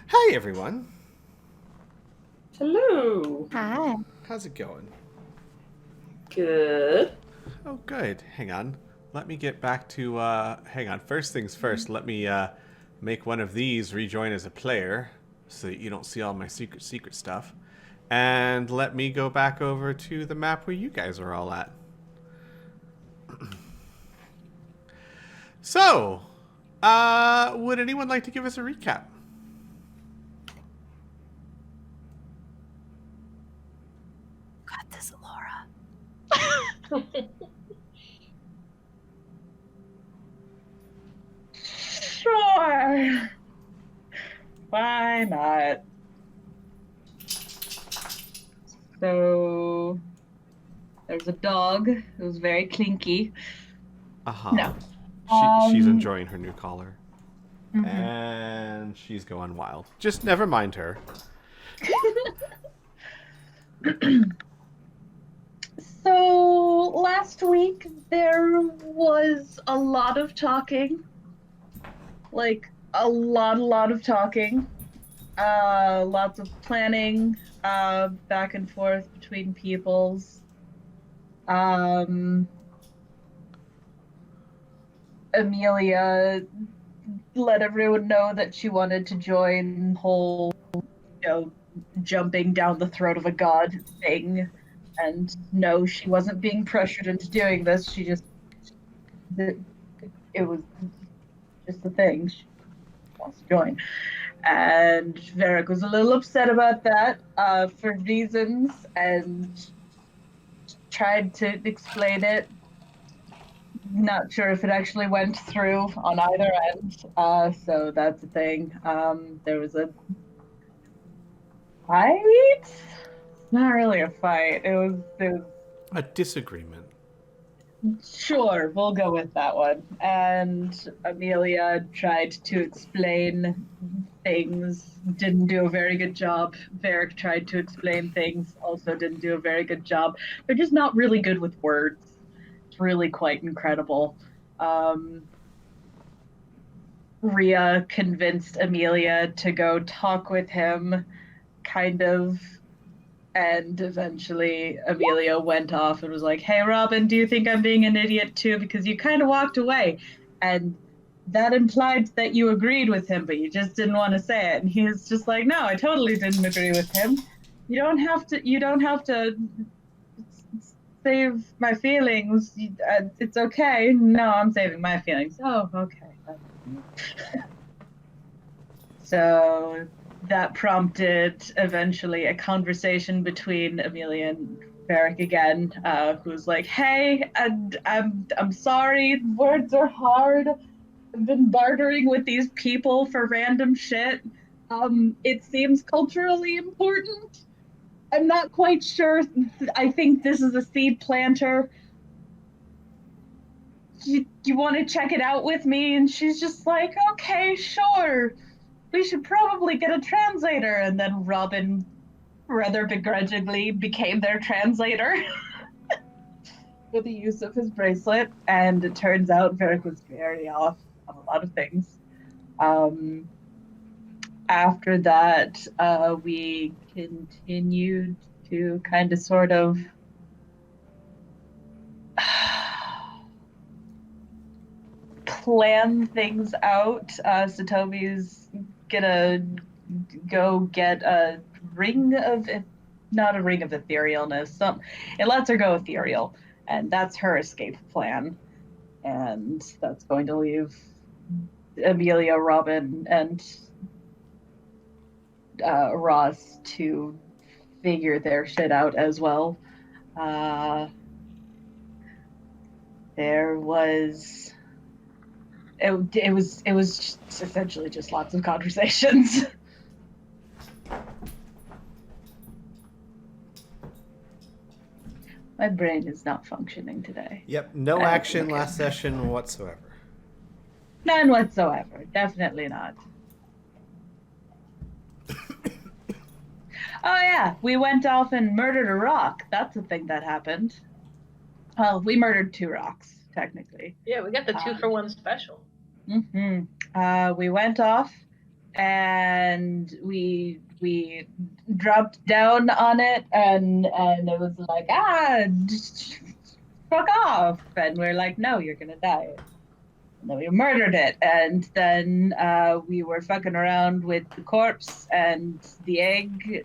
Hi, everyone. Hello. Hi. How's it going? Good. Oh, good. Hang on. Let me get back to, hang on. First things first, let me, make one of these rejoin as a player so that you don't see all my secret stuff. And let me go back over to the map where you guys are all at. So, would anyone like to give us a recap? Got this, Laura. Sure. Why not? So there's a dog who's very clinky. Uh-huh. No. She's enjoying her new collar. Mhm. And she's going wild. Just never mind her. So last week there was a lot of talking, like a lot of talking. Lots of planning, back and forth between peoples. Um, Amelia let everyone know that she wanted to join the whole, you know, jumping down the throat of a god thing. And no, she wasn't being pressured into doing this. She just, it, it was just a thing. She wants to join. And Varric was a little upset about that, for reasons, and tried to explain it. Not sure if it actually went through on either end. So that's the thing. There was a fight. Not really a fight. It was A disagreement. sure, we'll go with that one. And Amelia tried to explain things, didn't do a very good job. Varric tried to explain things, also didn't do a very good job. They're just not really good with words. It's really quite incredible. Um, Rhea convinced Amelia to go talk with him, kind of. And eventually, Amelia went off and was like, "Hey, Robin, do you think I'm being an idiot too? Because you kind of walked away." And that implied that you agreed with him, but you just didn't want to say it. And he was just like, "No, I totally didn't agree with him. You don't have to save my feelings. It's okay. No, I'm saving my feelings." Oh, okay. So that prompted eventually a conversation between Amelia and Varric again, who's like, "Hey, I'm sorry. Words are hard. I've been bartering with these people for random shit. It seems culturally important. I'm not quite sure. I think this is a seed planter. You want to check it out with me?" And she's just like, "Okay, sure. We should probably get a translator." And then Robin rather begrudgingly became their translator for the use of his bracelet. And it turns out Varric was very off on a lot of things. Um, After that, we continued to kind of sort of plan things out. Satomi's gonna go get a ring of, not a ring of etherealness. It lets her go ethereal, and that's her escape plan. And that's going to leave Amelia, Robin, and Ross to figure their shit out as well. Uh, there was it was just essentially just lots of conversations. My brain is not functioning today. Yep, no action last session whatsoever. None whatsoever. Definitely not. Oh yeah, we went off and murdered a rock. That's a thing that happened. Well, we murdered two rocks, technically. Yeah, we got the 2-for-1 special. We went off and we dropped down on it, and it was like, just fuck off, and we're like, no, you're gonna die. And then we murdered it, and then we were fucking around with the corpse and the egg.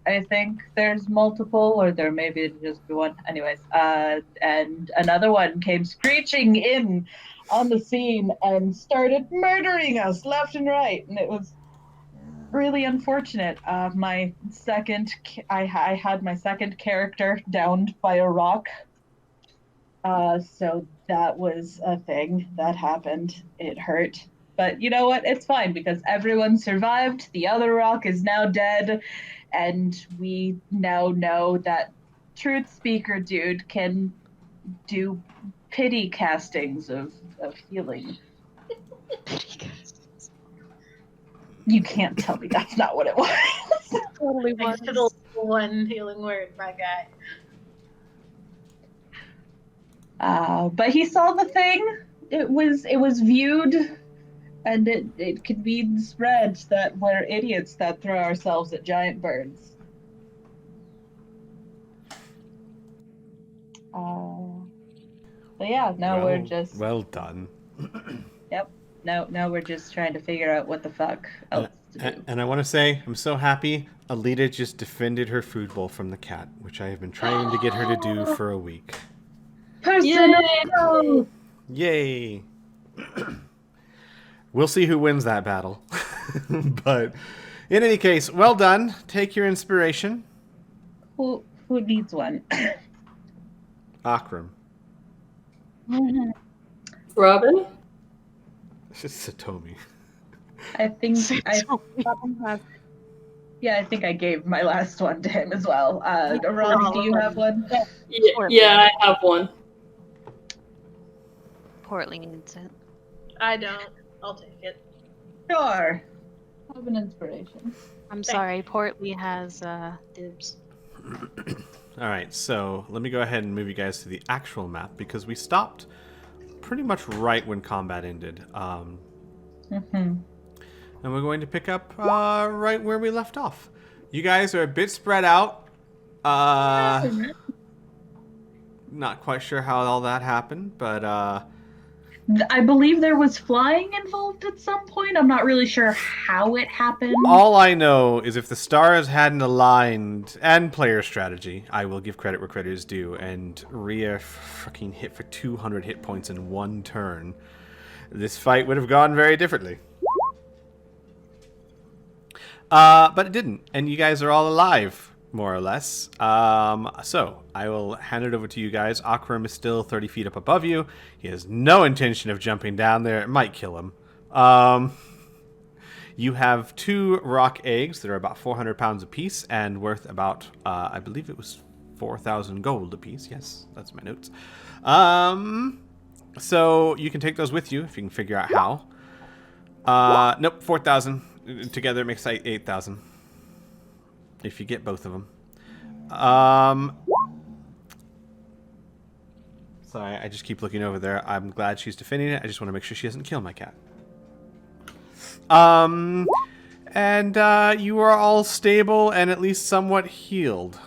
I think there's multiple, or there maybe just be one. Anyways, and another one came screeching in on the scene and started murdering us left and right, and it was really unfortunate. I had my second character downed by a rock. So that was a thing that happened. It hurt. But you know what? It's fine because everyone survived. The other rock is now dead. And we now know that Truth Speaker Dude can do pity castings of healing. You can't tell me that's not what it was. Totally Thanks to the one healing word, my guy. But he saw the thing. It was viewed, and it could be spread that we're idiots that throw ourselves at giant birds. But yeah, now we're just well done. Yep. Now we're just trying to figure out what the fuck else to do. And I want to say, I'm so happy Alita just defended her food bowl from the cat, which I have been trying to get her to do for a week. Personal. Yay! We'll see who wins that battle. But in any case, well done. Take your inspiration. Who needs one? Akram. Robin? Satomi. I think I think I gave my last one to him as well. Ron, do you have one? Yeah, I have one. Portly needs it. I don't. I'll take it. Sure. Have an inspiration. I'm sorry, Portly has dibs. All right, so let me go ahead and move you guys to the actual map because we stopped pretty much right when combat ended. And we're going to pick up right where we left off. You guys are a bit spread out. Not quite sure how all that happened, but I believe there was flying involved at some point. I'm not really sure how it happened. all I know is if the stars hadn't aligned, and player strategy, I will give credit where credit is due, and Rhea fucking hit for 200 hit points in one turn, this fight would have gone very differently. But it didn't, and you guys are all alive, more or less. So, I will hand it over to you guys. Akram is still 30 feet up above you. He has no intention of jumping down there. It might kill him. You have 2 rock eggs that are about 400 pounds apiece and worth about, I believe it was 4,000 gold apiece. Yes, that's my notes. So, you can take those with you if you can figure out how. Nope, 4,000. Together it makes 8,000. If you get both of them. Sorry, I just keep looking over there. I'm glad she's defending it. I just want to make sure she doesn't kill my cat. And you are all stable and at least somewhat healed.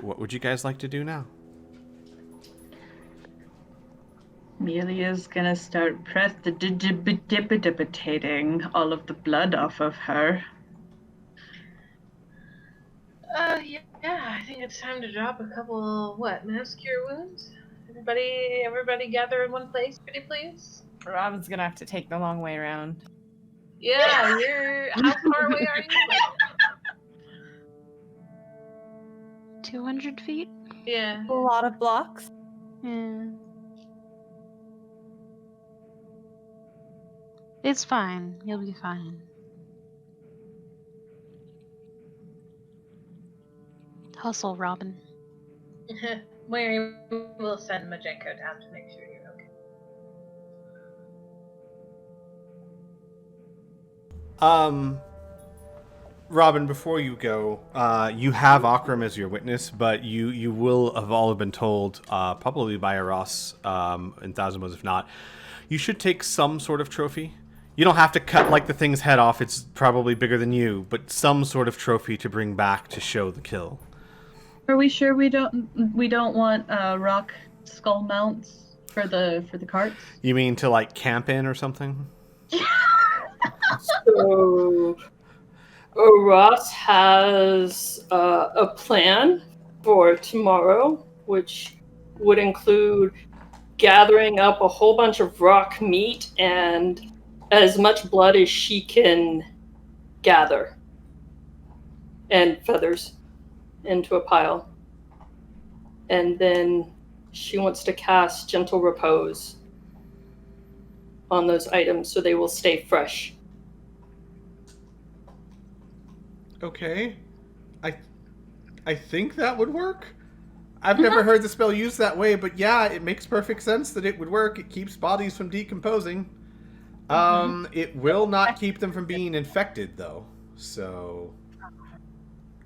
What would you guys like to do now? Amelia's gonna start precipitating all of the blood off of her. Yeah, I think it's time to drop a couple, mass cure wounds? Everybody gather in one place, pretty please? Robin's gonna have to take the long way around. Yeah, how far away are you? 200 feet? Yeah. A lot of blocks. Yeah. It's fine. You'll be fine. Hustle, Robin. Mary will send Majenko down to make sure you're okay. Robin, before you go, you have Akram as your witness, but you will have all been told, probably by Aros, in Thousand Moons if not, you should take some sort of trophy. You don't have to cut like the thing's head off. It's probably bigger than you, but some sort of trophy to bring back to show the kill. Are we sure we don't want rock skull mounts for the carts? You mean to like camp in or something? So, Ross has a plan for tomorrow, which would include gathering up a whole bunch of rock meat and as much blood as she can gather, and feathers into a pile. And then she wants to cast Gentle Repose on those items so they will stay fresh. Okay. I think that would work. I've never heard the spell used that way, but yeah, it makes perfect sense that it would work. It keeps bodies from decomposing. It will not keep them from being infected, though. So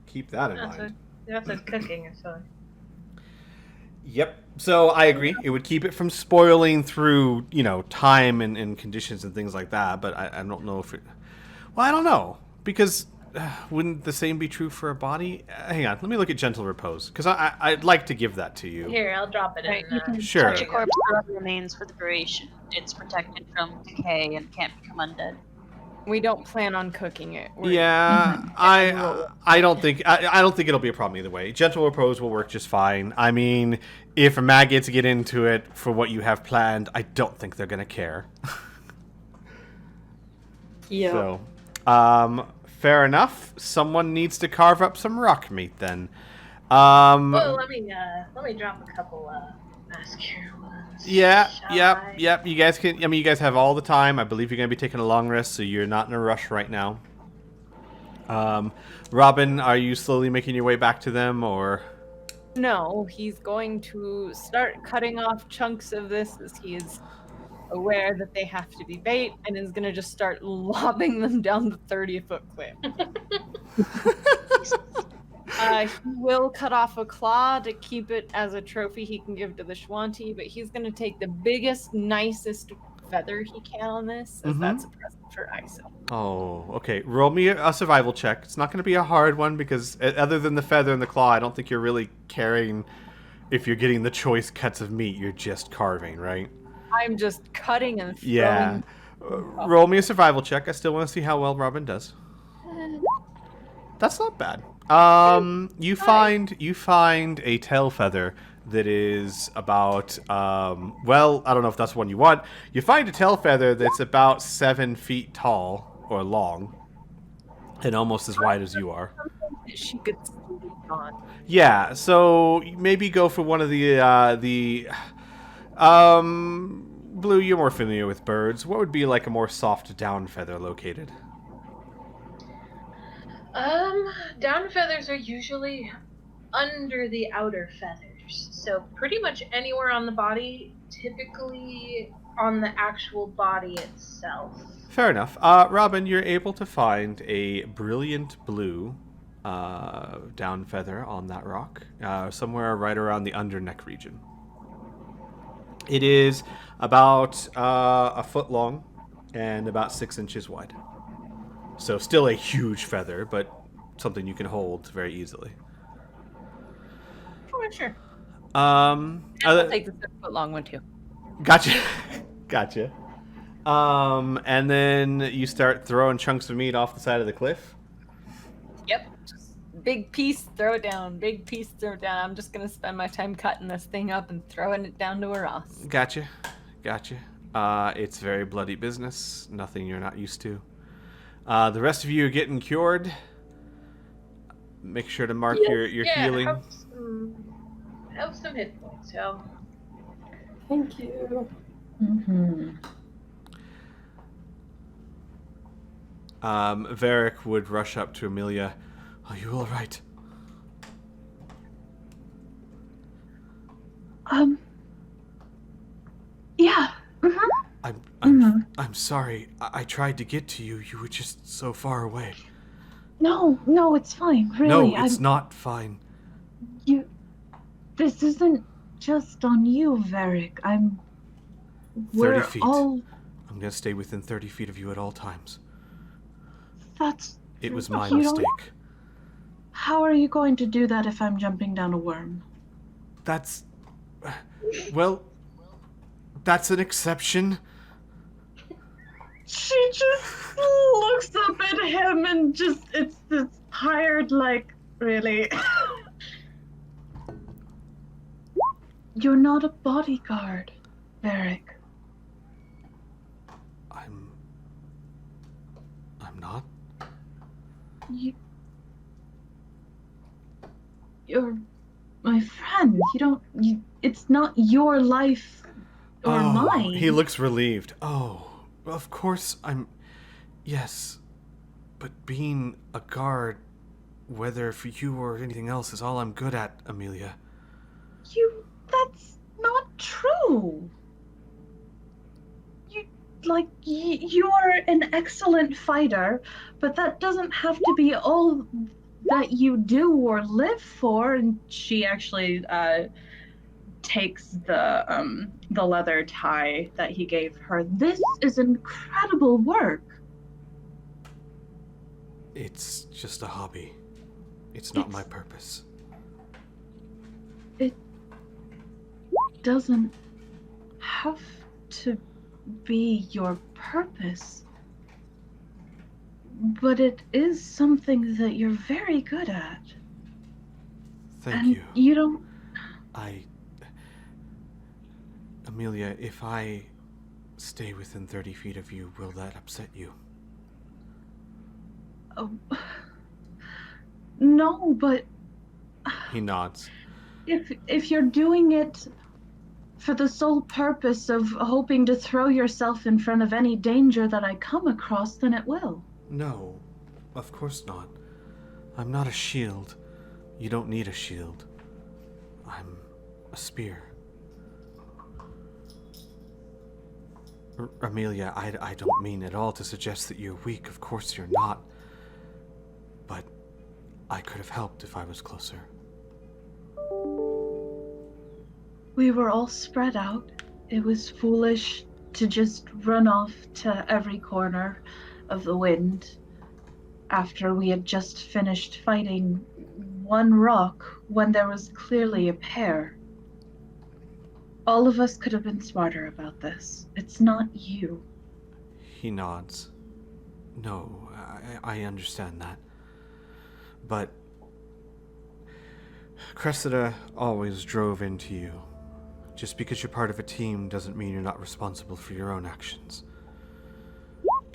keep that in mind. That's a cooking or something. Yep. So I agree. It would keep it from spoiling through, time and conditions and things like that. But I don't know if it... Well, I don't know. Because wouldn't the same be true for a body? Hang on. Let me look at Gentle Repose. Because I'd like to give that to you. Here, I'll drop it Right, you in. can Sure. touch a corpse for other remains for the duration. It's protected from decay and can't become undead. We don't plan on cooking it. Yeah, I don't think it'll be a problem either way. Gentle Repose will work just fine. I mean, if maggots get into it for what you have planned, I don't think they're gonna care. Yeah. So, fair enough. Someone needs to carve up some rock meat then. Well, let me drop a couple mascara ones. Yeah, Shall yep. I? You guys can. I mean, you guys have all the time. I believe you're gonna be taking a long rest, so you're not in a rush right now. Robin, are you slowly making your way back to them, or? No, he's going to start cutting off chunks of this as he is aware that they have to be bait, and is going to just start lobbing them down the 30-foot cliff. He will cut off a claw to keep it as a trophy he can give to the Shwanti, but he's going to take the biggest, nicest feather he can on this, as that's a present for Iso. Oh, okay. Roll me a survival check. It's not going to be a hard one because other than the feather and the claw, I don't think you're really caring if you're getting the choice cuts of meat. You're just carving, right? I'm just cutting and throwing. Yeah. Roll me a survival check. I still want to see how well Robin does. That's not bad. You find a tail feather that is about well, I don't know if that's one you want. You find a tail feather that's about 7 feet tall or long, and almost as wide as you are. She could sleep on. Yeah, so maybe go for one of the Blue, you're more familiar with birds. What would be like a more soft down feather located? Down feathers are usually under the outer feathers. So pretty much anywhere on the body, typically on the actual body itself. Fair enough. Robin, you're able to find a brilliant blue down feather on that rock, somewhere right around the underneck region. It is about a foot long and about 6 inches wide. So still a huge feather, but something you can hold very easily. Oh, sure. I'll take the 6-foot long one too. Gotcha. Gotcha. And then you start throwing chunks of meat off the side of the cliff. Yep. Just big piece, throw it down. Big piece, throw it down. I'm just gonna spend my time cutting this thing up and throwing it down to a Ross. Gotcha. It's very bloody business. Nothing you're not used to. The rest of you are getting cured. Make sure to mark your healing. Have some hit points, so. Thank you. Varric would rush up to Amelia. Are you all right? Yeah. I'm sorry. I tried to get to you. You were just so far away. No, it's fine. Really, No, it's not fine. This isn't just on you, Varric. 30 feet. A I'm going to stay within 30 feet of you at all times. It was my You don't- mistake. How are you going to do that if I'm jumping down a worm? That's... Well, that's an exception. She just looks up at him and it's this tired, like, really? You're not a bodyguard, Varric. I'm not? You're my friend. It's not your life or mine. He looks relieved. Oh, of course yes. But being a guard, whether for you or anything else, is all I'm good at, Amelia. That's not true. You are an excellent fighter, but that doesn't have to be all that you do or live for. And she actually takes the leather tie that he gave her. This is incredible work. It's just a hobby. It's not my purpose. It doesn't have to be your purpose, but it is something that you're very good at. Thank you. You don't... Amelia, if I stay within 30 feet of you, will that upset you? Oh, no, but He nods. if you're doing it for the sole purpose of hoping to throw yourself in front of any danger that I come across, then it will. No, of course not. I'm not a shield. You don't need a shield. I'm a spear. Amelia, I don't mean at all to suggest that you're weak. Of course you're not. But I could have helped if I was closer. We were all spread out. It was foolish to just run off to every corner of the wind after we had just finished fighting one rock when there was clearly a pair. All of us could have been smarter about this. It's not you. He nods. No, I understand that. But Cressida always drove into you. Just because you're part of a team doesn't mean you're not responsible for your own actions.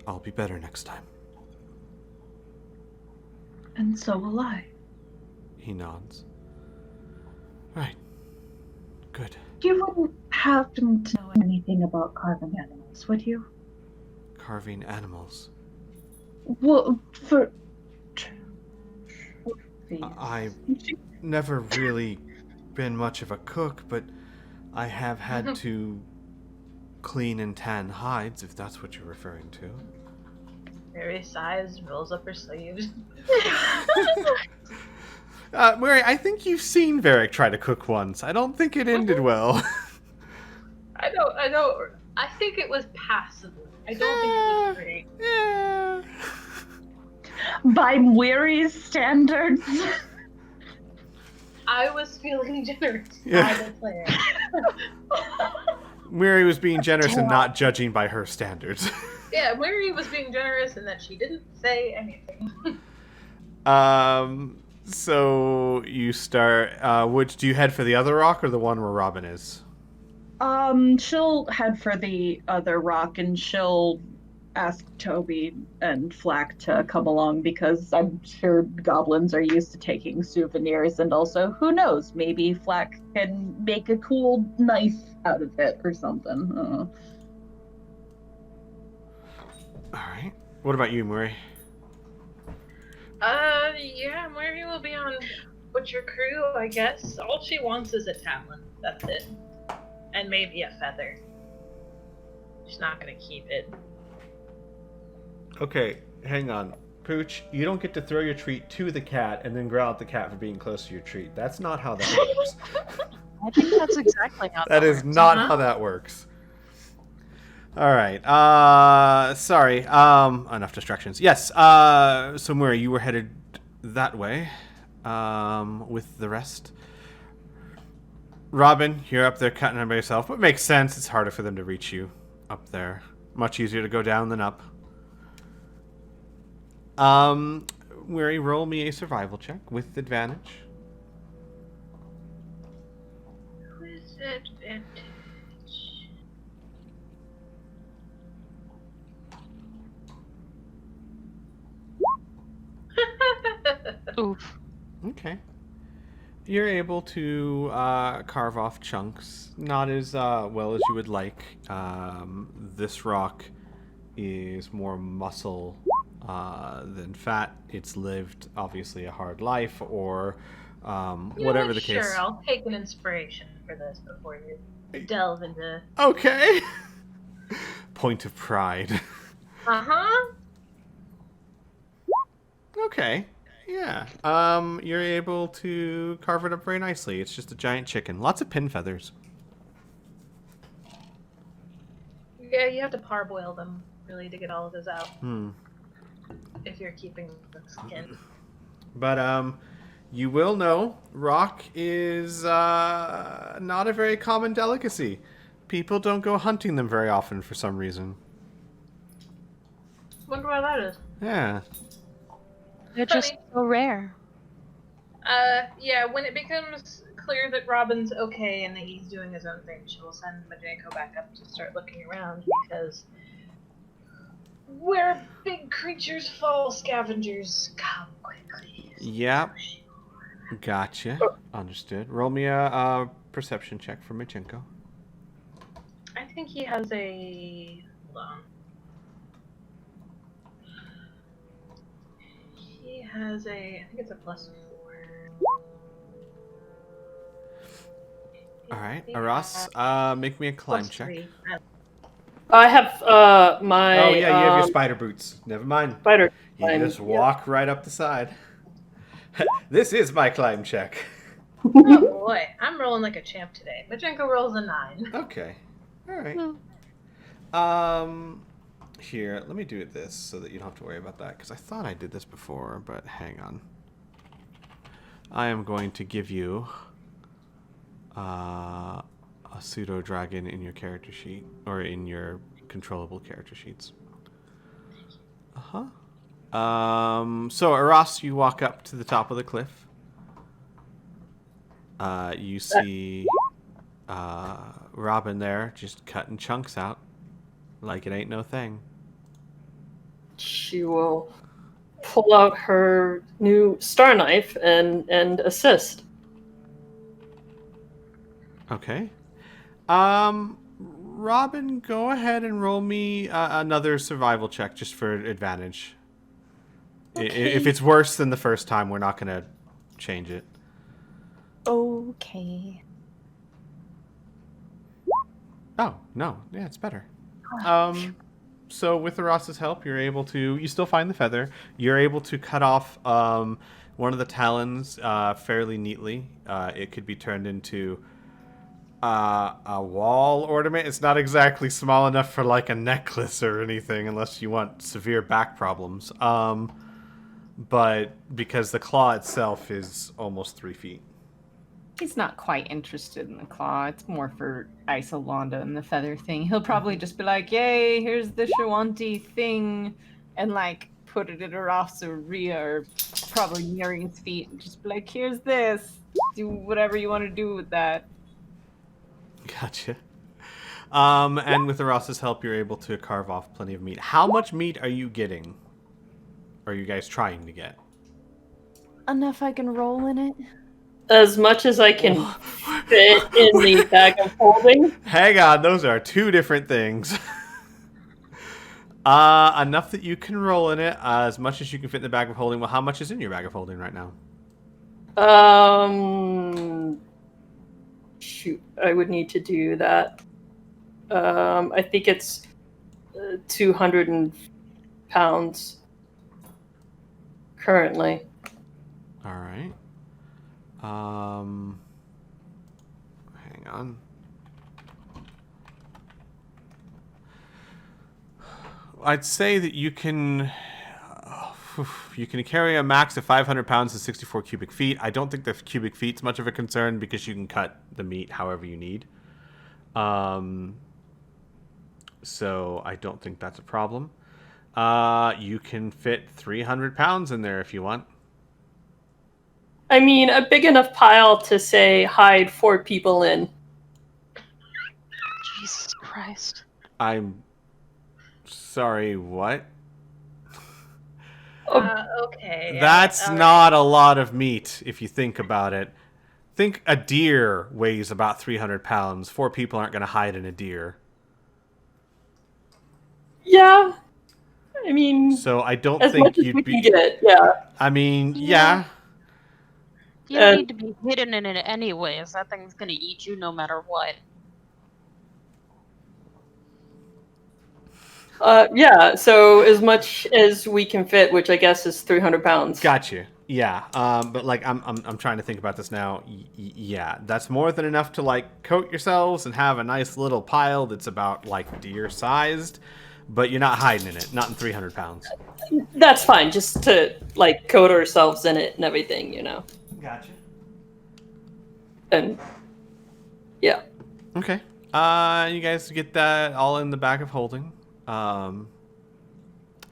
I'll be better next time. And so will I. He nods. Right. Good. You wouldn't happen to know anything about carving animals, would you? Carving animals. Well, for... I've never really been much of a cook, but I have had to clean and tan hides, if that's what you're referring to. Mary sighs, rolls up her sleeves. Mary, I think you've seen Varric try to cook once. I don't think it ended well. I don't. I think it was passable. I don't think it was great. Yeah. By Weary's standards. I was feeling generous Yeah. by the plan. Mary was being generous and not judging by her standards. Yeah, Mary was being generous in that she didn't say anything. So you start. Do you head for the other rock or the one where Robin is? She'll head for the other rock and she'll ask Toby and Flack to come along because I'm sure goblins are used to taking souvenirs, and also, who knows, maybe Flack can make a cool knife out of it or something. Alright. What about you, Murray? Yeah, Mary will be on Butcher Crew, I guess. All she wants is a talent. That's it. And maybe a feather. She's not gonna keep it. Okay, hang on. Pooch, you don't get to throw your treat to the cat and then growl at the cat for being close to your treat. That's not how that works. I think that's exactly how That is works. not how that works. All right. Sorry. Enough distractions. Yes. So Murray, you were headed that way, with the rest. Robin, you're up there cutting them by yourself, but it makes sense. It's harder for them to reach you up there. Much easier to go down than up. Murray, roll me a survival check with advantage. With advantage. Oof. Okay. You're able to carve off chunks, not as well as you would like. This rock is more muscle than fat. It's lived, obviously, a hard life, or You know whatever what? the case. Sure, I'll take an inspiration for this before you delve into. Okay. Point of pride. Uh-huh. Okay. Yeah. You're able to carve it up very nicely. It's just a giant chicken. Lots of pin feathers. Yeah, you have to parboil them, really, to get all of this out. Hmm. If you're keeping the skin. But you will know rock is not a very common delicacy. People don't go hunting them very often for some reason. Wonder why that is. Yeah. They're just so rare. Yeah, when it becomes clear that Robin's okay and that he's doing his own thing, she will send Majenko back up to start looking around, because where big creatures fall, scavengers come quickly. Yep. Gotcha. Understood. Roll me a perception check for Machenko. I think he has a... Hold on. He has a... I think it's a +4. Alright. Aras, make me a climb check. +3. I have my. Oh, yeah, you have your spider boots. Never mind. spider. You climb. just walk right up the side. This is my climb check. Oh boy, I'm rolling like a champ today. Majenko rolls a 9. Okay. Alright. Here, let me do it this so that you don't have to worry about that, because I thought I did this before, but hang on. I am going to give you a pseudo dragon in your character sheet, or in your controllable character sheets. So Aras, you walk up to the top of the cliff. You see Robin there, just cutting chunks out, like it ain't no thing. She will pull out her new star knife and assist. Okay. Robin, go ahead and roll me another survival check just for advantage. Okay. If it's worse than the first time, we're not going to change it. Okay. Oh, no. Yeah, it's better. So with Aras's help, you're able to... You still find the feather. You're able to cut off one of the talons fairly neatly. It could be turned into a wall ornament. It's not exactly small enough for like a necklace or anything, unless you want severe back problems. But because the claw itself is almost 3 feet. He's not quite interested in the claw. It's more for Isolanda and the feather thing. He'll probably just be like, yay, here's the Shawanti thing, and like put it in Arasaria or probably near his feet and just be like, here's this. Do whatever you want to do with that. Gotcha. And with Aras's help, you're able to carve off plenty of meat. How much meat are you getting? Are you guys trying to get? Enough I can roll in it. As much as I can fit in the bag of holding. Hang on, those are two different things. Enough that you can roll in it, as much as you can fit in the bag of holding. Well, how much is in your bag of holding right now? Shoot, I would need to do that. I think it's 200 pounds currently. All right. Hang on. I'd say that you can carry a max of 500 pounds and 64 cubic feet. I don't think the cubic feet's much of a concern because you can cut the meat however you need. So I don't think that's a problem. You can fit 300 pounds in there if you want. I mean, a big enough pile to, say, hide 4 people in. Jesus Christ. I'm sorry, what? Okay. That's all not a lot of meat if you think about it. Think a deer weighs about 300 pounds. 4 people aren't going to hide in a deer. Yeah. I mean, So I don't as think much as you'd we be... can get, yeah. I mean, yeah. You don't need to be hidden in it anyways. That thing's gonna eat you no matter what. Yeah, so as much as we can fit, which I guess is 300 pounds. Gotcha. Yeah. But like, I'm trying to think about this now. Yeah, that's more than enough to like coat yourselves and have a nice little pile that's about like deer sized, but you're not hiding in it. Not in 300 pounds. That's fine, just to like coat ourselves in it and everything, you know. Gotcha. And yeah. Okay. You guys get that all in the bag of holding. And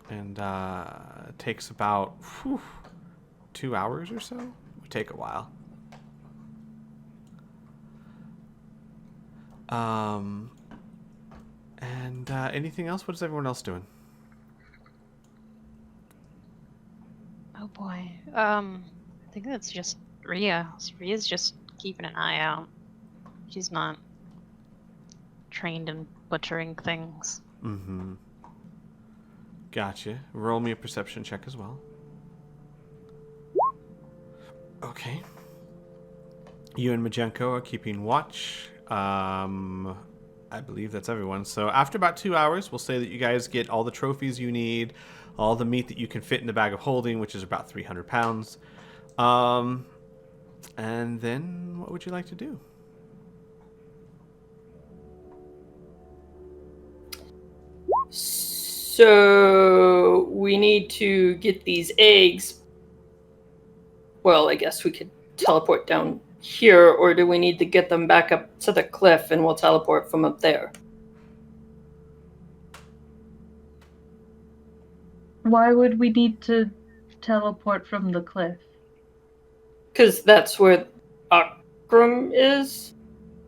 it takes about 2 hours or so. It would take a while. And anything else? What is everyone else doing? Oh boy. I think that's just Rhea. Rhea's just keeping an eye out. She's not trained in butchering things. Mm-hmm. Gotcha. Roll me a perception check as well. Okay. You and Majenko are keeping watch. I believe that's everyone. So after about 2 hours, we'll say that you guys get all the trophies you need, all the meat that you can fit in the bag of holding, which is about 300 pounds. And then what would you like to do? So we need to get these eggs. Well, I guess we could teleport down here, or do we need to get them back up to the cliff and we'll teleport from up there? Why would we need to teleport from the cliff? Because that's where Akram is.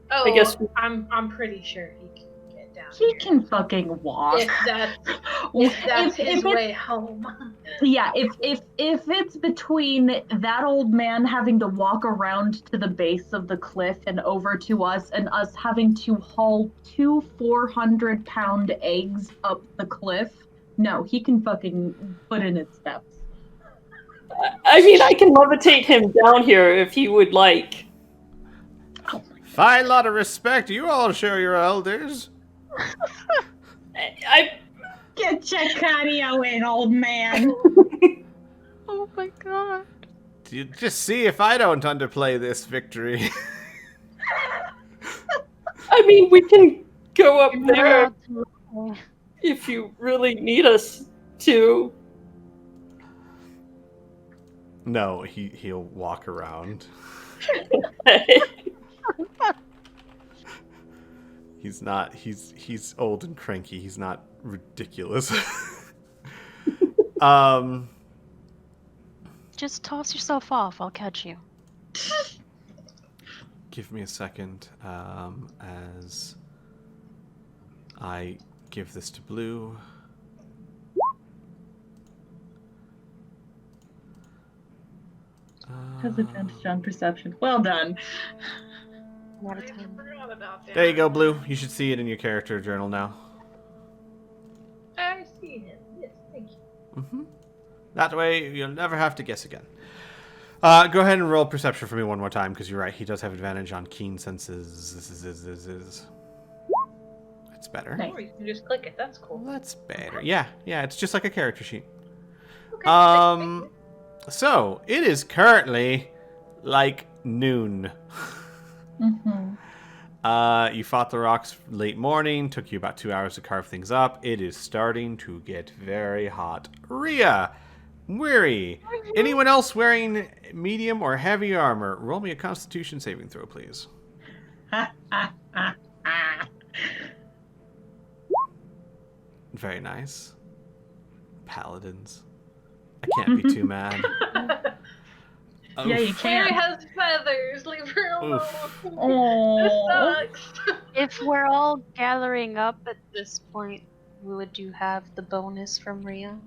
Oh, I guess I'm pretty sure he can get down He here. can fucking walk. If that's his way home. Yeah, if it's between that old man having to walk around to the base of the cliff and over to us, and us having to haul 2 400-pound eggs up the cliff, no, he can fucking put in his steps. I mean, I can levitate him down here if he would like. Fine lot of respect. You all show your elders. I Get your cardio in, old man. Oh my god. You just see if I don't underplay this victory. I mean, we can go up You're there allowed to lie. if you really need us to. No, he'll walk around. He's not. He's old and cranky. He's not ridiculous. Just toss yourself off. I'll catch you. Give me a second as I give this to Blue. Has advantage on perception. Well done. Not a I time. forgot about that. There you go, Blue. You should see it in your character journal now. I see him. Yes, thank you. Mm-hmm. That way, you'll never have to guess again. Go ahead and roll perception for me one more time, because you're right. He does have advantage on keen senses. It's better. Nice. Or you can just click it. That's cool. That's better. Yeah, it's just like a character sheet. Okay. So, it is currently like noon. Mm-hmm. You fought the rocks late morning. Took you about 2 hours to carve things up. It is starting to get very hot. Rhea, Weary, anyone else wearing medium or heavy armor? Roll me a Constitution saving throw, please. Very nice. Paladins. I can't be too mad. Yeah, you Mary can. has feathers. Leave her alone. Oh. This sucks. If we're all gathering up at this point, would you have the bonus from Rhea?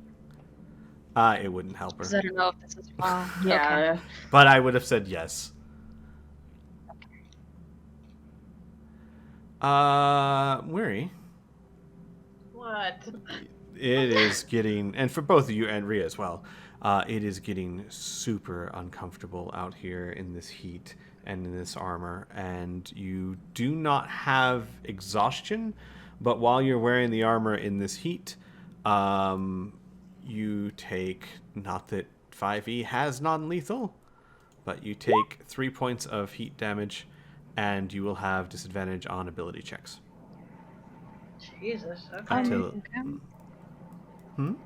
It wouldn't help Because her. I don't know if this is. Oh, Yeah. But I would have said yes. Weary. What? It is getting, and for both of you and Rhea as well, it is getting super uncomfortable out here in this heat and in this armor. And you do not have exhaustion, but while you're wearing the armor in this heat, you take, not that 5e has non-lethal, but you take 3 points of heat damage, and you will have disadvantage on ability checks. Jesus. Okay. Until...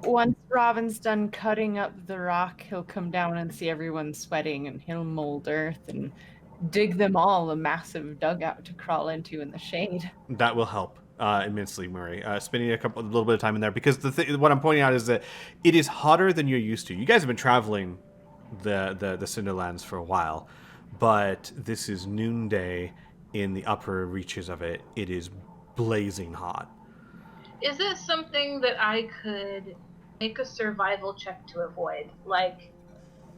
Once Robin's done cutting up the rock, he'll come down and see everyone sweating, and he'll mold earth and dig them all a massive dugout to crawl into in the shade. That will help immensely, Murray. Spending a little bit of time in there, because what I'm pointing out is that it is hotter than you're used to. You guys have been traveling the Cinderlands for a while, but this is noonday in the upper reaches of it. It is blazing hot. Is this something that I could make a survival check to avoid? Like,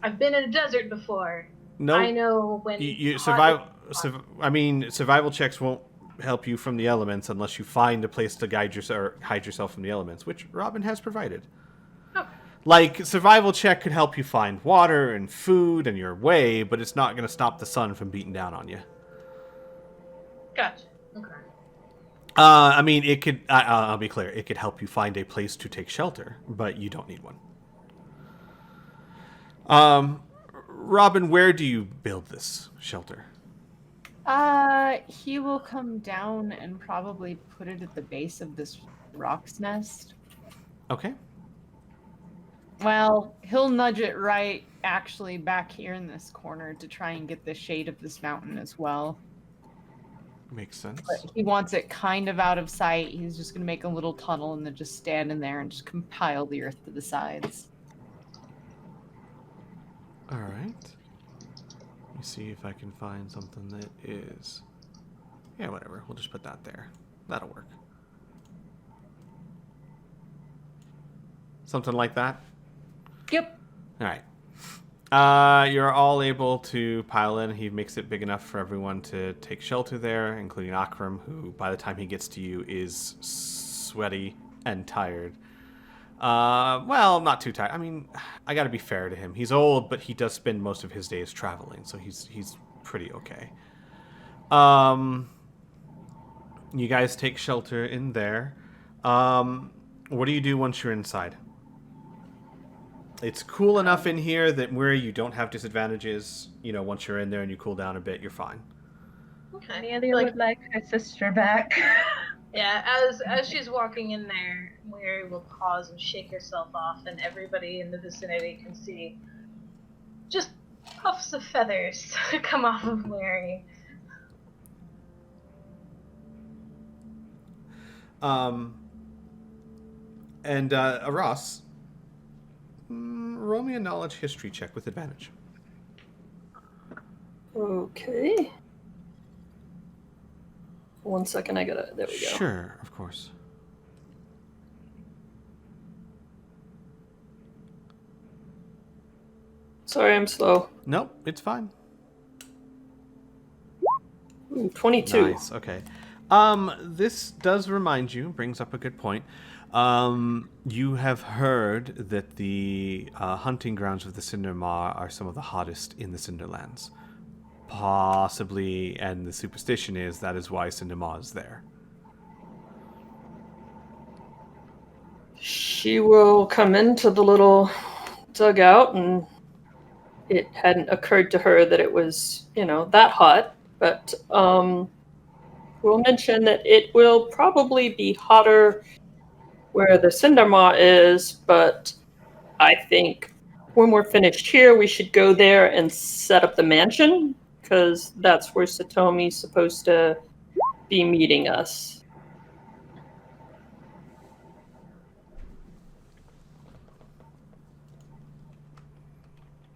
I've been in a desert before. No, I know when you hot- survival checks won't help you from the elements unless you find a place to hide yourself from the elements, which Robin has provided. Okay. Like, survival check could help you find water and food and your way, but it's not going to stop the sun from beating down on you. Gotcha. Okay. I mean, it could. I'll be clear. It could help you find a place to take shelter, but you don't need one. Robin, where do you build this shelter? He will come down and probably put it at the base of this rock's nest. Okay. Well, he'll nudge it right actually back here in this corner to try and get the shade of this mountain as well. Makes sense. But he wants it kind of out of sight. He's just going to make a little tunnel and then just stand in there and just compile the earth to the sides. All right. Let me see if I can find something that is... Yeah, whatever. We'll just put that there. That'll work. Something like that? Yep. All right. You're all able to pile in. He makes it big enough for everyone to take shelter there, including Akram, who, by the time he gets to you, is sweaty and tired. Well, not too tired. I mean, I gotta be fair to him. He's old, but he does spend most of his days traveling, so he's pretty okay. You guys take shelter in there. What do you do once you're inside? It's cool enough in here that where you don't have disadvantages, you know, once you're in there and you cool down a bit, you're fine. Okay. Amelia would like her sister back. Yeah, as she's walking in there, Mary will pause and shake herself off, and everybody in the vicinity can see just puffs of feathers come off of Mary. Ross, roll me a knowledge history check with advantage. Okay. 1 second, I gotta. There we go. Sure, of course. Sorry, I'm slow. Nope, it's fine. Ooh, 22. Nice, okay. This does remind you, brings up a good point. You have heard that the hunting grounds of the Cinder Moth are some of the hottest in the Cinderlands. Possibly, and the superstition is that is why Cinder Moth is there. She will come into the little dugout, and it hadn't occurred to her that it was, that hot. But will mention that it will probably be hotter where the Cinder Moth is, but I think when we're finished here, we should go there and set up the mansion, because that's where Satomi's supposed to be meeting us.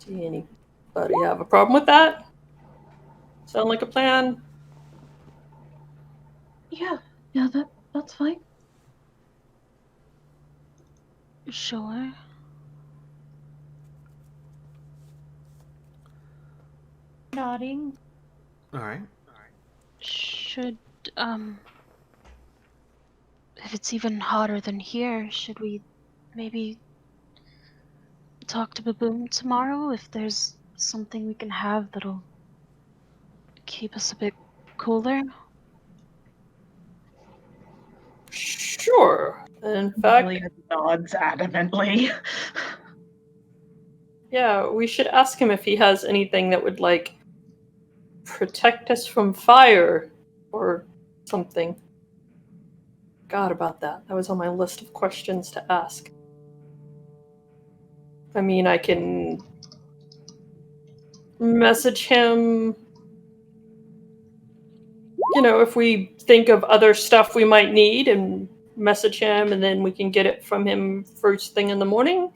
Do anybody have a problem with that? Sound like a plan? Yeah, that's fine. Sure. Nodding. All right. Should, if it's even hotter than here, should we maybe talk to Baboom tomorrow if there's something we can have that'll keep us a bit cooler? Sure. In fact, Amelia nods adamantly. yeah, we should ask him if he has anything that would, like, protect us from fire or something. Forgot about that. That was on my list of questions to ask. I mean, I can message him, you know, if we think of other stuff we might need, and message him, and then we can get it from him first thing in the morning.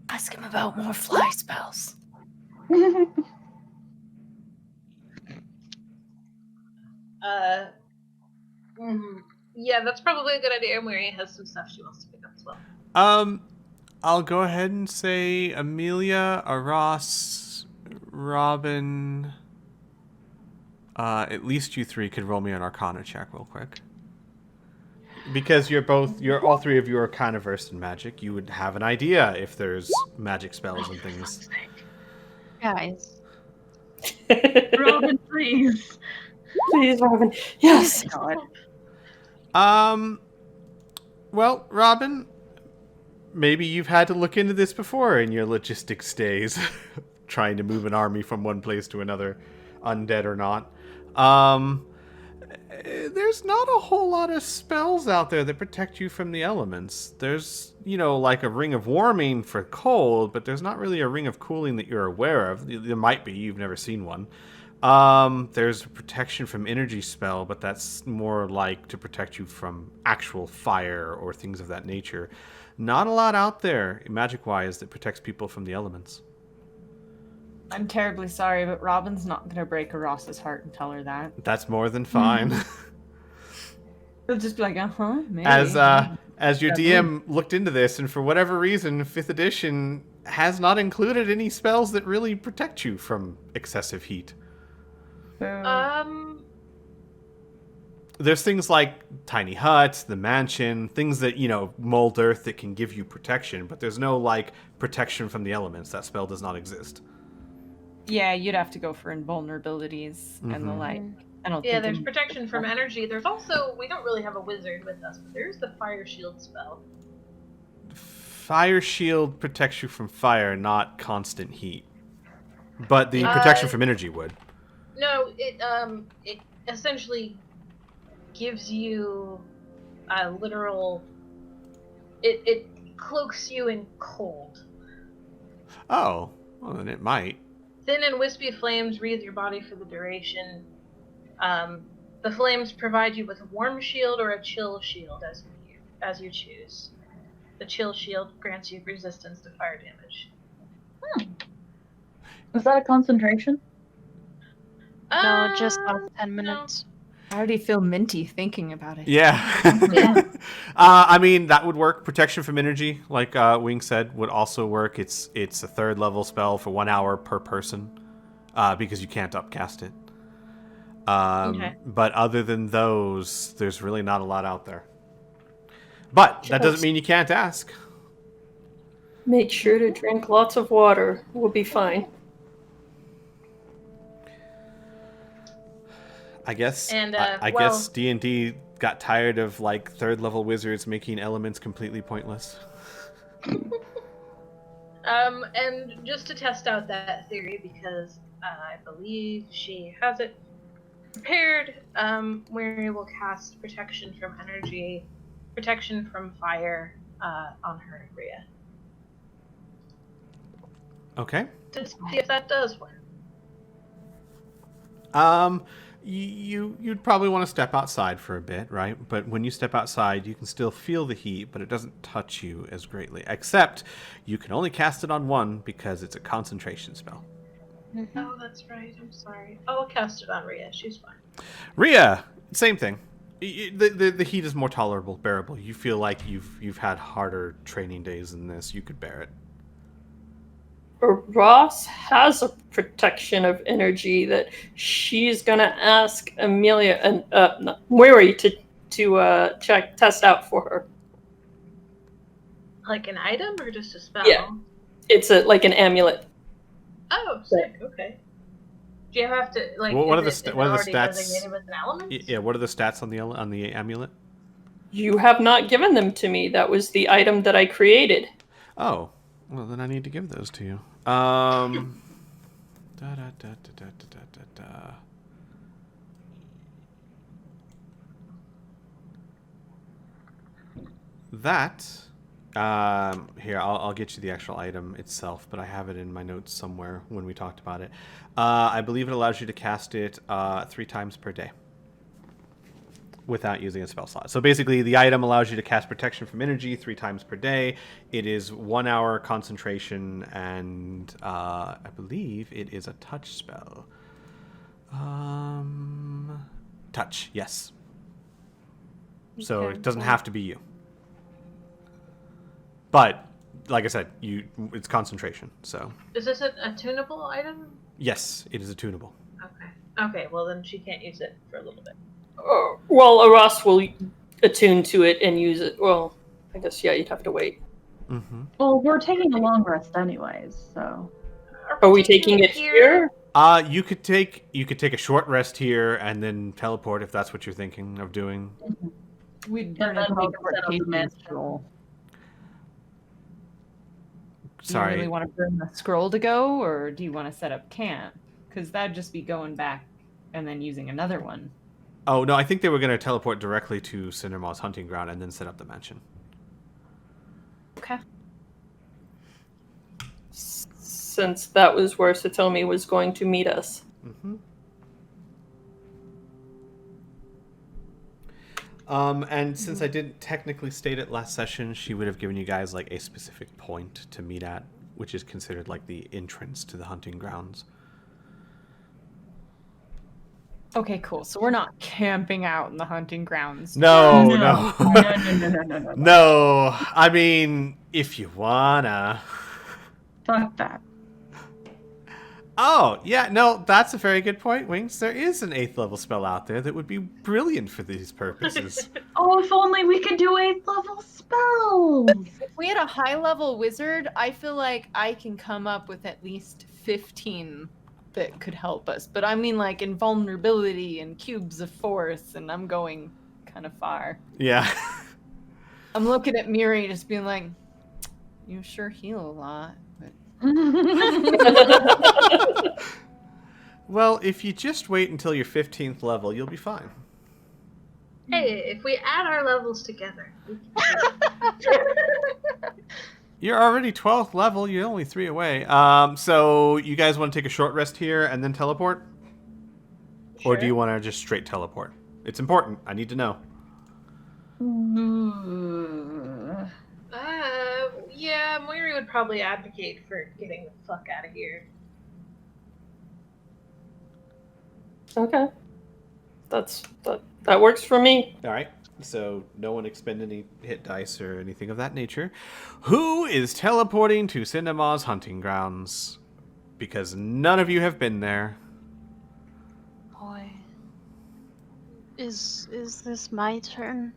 Ask him about more fly spells. Yeah, that's probably a good idea. Mary has some stuff she wants to pick up as well. I'll go ahead and say Amelia, Ross, Robin. At least you three could roll me an Arcana check real quick. Because all three of you are kind of versed in magic. You would have an idea if there's magic spells and things. Guys. Robin, please. Please, Robin. Yes. God. Well, Robin, maybe you've had to look into this before in your logistics days, trying to move an army from one place to another, undead or not. There's not a whole lot of spells out there that protect you from the elements. There's, like a ring of warming for cold, but there's not really a ring of cooling that you're aware of. There might be, you've never seen one. There's protection from energy spell, but that's more like to protect you from actual fire or things of that nature. Not a lot out there, magic-wise, that protects people from the elements. I'm terribly sorry, but Robin's not gonna break Ross's heart and tell her that. That's more than fine. He'll just be like, maybe. As your DM looked into this, and for whatever reason, 5th edition has not included any spells that really protect you from excessive heat. There's things like tiny huts, the mansion, things that, mold earth that can give you protection, but there's no, protection from the elements. That spell does not exist. Yeah, you'd have to go for invulnerabilities and the like. I don't think. Yeah, there's protection from energy. There's also, we don't really have a wizard with us, but there's the fire shield spell. Fire shield protects you from fire, not constant heat. But the protection from energy would. No, it essentially gives you a literal. It cloaks you in cold. Oh, well then it might. Thin and wispy flames wreathe your body for the duration. The flames provide you with a warm shield or a chill shield as you choose. The chill shield grants you resistance to fire damage. Is that a concentration? No, just last 10 minutes. I already feel minty thinking about it. Yeah. Yeah. I mean, that would work. Protection from energy, like Wing said, would also work. It's a 3rd level spell for 1 hour per person, because you can't upcast it. Okay. But other than those, there's really not a lot out there. But that doesn't mean you can't ask. Make sure to drink lots of water. We'll be fine. I guess. And, I guess D&D got tired of 3rd level wizards making elements completely pointless. And just to test out that theory, because I believe she has it prepared, Mary will cast protection from energy, protection from fire, on her and Rhea. Okay. To see if that does work. You'd probably want to step outside for a bit, right? But when you step outside, you can still feel the heat, but it doesn't touch you as greatly. Except you can only cast it on one because it's a concentration spell. Oh, that's right. I'm sorry. I'll cast it on Rhea. She's fine. Rhea, same thing. The heat is more tolerable, bearable. You feel like you've had harder training days than this. You could bear it. Ross has a protection of energy that she's gonna ask Amelia and Mary to test out for her. Like an item or just a spell? Yeah. It's like an amulet. Oh, sick. Okay. Do you have to like? What are the is it what are the already stats? designated with an element? Yeah, what are the stats on the amulet? You have not given them to me. That was the item that I created. Oh, well then I need to give those to you. Da, da, da, da, da, da, da. That here I'll get you the actual item itself, but I have it in my notes somewhere when we talked about it. I believe it allows you to cast it 3 times per day without using a spell slot. So basically, the item allows you to cast protection from energy 3 times per day. It is 1 hour concentration, and I believe it is a touch spell. Touch, yes. So Okay, it doesn't cool. have to be you. But like I said, it's concentration. So Is this a tunable item? yes, it is attunable. Okay. Okay. Well, then she can't use it for a little bit. Well, Ross will attune to it and use it. Well, I guess, yeah, you'd have to wait. Mm-hmm. Well, we're taking a long rest anyways, so. Are we taking it here? You could take a short rest here and then teleport if that's what you're thinking of doing. We'd And burn a then we can set up the teleportation mansion. scroll. Do you Sorry. really want to burn the scroll to go, or do you want to set up camp? Because that'd just be going back and then using another one. Oh no, I think they were going to teleport directly to Cinder Moth's hunting ground and then set up the mansion. Okay. Since that was where Satomi was going to meet us. Mm-hmm. And since I didn't technically state it last session, she would have given you guys like a specific point to meet at, which is considered like the entrance to the hunting grounds. Okay, cool. So we're not camping out in the hunting grounds. No. No. No. No, I mean, if you wanna. Fuck that. Oh, yeah, no, that's a very good point, Wings. There is an 8th level spell out there that would be brilliant for these purposes. Oh, if only we could do 8th level spells! If we had a high level wizard, I feel like I can come up with at least 15 that could help us. But I mean, like invulnerability and cubes of force, and I'm going kind of far. Yeah. I'm looking at Miri just being like, you sure heal a lot. But Well, if you just wait until your 15th level, you'll be fine. Hey, if we add our levels together. You're already 12th level. You're only 3 away. So you guys want to take a short rest here and then teleport? Or do you want to just straight teleport? It's important. I need to know. Yeah, Moiri would probably advocate for getting the fuck out of here. Okay. That works for me. All right. So no one expend any hit dice or anything of that nature. Who is teleporting to Cinder Moth's hunting grounds? Because none of you have been there. Boy. Is this my turn?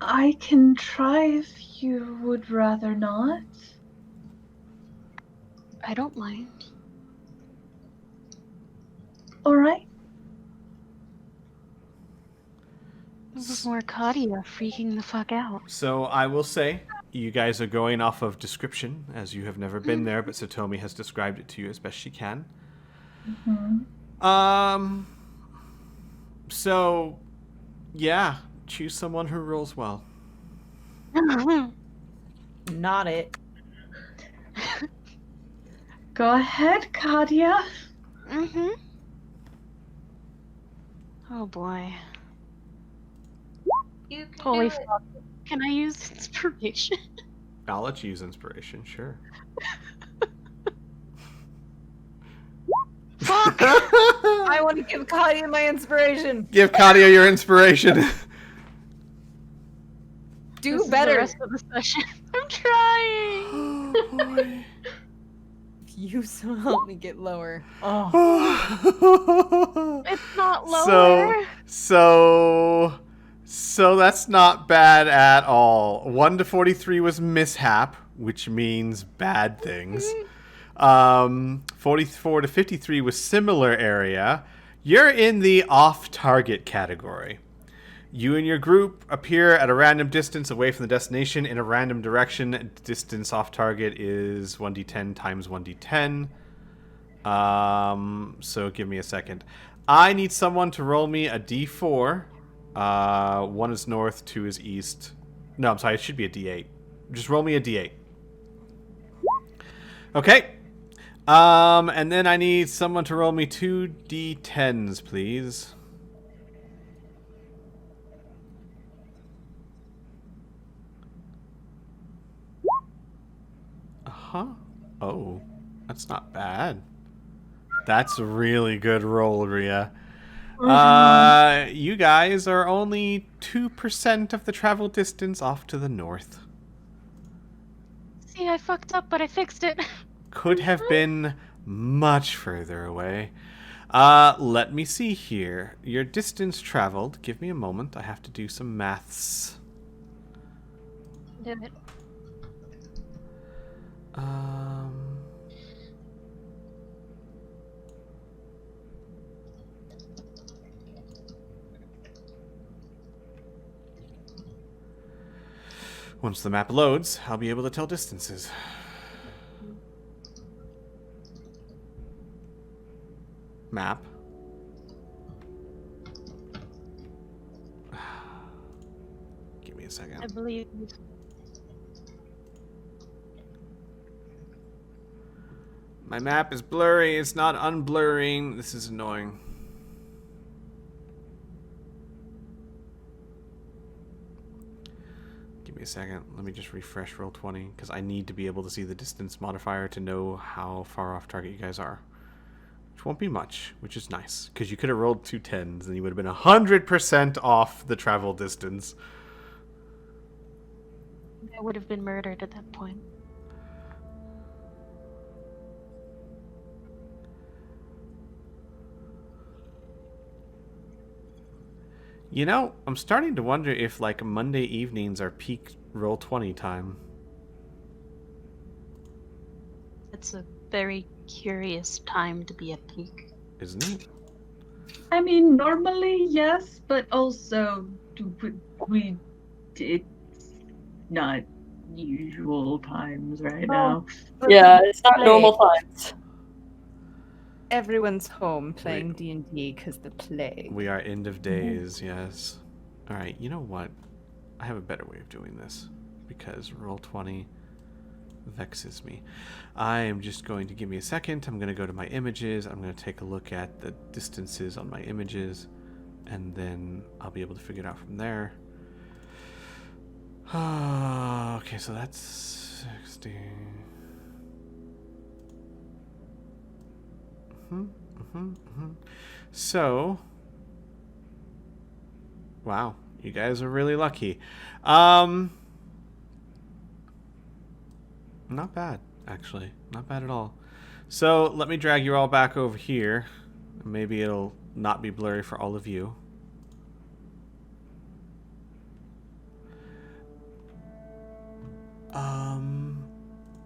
I can try if you would rather not. I don't mind. Alright. It was more Kadia freaking the fuck out. So I will say, you guys are going off of description, as you have never been there, but Satomi has described it to you as best she can. So, yeah, choose someone who rolls well. Not it. Go ahead, Kadia. Oh boy. You can Holy do it. fuck. Can I use inspiration? I'll let you use inspiration, sure. Fuck! I want to give Kadia my inspiration. Give Kadia your inspiration. Do This is better. the rest of the session. I'm trying. Oh, boy. You so help me get lower. Oh. It's not lower. So that's not bad at all. 1 to 43 was mishap, which means bad things. 44 to 53 was similar area. You're in the off-target category. You and your group appear at a random distance away from the destination in a random direction. Distance off target is 1d10 times 1d10. So give me a second. I need someone to roll me a d4. 1 is north, 2 is east. No, I'm sorry, it should be a d8. Just roll me a d8. Okay. And then I need someone to roll me 2 d10s, please. Huh? Oh, that's not bad. That's a really good roll, Rhea. You guys are only 2% of the travel distance off to the north. See, I fucked up, but I fixed it. Could have been much further away. Let me see here. Your distance traveled. Give me a moment. I have to do some maths. Do it. Once the map loads, I'll be able to tell distances. Map. Give me a second. I believe. My map is blurry. It's not unblurring. This is annoying. Give me a second. Let me just refresh Roll20, because I need to be able to see the distance modifier to know how far off target you guys are. Which won't be much, which is nice, because you could have rolled 2 10s and you would have been 100% off the travel distance. I would have been murdered at that point. You know, I'm starting to wonder if, like, Monday evenings are peak Roll20 time. It's a very curious time to be at peak. Isn't it? I mean, normally, yes, but also, it's not usual times right now. Yeah, it's not normal times. Everyone's home playing D&D because the plague. We are end of days, yes. Alright, you know what? I have a better way of doing this. Because Roll20 vexes me. I am just going to give me a second. I'm going to go to my images. I'm going to take a look at the distances on my images. And then I'll be able to figure it out from there. Okay, so that's 60. So, wow, you guys are really lucky. Not bad, actually. Not bad at all. So, let me drag you all back over here. Maybe it'll not be blurry for all of you.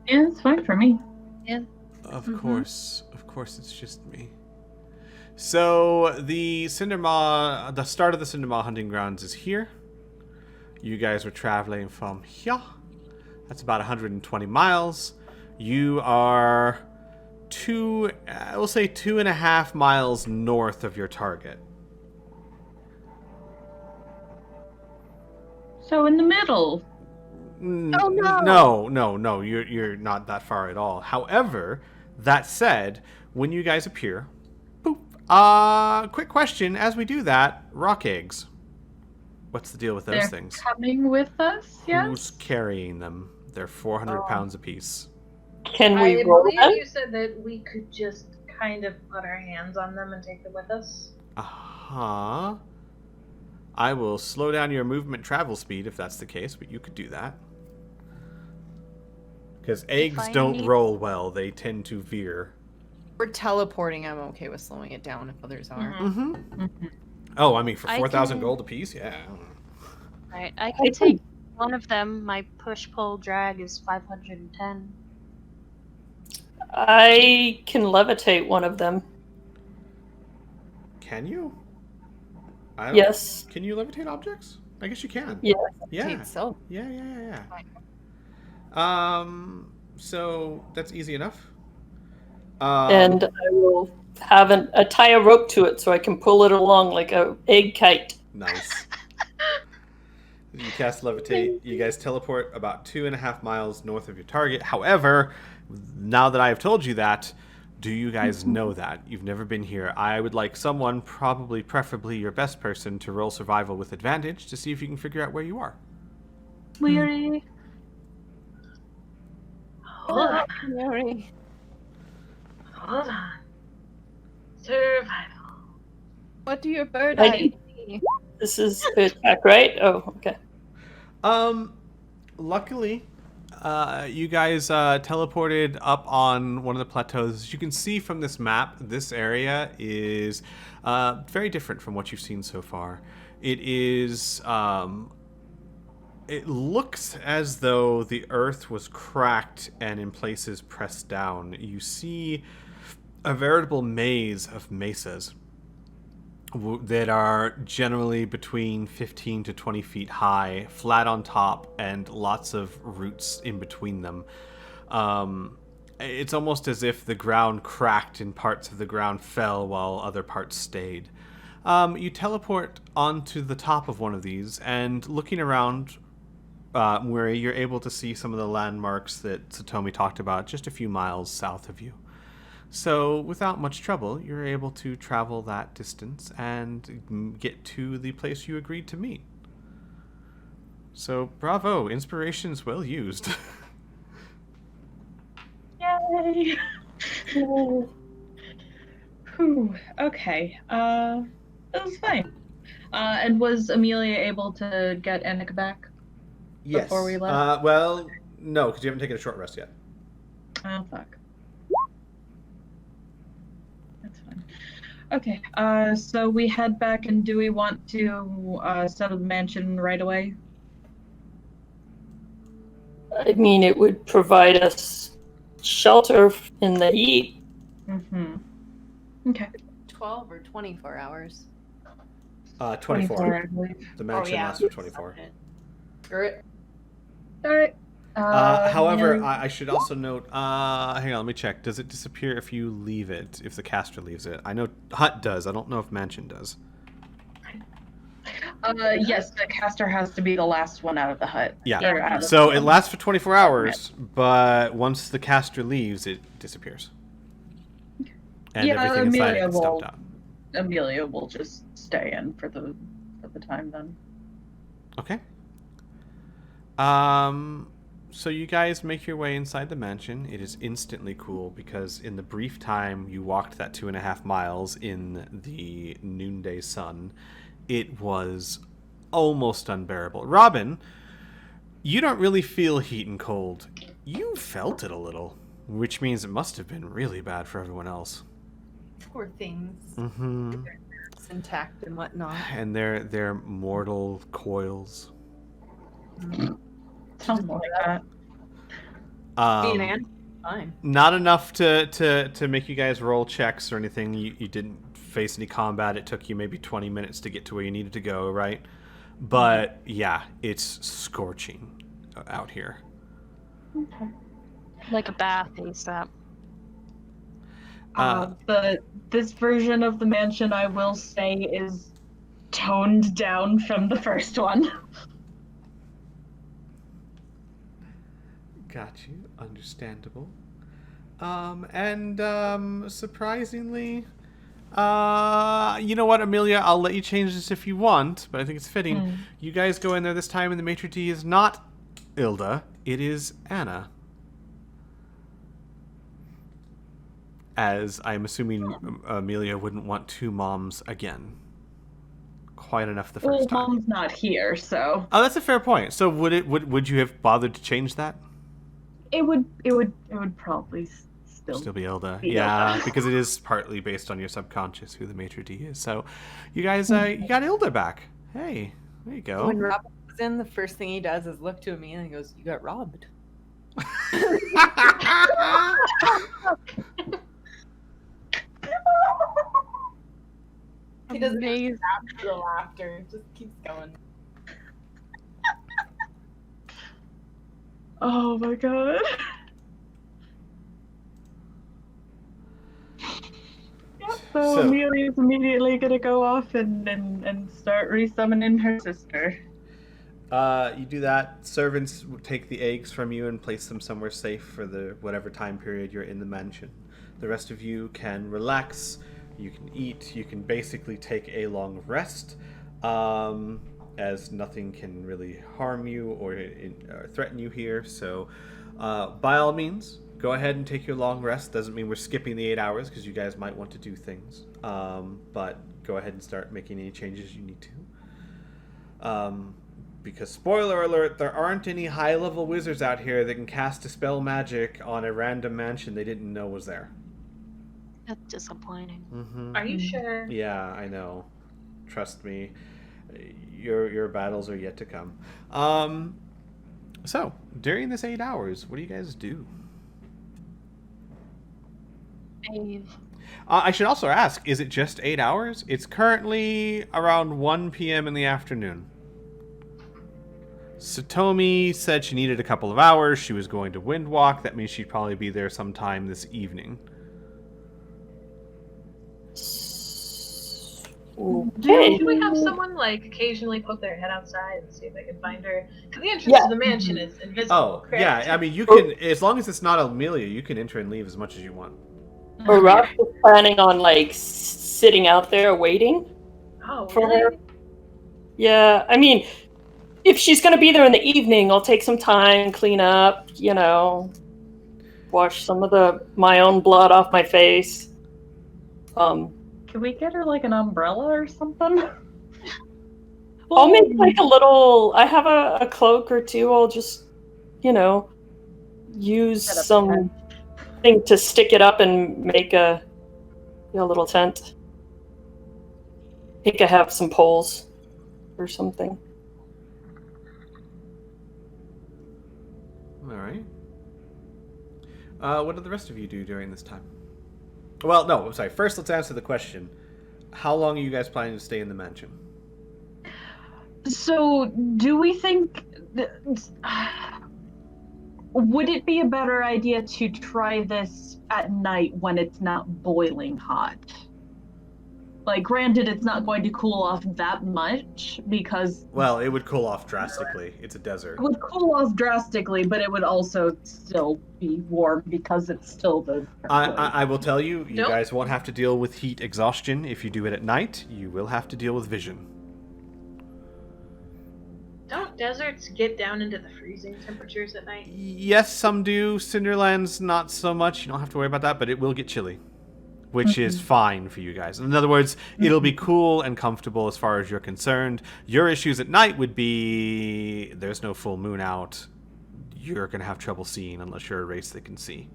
Yeah, it's fine for me. Of course, it's just me. So the Cinder Moth, the start of the Cinder Moth hunting grounds is here. You guys were traveling from here, That's about 120 miles. You are we'll say 2.5 miles north of your target. So in the middle. Oh, no! No. You're not that far at all. However, that said, when you guys appear, boop. Quick question. As we do that, rock eggs. What's the deal with those They're things? coming with us, yes? Who's carrying them? They're 400 pounds apiece. Can I we roll believe them? you said that we could just kind of put our hands on them and take them with us. Uh-huh. I will slow down your movement travel speed if that's the case, but you could do that. Because eggs I don't need- roll well. They tend to veer. For teleporting, I'm okay with slowing it down if others are. Mm-hmm. Mhm. Oh, I mean, for I 4,000 can- gold apiece? Yeah. Alright, I can take one of them. My push-pull-drag is 510. I can levitate one of them. Can you? I don't, Yes. Can you levitate objects? I guess you can. Yeah. Yeah. So Yeah. So that's easy enough. And I will have tie a rope to it so I can pull it along like a egg kite. Nice. You cast levitate. You guys teleport about 2.5 miles north of your target. However, now that I have told you that, do you guys know that? You've never been here. I would like someone, preferably your best person, to roll survival with advantage to see if you can figure out where you are. Weary. Hold on. Mary. Hold on. Survival. What do your bird I- eye see? This is the attack, right? Oh, okay. Luckily, you guys teleported up on one of the plateaus. As you can see from this map, this area is very different from what you've seen so far. It is, it looks as though the earth was cracked and in places pressed down. You see a veritable maze of mesas that are generally between 15 to 20 feet high, flat on top, and lots of roots in between them. It's almost as if the ground cracked and parts of the ground fell while other parts stayed. You teleport onto the top of one of these, and looking around, where you're able to see some of the landmarks that Satomi talked about just a few miles south of you. So, without much trouble, you're able to travel that distance and get to the place you agreed to meet. So, bravo, inspiration's well used. Yay! Whew, okay. That was fine. And was Amelia able to get Annika back before we left? Well, no, because you haven't taken a short rest yet. Oh, fuck. That's fine. Okay, so we head back, and do we want to settle the mansion right away? I mean, it would provide us shelter in the heat. Mm-hmm. Okay. 12 or 24 hours. 24. I believe. The mansion lasts for 24. Screw it. Alright. However, and- I should also note, hang on, let me check. Does it disappear if you leave it, if the caster leaves it? I know hut does. I don't know if mansion does. yes, the caster has to be the last one out of the hut. Yeah. Or out of So the- it lasts for 24 hours, but once the caster leaves, it disappears. And Yeah, everything inside Amelia it gets dumped will- out. Amelia will just stay in for the time then. Okay. So you guys make your way inside the mansion. It is instantly cool because in the brief time you walked that 2.5 miles in the noonday sun, it was almost unbearable. Robin, you don't really feel heat and cold. You felt it a little, which means it must have been really bad for everyone else. Poor things. Mm-hmm. It's intact and whatnot. And their mortal coils. Something like that. Fine. Not enough to make you guys roll checks or anything. You didn't face any combat. It took you maybe 20 minutes to get to where you needed to go, right? But yeah, it's scorching out here. Like a bath ASAP. This version of the mansion, I will say, is toned down from the first one. Got you. Understandable. Surprisingly, you know what, Amelia? I'll let you change this if you want, but I think it's fitting. You guys go in there this time, and the maitre d' is not Ilda. It is Anna. As I'm assuming Amelia wouldn't want two moms again. Quite enough the first time. Mom's not here, so. Oh, that's a fair point. So would you have bothered to change that? It would probably Still be Ilda. Yeah, because it is partly based on your subconscious who the maitre d' is. So you guys you got Ilda back. Hey, there you go. When Robin comes in, the first thing he does is look to me and he goes, "You got robbed." He doesn't stop for the laughter. It just keeps going. Oh my god. So Amelia's immediately gonna go off and start resummoning her sister. You do that. Servants will take the eggs from you and place them somewhere safe for the whatever time period you're in the mansion. The rest of you can relax. You can eat. You can basically take a long rest, as nothing can really harm you or threaten you here. So, by all means, go ahead and take your long rest. Doesn't mean we're skipping the 8 hours because you guys might want to do things. But go ahead and start making any changes you need to. Because, spoiler alert, there aren't any high-level wizards out here that can cast Dispel magic on a random mansion they didn't know was there. That's disappointing. Mm-hmm. Are you sure? Yeah, I know. Trust me. Your battles are yet to come. So, during this 8 hours, what do you guys do? I should also ask, is it just 8 hours? It's currently around 1 p.m. in the afternoon. Satomi said she needed a couple of hours. She was going to Windwalk. That means she'd probably be there sometime this evening. Okay. Should we have someone like occasionally poke their head outside and see if they can find her? Because the entrance to the mansion is invisible. Oh, correct? yeah. I mean, you can, as long as it's not Amelia, you can enter and leave as much as you want. Or Ross was planning on like sitting out there waiting Oh, for really? her. Yeah, I mean, if she's gonna be there in the evening, I'll take some time, clean up, wash some of my own blood off my face. Can we get her like an umbrella or something? I'll make like a little. I have a cloak or two. I'll just, use something to stick it up and make a little tent. I think I have some poles or something. All right. What do the rest of you do during this time? Well, no, I'm sorry. First, let's answer the question. How long are you guys planning to stay in the mansion? So, do we think... would it be a better idea to try this at night when it's not boiling hot? Like, granted, it's not going to cool off that much, because... Well, it would cool off drastically. It's a desert. It would cool off drastically, but it would also still be warm, because it's still the... I will tell you, you Nope. guys won't have to deal with heat exhaustion if you do it at night. You will have to deal with vision. Don't deserts get down into the freezing temperatures at night? Yes, some do. Cinderlands, not so much. You don't have to worry about that, but it will get chilly. Which is fine for you guys. In other words, it'll be cool and comfortable as far as you're concerned. Your issues at night would be there's no full moon out. You're going to have trouble seeing unless you're a race that can see.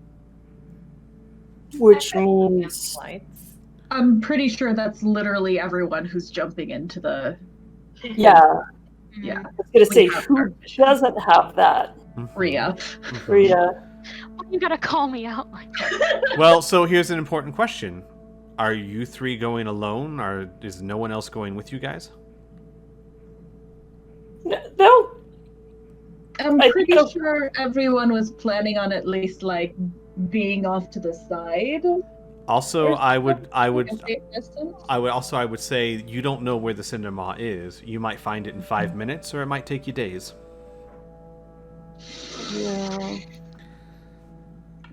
Which means... Lights. I'm pretty sure that's literally everyone who's jumping into the... Yeah. Yeah. I was going to say, We have who our vision. doesn't have that? Rhea. Rita. Why you gotta call me out like that? Well, so here's an important question. Are you three going alone, or is no one else going with you guys? No. I'm I pretty think- sure everyone was planning on at least like being off to the side. Also, or I would something, a safe distance. I would say you don't know where the Cinder Moth is. You might find it in 5 minutes, or it might take you days. Yeah.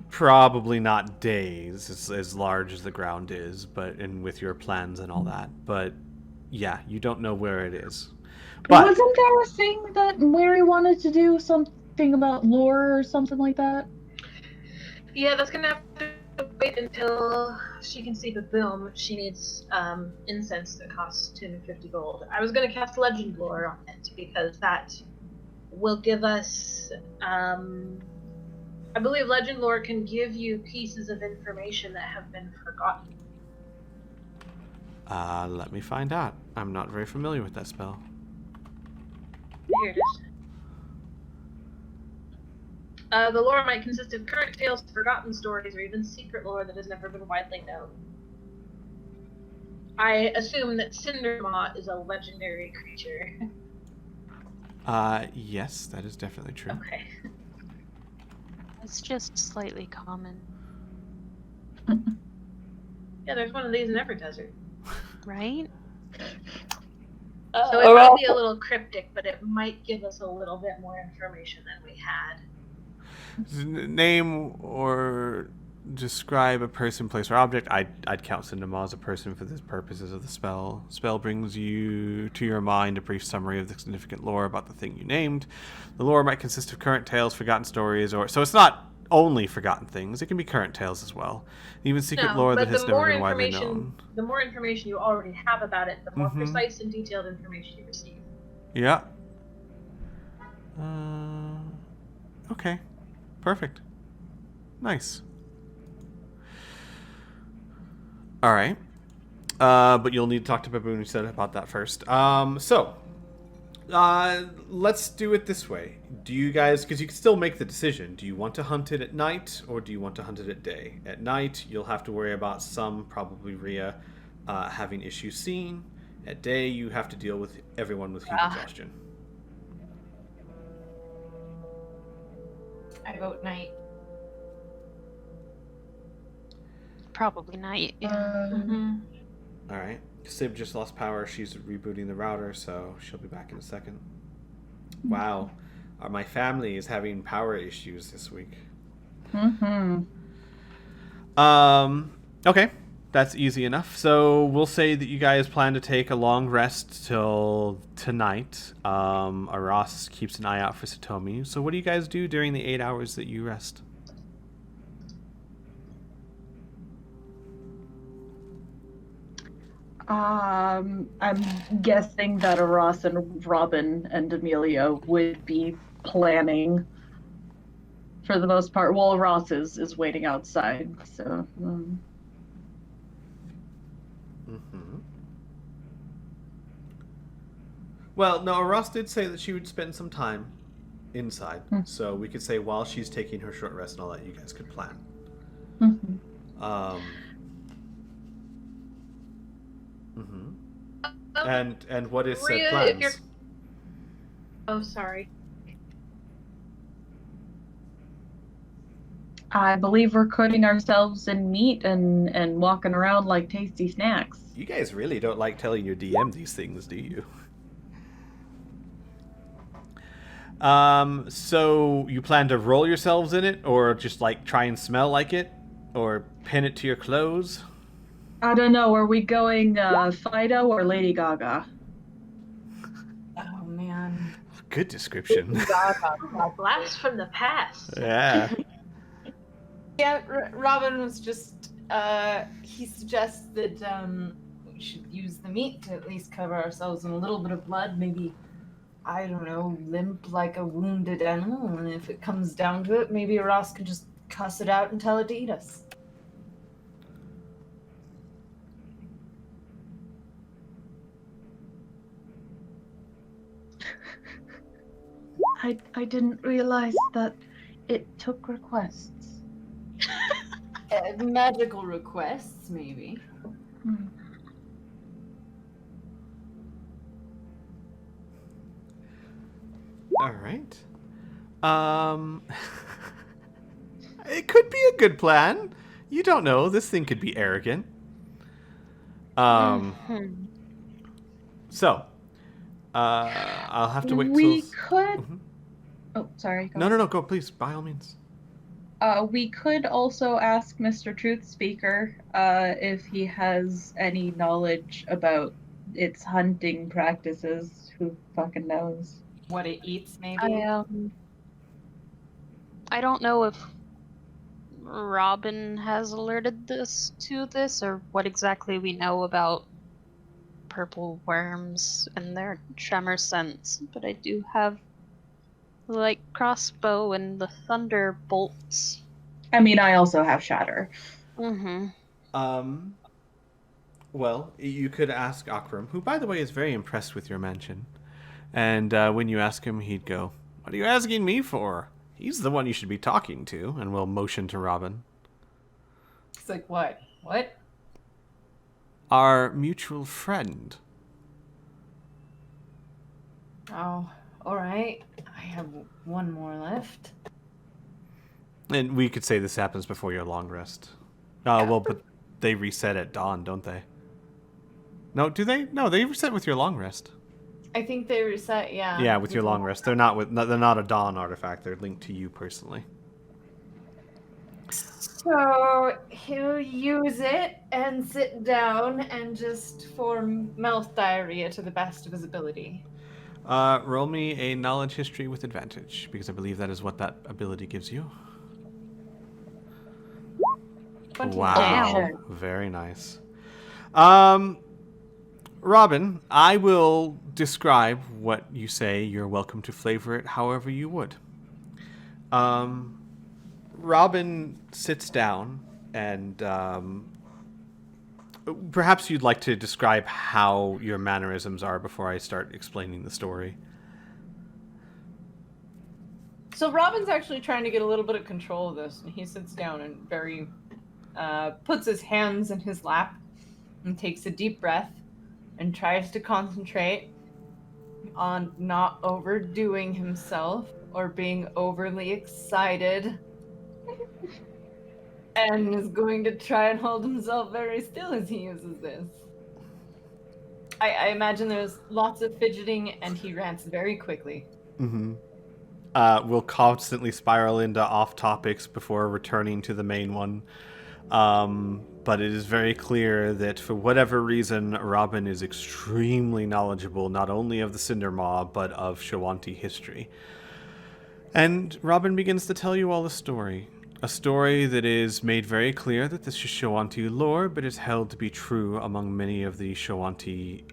Probably not days, as large as the ground is, but and with your plans and all that. But yeah, you don't know where it is. But Wasn't there a thing that Mary wanted to do something about lore or something like that? Yeah, that's gonna have to wait until she can see the boom. She needs incense that costs 250 gold. I was gonna cast Legend Lore on it because that will give us. I believe Legend Lore can give you pieces of information that have been forgotten. let me find out. I'm not very familiar with that spell. Here it is. The lore might consist of current tales, forgotten stories, or even secret lore that has never been widely known. I assume that Cinder Moth is a legendary creature. Yes, that is definitely true. Okay. It's just slightly common, Yeah, there's one of these in every desert. right? So it might be a little cryptic, but it might give us a little bit more information than we had. Name or describe a person, place, or object. I'd count Cinder Moth as a person for the purposes of the spell. Spell brings you to your mind a brief summary of the significant lore about the thing you named. The lore might consist of current tales, forgotten stories, or so it's not only forgotten things. It can be current tales as well. Even secret lore that has never been widely known. The more information you already have about it, the more Mhm. precise and detailed information you receive. Yeah. Okay. Perfect. Nice. All right. But you'll need to talk to Baboon, you said about that first. Let's do it this way. Do you guys, because you can still make the decision, do you want to hunt it at night or do you want to hunt it at day? At night, you'll have to worry about some, probably Rhea, having issues seeing. At day, you have to deal with everyone with heat exhaustion. I vote night. Probably night. Yeah. All right. Sib just lost power. She's rebooting the router, so she'll be back in a second. Wow. My family is having power issues this week. Okay. That's easy enough. So we'll say that you guys plan to take a long rest till tonight. Aras keeps an eye out for Satomi. So what do you guys do during the 8 hours that you rest? I'm guessing that Aras and Robin and Amelia would be planning for the most part. Well, Aras is waiting outside, so. Well, no, Aras did say that she would spend some time inside. So we could say while she's taking her short rest and all that, you guys could plan. And what is said Rhea, plans? if you're... Oh, sorry. I believe we're coating ourselves in meat and walking around like tasty snacks. You guys really don't like telling your DM these things, do you? So you plan to roll yourselves in it, or just like try and smell like it, or pin it to your clothes? I don't know. Are we going Fido or Lady Gaga? Oh man. Good description. Blast from the past. Yeah. Yeah, Robin was just, he suggests that we should use the meat to at least cover ourselves in a little bit of blood, maybe, I don't know, limp like a wounded animal, and if it comes down to it, maybe Ross can just cuss it out and tell it to eat us. I didn't realize that it took requests. Magical requests, maybe. All right. It could be a good plan. You don't know. This thing could be arrogant. Mhm. So, I'll have to wait We till... could. Mhm. Oh, sorry. Go No, go, please, by all means. We could also ask Mr. Truth Speaker if he has any knowledge about its hunting practices. Who fucking knows? What it eats, maybe. I don't know if Robin has alerted this to this, or what exactly we know about purple worms and their tremor sense, but I do have the light crossbow and the thunder bolts. I mean, I also have Shatter. Mm-hmm. Well, you could ask Akram, who, by the way, is very impressed with your mansion. And when you ask him, he'd go, "What are you asking me for? He's the one you should be talking to," and we'll motion to Robin. It's like, what? What? Our mutual friend. Oh, all right. I have one more left. And we could say this happens before your long rest. Well, but they reset at dawn, don't they? No, do they? No, they reset with your long rest. I think they reset, yeah. Yeah, with your long rest. They're not a dawn artifact. They're linked to you personally. So he'll use it and sit down and just form mouth diarrhea to the best of his ability. Roll me a knowledge history with advantage, because I believe that is what that ability gives you. 20. Wow, Damn. very nice. Robin, I will describe what you say. You're welcome to flavor it however you would. Robin sits down, and perhaps you'd like to describe how your mannerisms are before I start explaining the story. So Robin's actually trying to get a little bit of control of this, and he sits down and puts his hands in his lap and takes a deep breath and tries to concentrate on not overdoing himself or being overly excited, and is going to try and hold himself very still as he uses this. I imagine there's lots of fidgeting, and he rants very quickly. Mm-hmm. We'll constantly spiral into off topics before returning to the main one. But it is very clear that for whatever reason, Robin is extremely knowledgeable not only of the Cinder Moth, but of Shawanti history. And Robin begins to tell you all a story. A story that is made very clear that this is Shawanti lore, but is held to be true among many of the Shawanti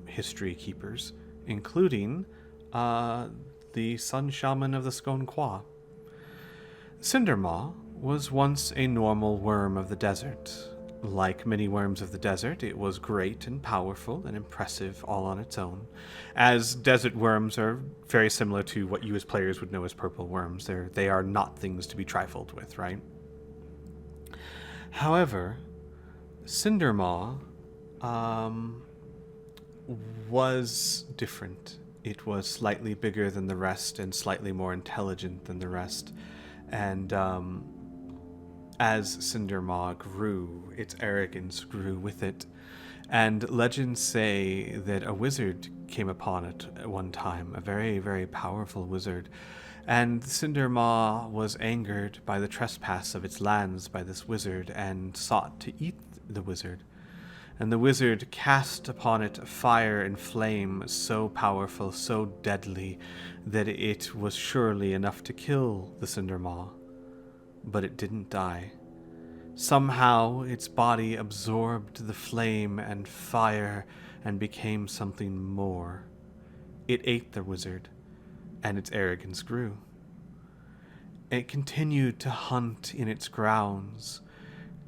history keepers, including the Sun Shaman of the Skon Kwa. Cinder Moth was once a normal worm of the desert. Like many worms of the desert, it was great and powerful and impressive all on its own, as desert worms are very similar to what you as players would know as purple worms. They are not things to be trifled with, right? However, Cinder Moth was different. It was slightly bigger than the rest and slightly more intelligent than the rest. And as Cinder Moth grew, its arrogance grew with it. And legends say that a wizard came upon it at one time, a very, very powerful wizard. And Cinder Moth was angered by the trespass of its lands by this wizard and sought to eat the wizard. And the wizard cast upon it fire and flame so powerful, so deadly, that it was surely enough to kill the Cinder Moth. But it didn't die. Somehow its body absorbed the flame and fire and became something more. It ate the wizard, and its arrogance grew. It continued to hunt in its grounds,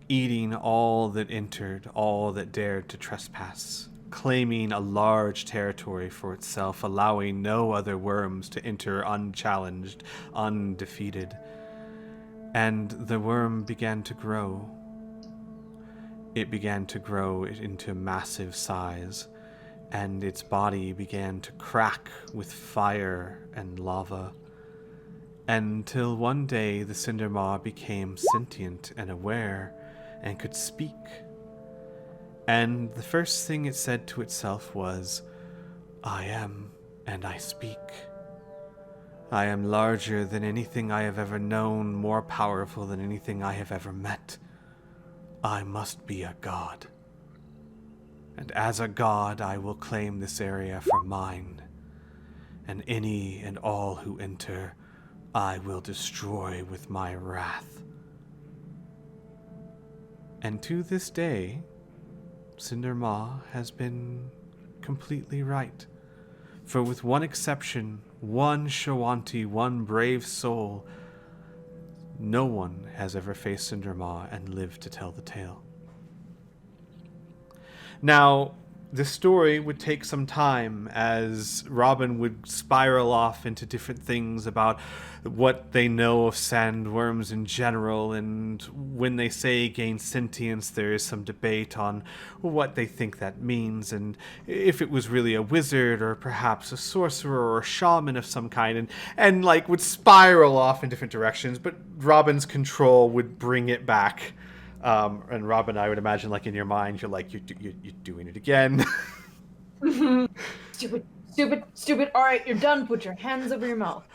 eating all that entered, all that dared to trespass, claiming a large territory for itself, allowing no other worms to enter unchallenged, undefeated. And the worm began to grow. It began to grow into massive size, and its body began to crack with fire and lava. Until one day the Cinder Moth became sentient and aware and could speak. And the first thing it said to itself was, "I am, and I speak. I am larger than anything I have ever known, more powerful than anything I have ever met. I must be a god. And as a god, I will claim this area for mine. And any and all who enter, I will destroy with my wrath." And to this day, Cinder Moth has been completely right. For with one exception, one Shawanti, one brave soul, no one has ever faced Cinder Moth and lived to tell the tale. Now, the story would take some time as Robin would spiral off into different things about what they know of sandworms in general, and when they say gain sentience, there is some debate on what they think that means, and if it was really a wizard or perhaps a sorcerer or a shaman of some kind, and like would spiral off in different directions, but Robin's control would bring it back. And Robin, I would imagine, like in your mind, you're like, you're doing it again. Stupid. All right, you're done. Put your hands over your mouth.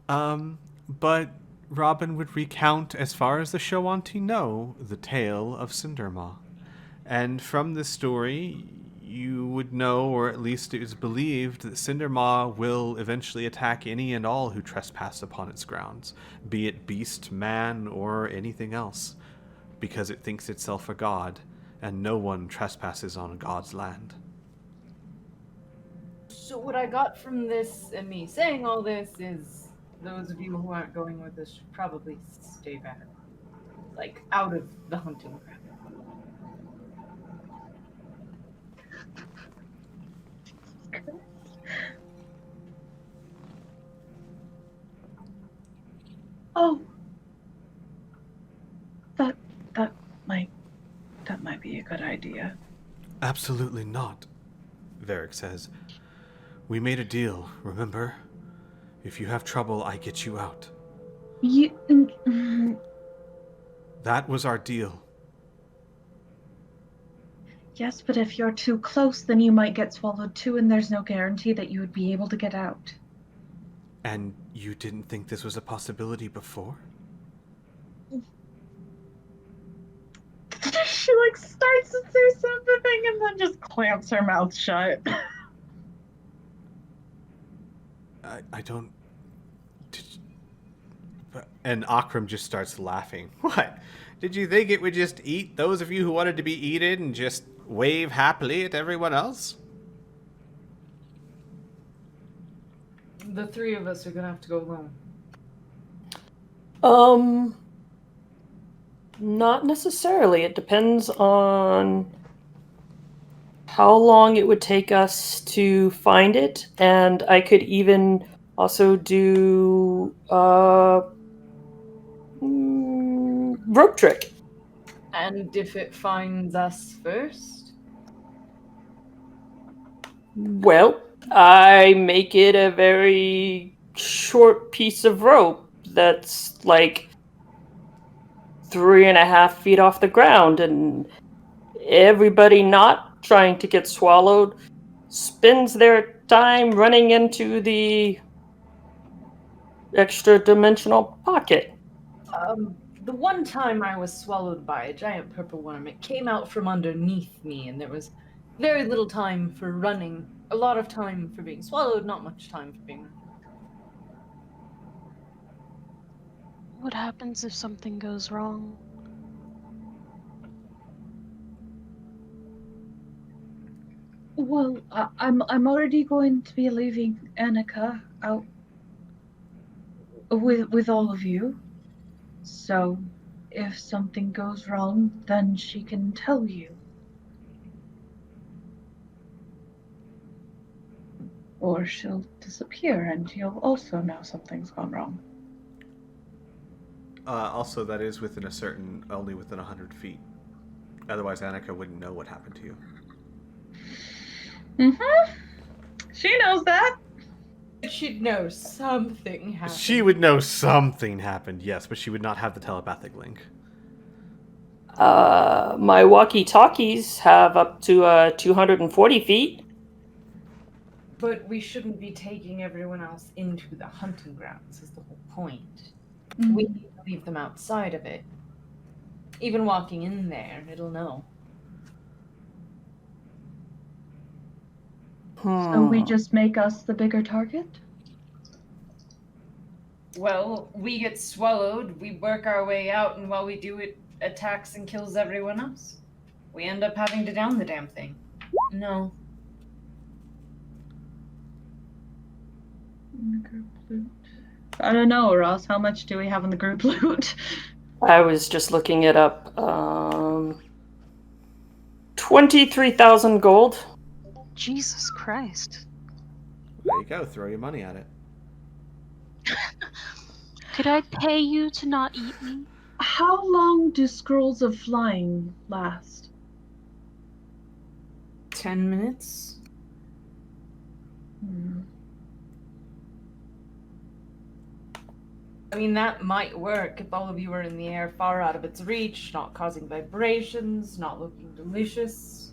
But Robin would recount, as far as the Shawanti know, the tale of Cinder Moth. And from this story, you would know, or at least it is believed, that Cinder Moth will eventually attack any and all who trespass upon its grounds, be it beast, man, or anything else, because it thinks itself a god, and no one trespasses on a god's land. So what I got from this and me saying all this is those of you who aren't going with us should probably stay back. Like, out of the hunting ground. Oh. That might be a good idea. Absolutely not, Varric says. We made a deal, remember? If you have trouble, I get you out. That was our deal. Yes, but if you're too close, then you might get swallowed too, and there's no guarantee that you would be able to get out. And you didn't think this was a possibility before? She starts to say something and then just clamps her mouth shut. I don't... And Akram just starts laughing. What? Did you think it would just eat those of you who wanted to be eaten and just wave happily at everyone else? The three of us are gonna have to go alone. Not necessarily. It depends on how long it would take us to find it, and I could even also do rope trick. And if it finds us first? Well, I make it a very short piece of rope that's like 3.5 feet off the ground, and everybody not trying to get swallowed spends their time running into the extra dimensional pocket. The one time I was swallowed by a giant purple worm, it came out from underneath me, and there was very little time for running. A lot of time for being swallowed, not much time for being... What happens if something goes wrong? Well, I'm already going to be leaving Annika out with all of you. So, if something goes wrong, then she can tell you. Or she'll disappear and you'll also know something's gone wrong. Also, that is only within 100 feet. Otherwise, Annika wouldn't know what happened to you. Mm-hmm. She knows that. She'd know something happened. She would know something happened, yes, but she would not have the telepathic link. My walkie-talkies have up to 240 feet. But we shouldn't be taking everyone else into the hunting grounds, is the whole point. Mm. We need to leave them outside of it. Even walking in there, it'll know. So we just make us the bigger target? Well, we get swallowed, we work our way out, and while we do it, attacks and kills everyone else. We end up having to down the damn thing. No. Group loot. I don't know, Ross. How much do we have in the group loot? I was just looking it up. 23,000 gold. Jesus Christ. There you go. Throw your money at it. Could I pay you to not eat me? How long do scrolls of flying last? 10 minutes? I mean, that might work if all of you are in the air far out of its reach, not causing vibrations, not looking delicious.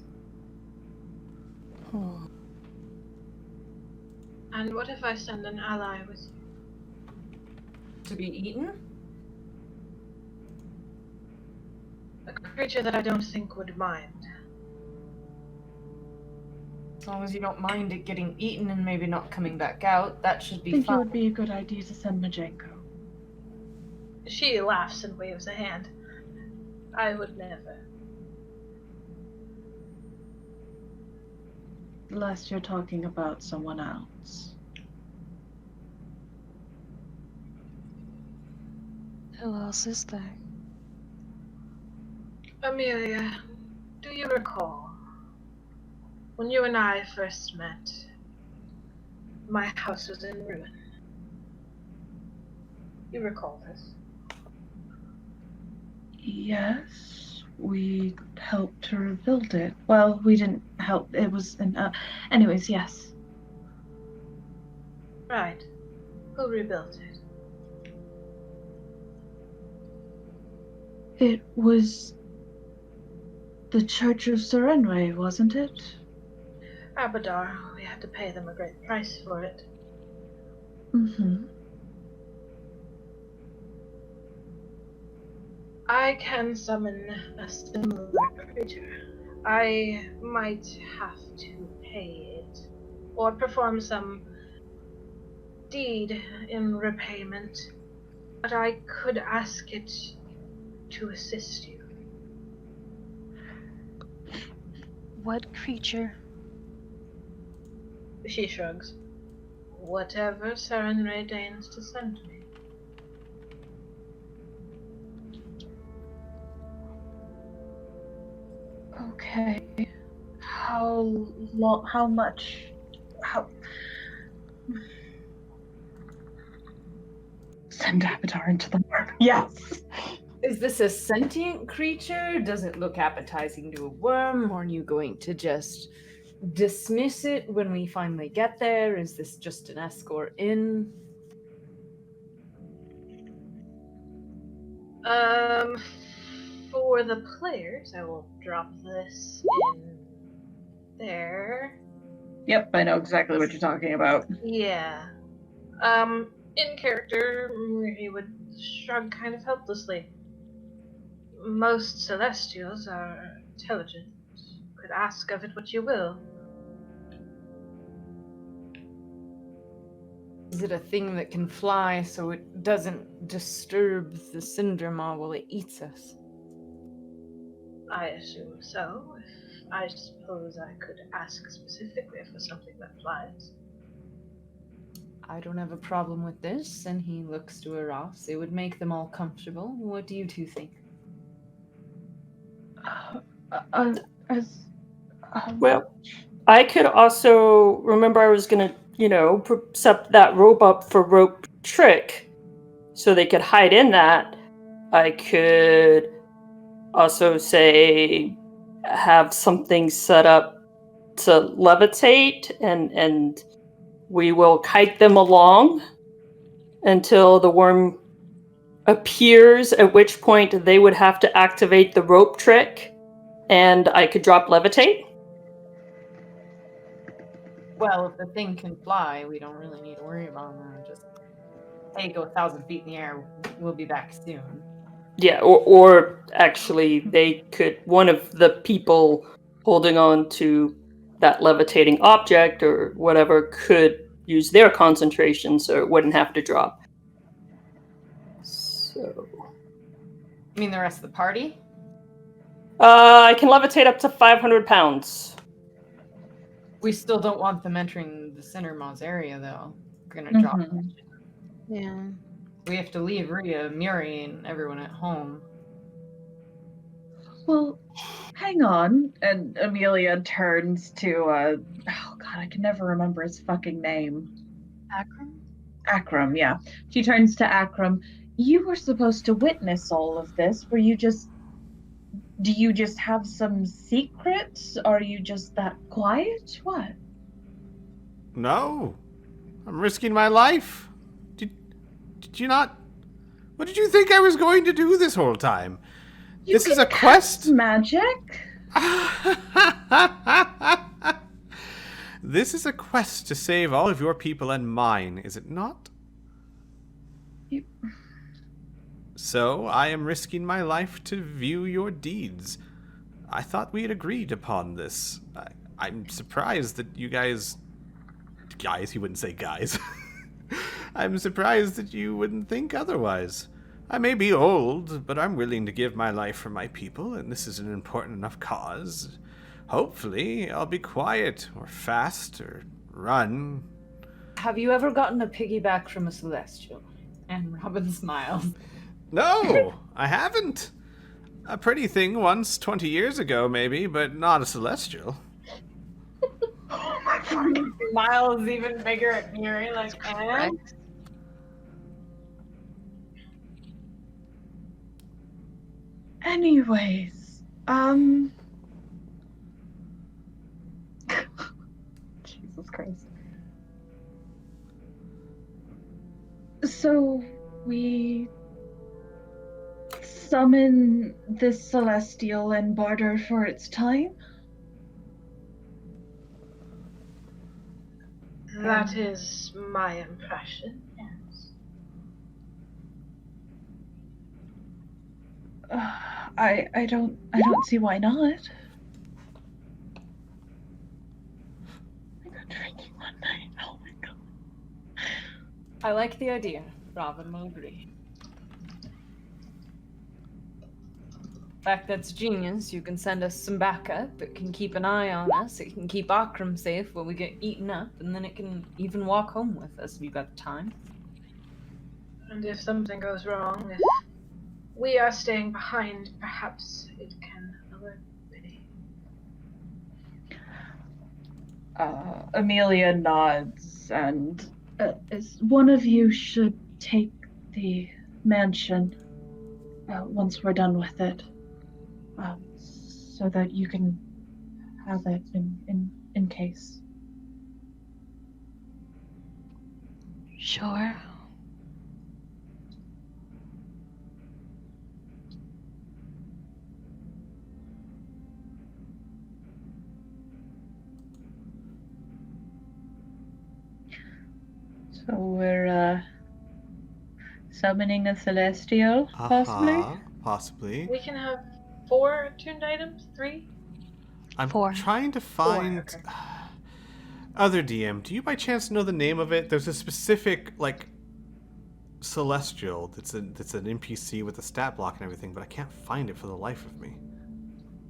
And what if I send an ally with you? To be eaten? A creature that I don't think would mind. As long as you don't mind it getting eaten and maybe not coming back out, that should I be think it fine. would be a good idea to send Majenko. She laughs and waves a hand. I would never. Unless you're talking about someone else. Who else is there? Amelia, do you recall when you and I first met? My house was in ruin. You recall this? Yes, we helped to rebuild it. Well, we didn't help. It was anyways, yes. Right. Who rebuilt it? It was the Church of Serenway, wasn't it? Abadar. We had to pay them a great price for it. Mm-hmm. I can summon a similar creature. I might have to pay it, or perform some deed in repayment, but I could ask it to assist you. What creature? She shrugs. Whatever Serenray deigns to send me. Okay. How long? How much? How? Send Avatar into the warp. Yes. Is this a sentient creature? Does it look appetizing to a worm? Or are you going to just dismiss it when we finally get there? Is this just an escort in? For the players, I will drop this in there. Yep, I know exactly what you're talking about. Yeah. In character, he would shrug kind of helplessly. Most Celestials are intelligent. Could ask of it what you will. Is it a thing that can fly so it doesn't disturb the Cinder Moth while it eats us? I assume so. I suppose I could ask specifically for something that flies. I don't have a problem with this, and he looks to Aras. It would make them all comfortable. What do you two think? Well, I could also remember I was gonna, set that rope up for rope trick, so they could hide in that. I could also say have something set up to levitate and We will kite them along until the worm appears, at which point they would have to activate the rope trick, and I could drop levitate. Well, if the thing can fly, we don't really need to worry about that. Just, hey, go 1,000 feet in the air. We'll be back soon. Yeah, or actually, they could, one of the people holding on to that levitating object or whatever could use their concentration so it wouldn't have to drop. So. You mean the rest of the party? I can levitate up to 500 pounds. We still don't want them entering the Cinder Moth area, though. We're gonna drop them. Yeah. We have to leave Rhea, Muri, and everyone at home. Well, hang on. And Amelia turns to, oh god, I can never remember his fucking name. Akram? Akram, yeah. She turns to Akram. You were supposed to witness all of this. Do you just have some secrets? Are you just that quiet? What? No. I'm risking my life. Did you not? What did you think I was going to do this whole time? This is a quest? Magic? This is a quest to save all of your people and mine, is it not? So, I am risking my life to view your deeds. I thought we had agreed upon this. I'm surprised that you guys... Guys, he wouldn't say guys. I'm surprised that you wouldn't think otherwise. I may be old, but I'm willing to give my life for my people, and this is an important enough cause. Hopefully, I'll be quiet, or fast, or run. Have you ever gotten a piggyback from a Celestial? And Robin smiles. No, I haven't. A pretty thing once, 20 years ago, maybe, but not a Celestial. Smiles even bigger at Muri, like, and? Anyways, Jesus Christ. So, we summon this Celestial and barter for its time? That is my impression, yes. I don't see why not. I got drinking one night. Oh my god. I like the idea. Robin will agree. In fact, that's genius. You can send us some backup. It can keep an eye on us. It can keep Akram safe when we get eaten up, and then it can even walk home with us if you've got the time. And if something goes wrong, if we are staying behind, perhaps it can alert Biddy. Amelia nods, and one of you should take the mansion once we're done with it, so that you can have it in case. Sure. So we're summoning a Celestial, possibly? Possibly. We can have 4 tuned items? 3? I'm 4. trying to find... 4, okay. Other DM, do you by chance know the name of it? There's a specific, like, Celestial that's an NPC with a stat block and everything, but I can't find it for the life of me.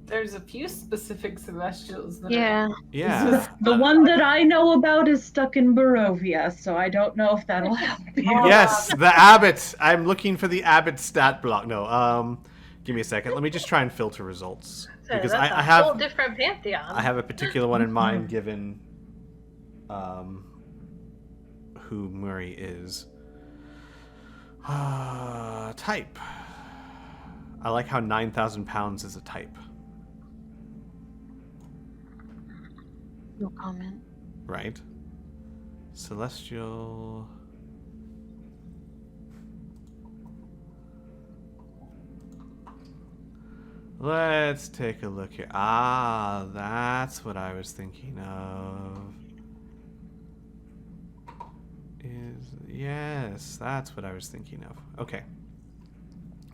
There's a few specific Celestials that Yeah. Yeah. The one that I know about is stuck in Barovia, so I don't know if that'll help you. Yes, the Abbot. I'm looking for the Abbot stat block. No, give me a second. Let me just try and filter results. Because That's I a have whole different pantheon. I have a particular one in mind given who Muri is. Type. I like how 9,000 pounds is a type. No comment. Right? Celestial. Let's take a look here. Ah, that's what I was thinking of. Yes, that's what I was thinking of. Okay.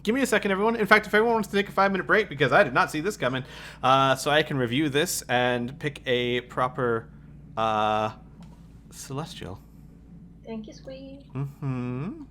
Give me a second, everyone. In fact, if everyone wants to take a 5-minute break, because I did not see this coming, so I can review this and pick a proper celestial. Thank you, Squee. Mm-hmm.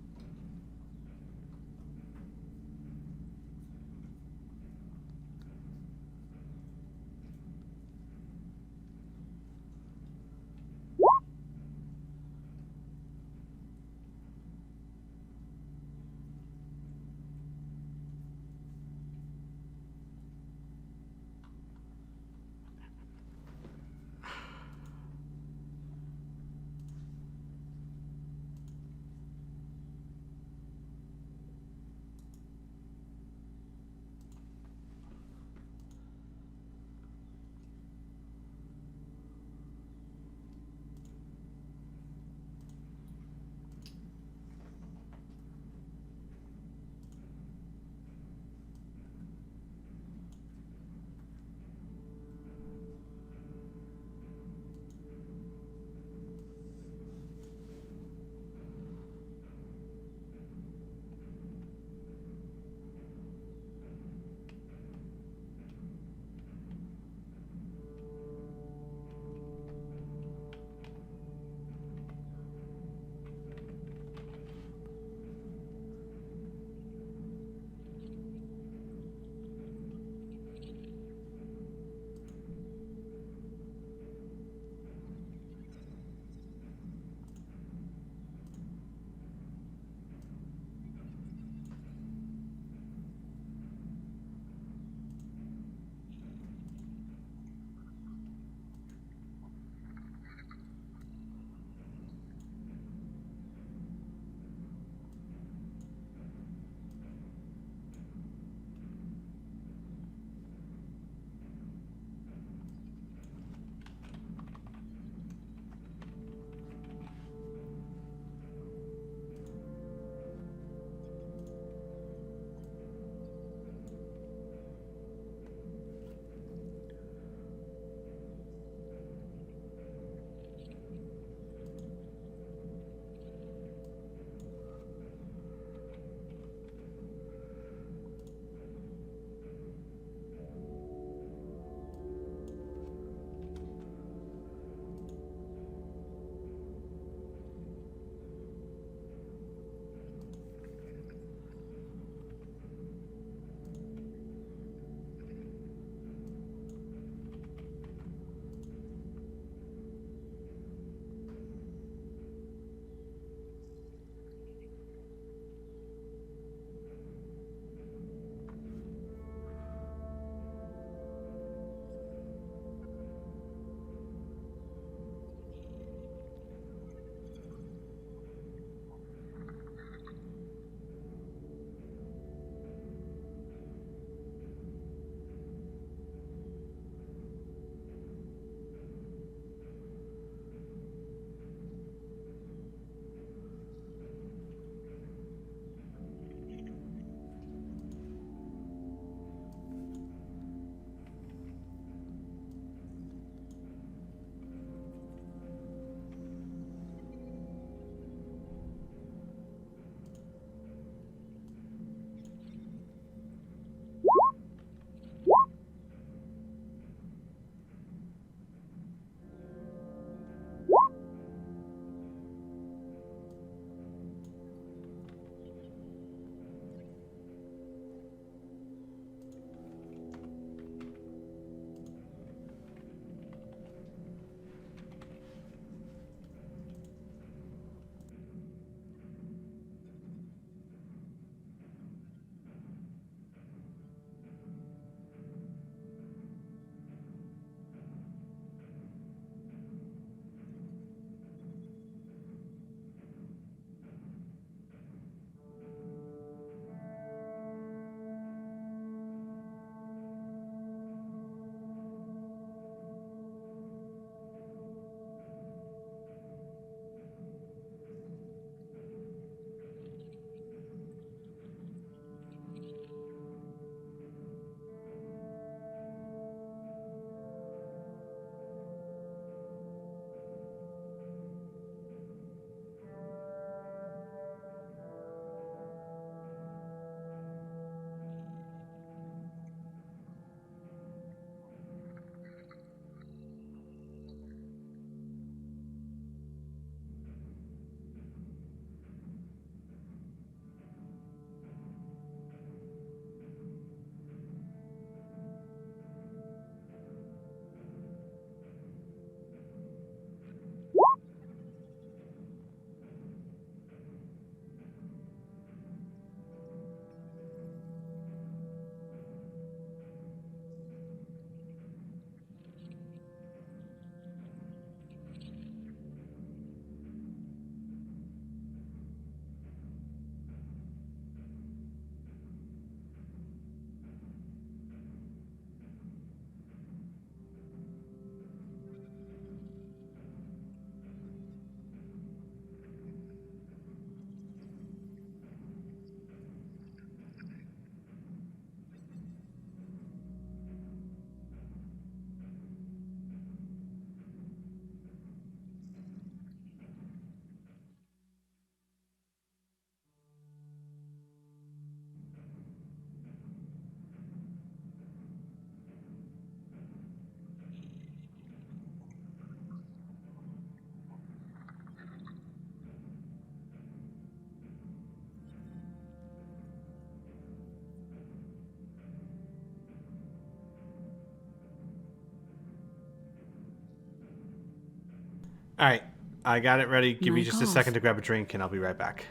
All right, I got it ready. Give me Mic just a off. second to grab a drink, and I'll be right back.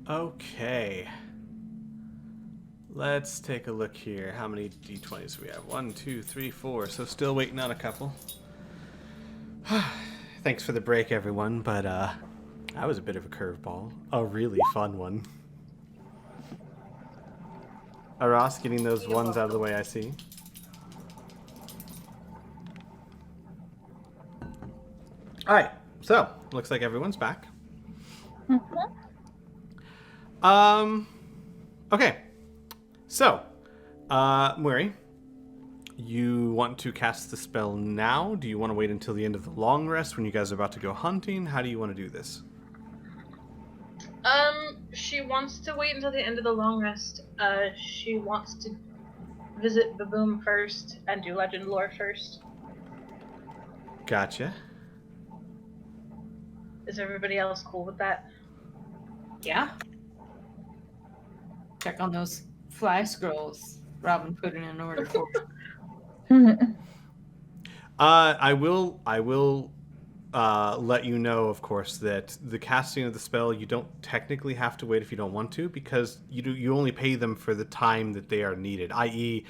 Okay. Let's take a look here. How many d20s do we have? 1, 2, 3, 4. So still waiting on a couple. Thanks for the break, everyone. But that was a bit of a curveball. A really fun one. Ross, getting those ones out of the way, I see. All right. So looks like everyone's back. Okay. So, Murray, you want to cast the spell now? Do you want to wait until the end of the long rest when you guys are about to go hunting? How do you want to do this? She wants to wait until the end of the long rest. She wants to visit Baboom first and do legend lore first. Gotcha. Is everybody else cool with that? Yeah. Check on those fly scrolls Robin put in an order for. I will let you know, of course, that the casting of the spell, you don't technically have to wait if you don't want to, because you only pay them for the time that they are needed. I.e.,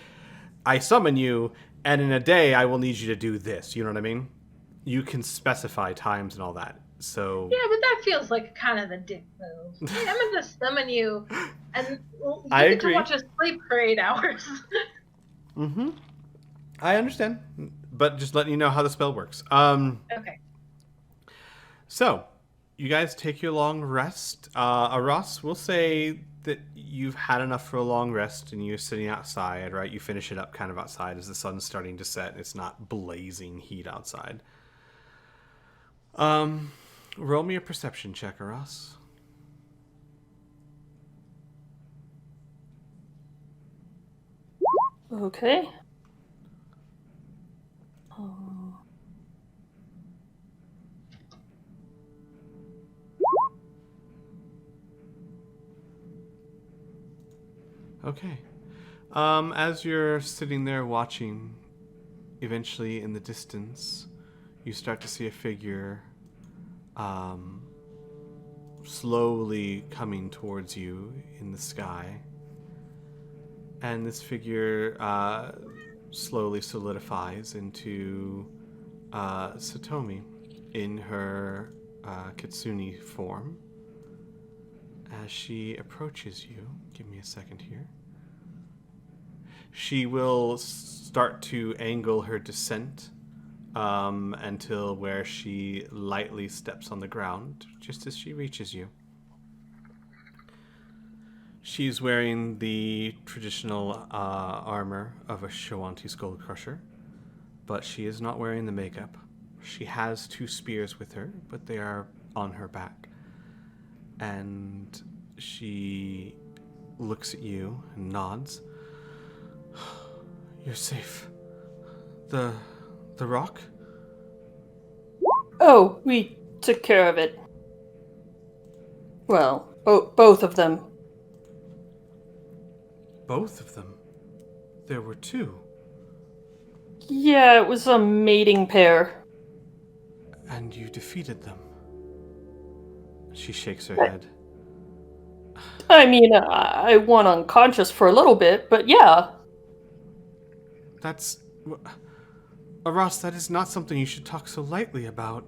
I summon you, and in a day I will need you to do this. You know what I mean? You can specify times and all that. So Yeah, but that feels like kind of the dick move. Hey, I'm gonna summon you, and you I get agree. to watch us play for 8 hours. Mm-hmm. I understand, but just letting you know how the spell works. Okay. So, you guys take your long rest. Ross, we'll say that you've had enough for a long rest and you're sitting outside, right? You finish it up kind of outside as the sun's starting to set and it's not blazing heat outside. Roll me a perception check, Ross. Okay. Okay. As you're sitting there watching, eventually in the distance, you start to see a figure slowly coming towards you in the sky. And this figure slowly solidifies into Satomi in her Kitsune form. as she approaches you, give me a second here, she will start to angle her descent until where she lightly steps on the ground, just as she reaches you. She's wearing the traditional armor of a Shoanti Skull Crusher, but she is not wearing the makeup. She has 2 spears with her, but they are on her back. And she looks at you and nods. You're safe. The rock? Oh, we took care of it. Well, both of them. Both of them? There were 2. Yeah, it was a mating pair. And you defeated them? She shakes her head. I mean, I went unconscious for a little bit, but yeah. That's... Aras, that is not something you should talk so lightly about.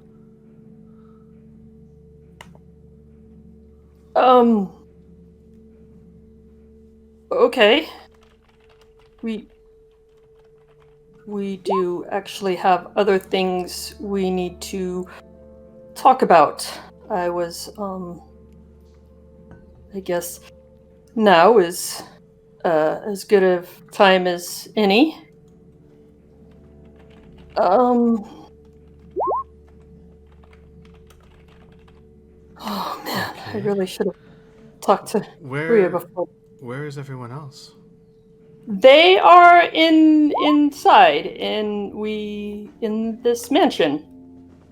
Okay. We do actually have other things we need to talk about. I was, I guess now is as good of time as any. Oh man, Okay. I really should have talked to Rhea before. Where is everyone else? They are inside in this mansion.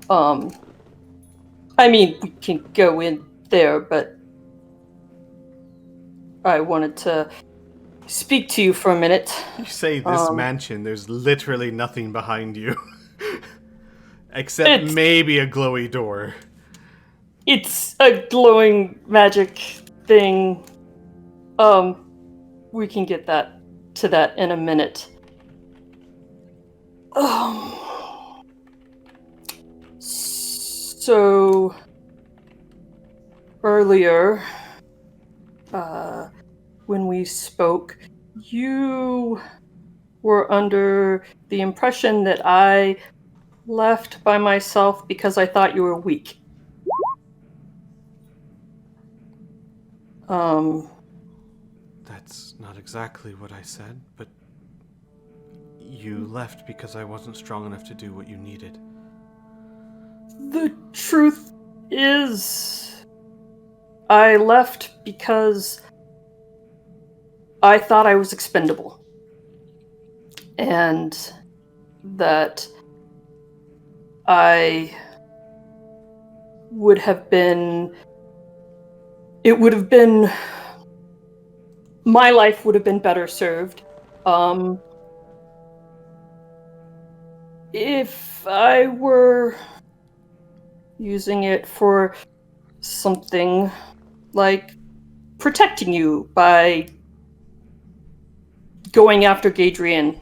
I mean, we can go in there, but I wanted to speak to you for a minute. You say this mansion, there's literally nothing behind you. Except maybe a glowy door. It's a glowing magic thing. We can get to that in a minute. So earlier, when we spoke, you were under the impression that I left by myself because I thought you were weak. That's not exactly what I said, but you left because I wasn't strong enough to do what you needed. The truth is, I left because I thought I was expendable. And that I would have been... It would have been... My life would have been better served if I were using it for something like protecting you by going after Gadrian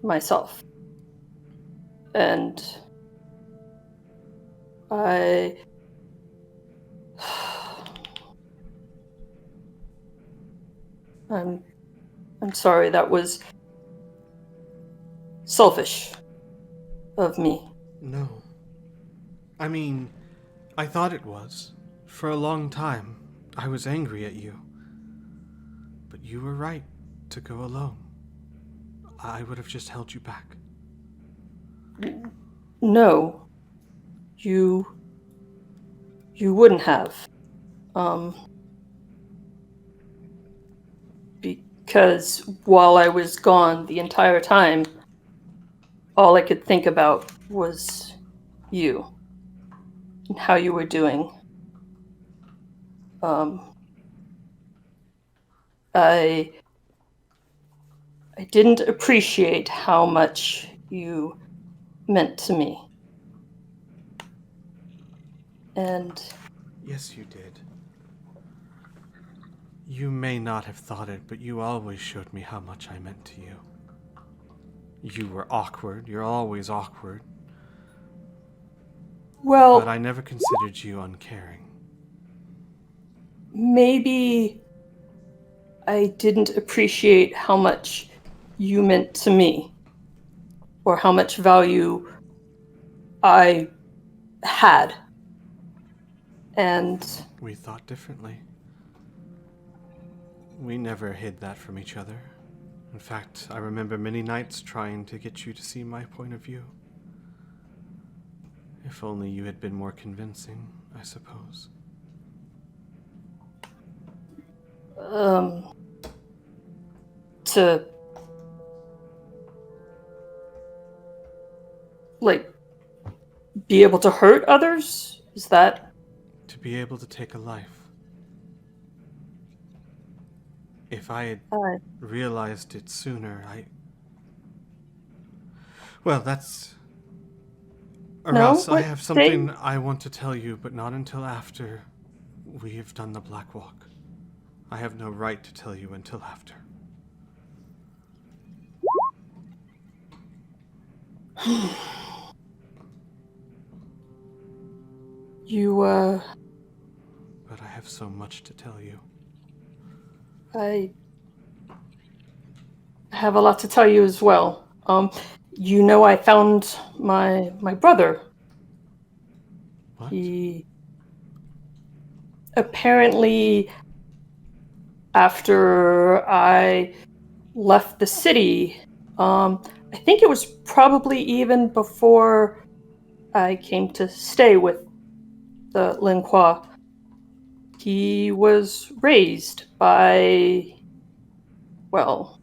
myself. And I'm sorry, that was selfish of me. No. I mean, I thought it was. For a long time, I was angry at you. But you were right to go alone. I would have just held you back. No. You wouldn't have. Because while I was gone the entire time, all I could think about was you and how you were doing. I didn't appreciate how much you meant to me. And yes, you did. You may not have thought it, but you always showed me how much I meant to you. You were awkward. You're always awkward. Well, but I never considered you uncaring. maybe I didn't appreciate how much you meant to me, or how much value I had. And We thought differently. We never hid that from each other. In fact, I remember many nights trying to get you to see my point of view. If only you had been more convincing, I suppose. To be able to hurt others? Is that... To be able to take a life. If I had realized it sooner, Well, that's... Ross, I have something I want to tell you, but not until after we have done the Black Walk. I have no right to tell you until after. But I have so much to tell you. I have a lot to tell you as well. I found my brother. What? He apparently, after I left the city, I think it was probably even before I came to stay with the Linqua, he was raised by, well,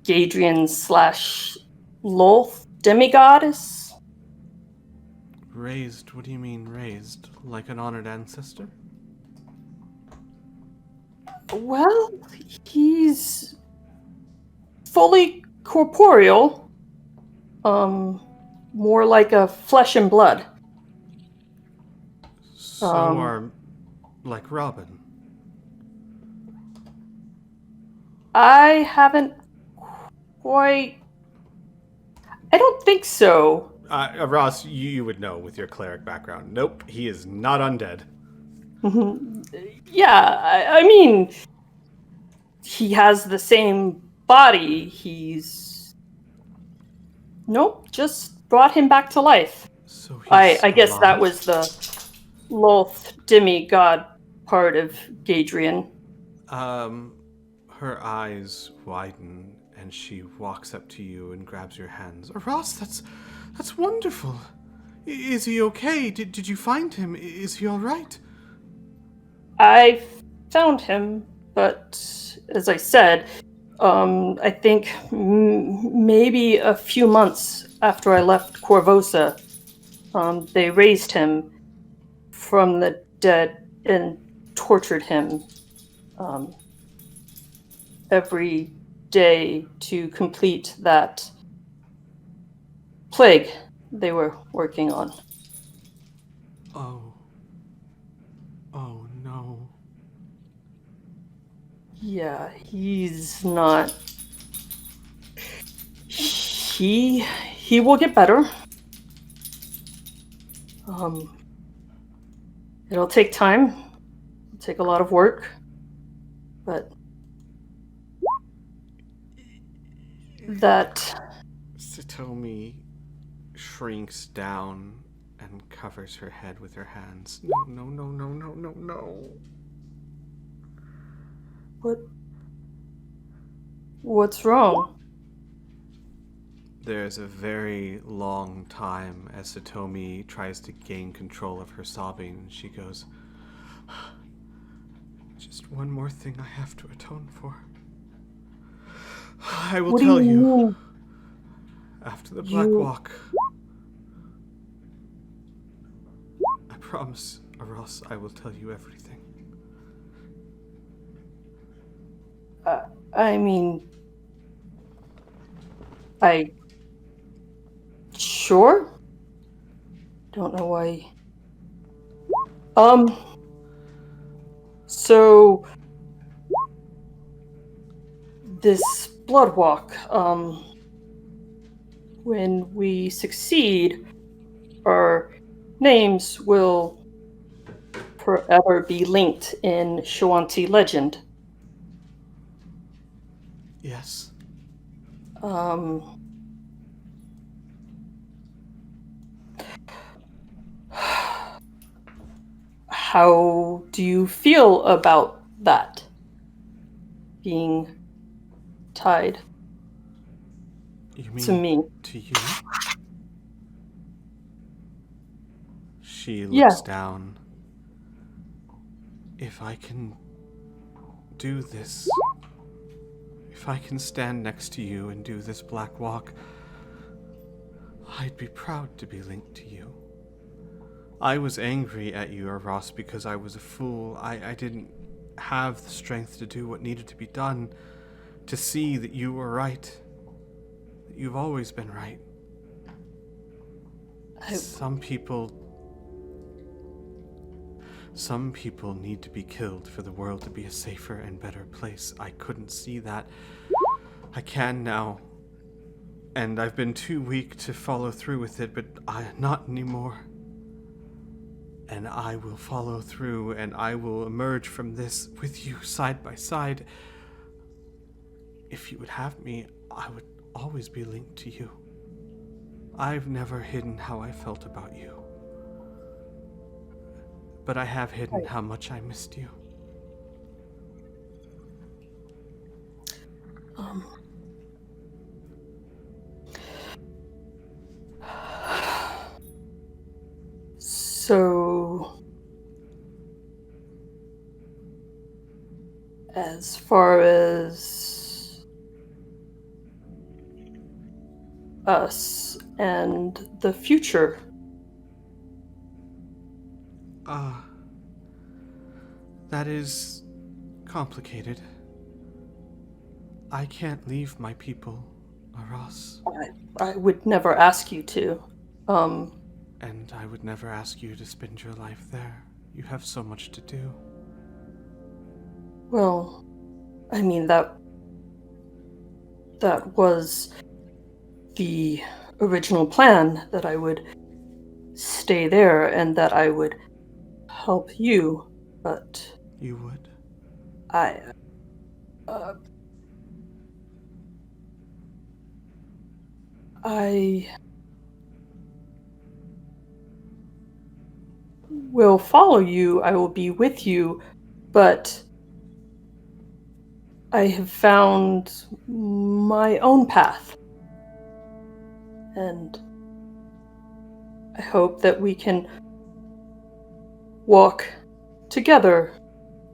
Gadrian/Lolth demigoddess. Raised? What do you mean raised? Like an honored ancestor? Well, he's fully corporeal. More like a flesh and blood. So are like Robin. I haven't quite... I don't think so. Ross, you would know with your cleric background. Nope, he is not undead. Yeah, I mean, he has the same body. Nope, just brought him back to life. So I guess alive? that was the Lolth demigod part of Gadrian. Her eyes widen and she walks up to you and grabs your hands. Ross, that's wonderful. Is he okay? Did you find him? Is he all right? I found him, but as I said, I think maybe a few months after I left Corvosa, they raised him from the dead and tortured him every day to complete that plague they were working on. Oh no. Yeah, he's not... He will get better. It'll take time. It'll take a lot of work. But that... Satomi shrinks down and covers her head with her hands. No. What's wrong? There's a very long time as Satomi tries to gain control of her sobbing, and she goes, just one more thing I have to atone for. I will tell you after the Black Walk. I promise, Ross, I will tell you everything. I mean... Sure? Don't know why... So... This blood walk, when we succeed, our names will forever be linked in Shawanti legend. Yes. How do you feel about that? Being tied You to mean me? to you? She Yeah. looks down. If I can do this, if I can stand next to you and do this black walk, I'd be proud to be linked to you. I was angry at you, Ross, because I was a fool. I didn't have the strength to do what needed to be done, to see that you were right, that you've always been right. Some people need to be killed for the world to be a safer and better place. I couldn't see that. I can now. And I've been too weak to follow through with it, but not anymore. And I will follow through, and I will emerge from this with you side by side. If you would have me, I would always be linked to you. I've never hidden how I felt about you. But I have hidden how much I missed you. So, as far as us and the future, that is complicated. I can't leave my people, Ross. I would never ask you to. And I would never ask you to spend your life there. You have so much to do. Well, I mean, that was the original plan, that I would stay there and that I would help you, but You would? I will follow you, I will be with you, but I have found my own path. And I hope that we can walk together,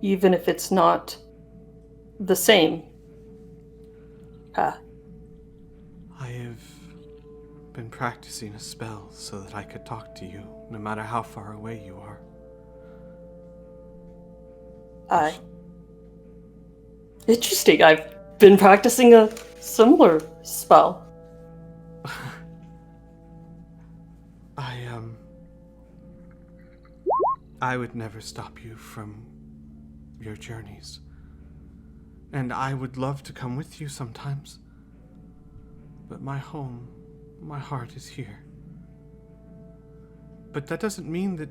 even if it's not the same path. I have been practicing a spell so that I could talk to you, no matter how far away you are. Interesting. I've been practicing a similar spell. I would never stop you from your journeys. And I would love to come with you sometimes. But my home, my heart is here. But that doesn't mean that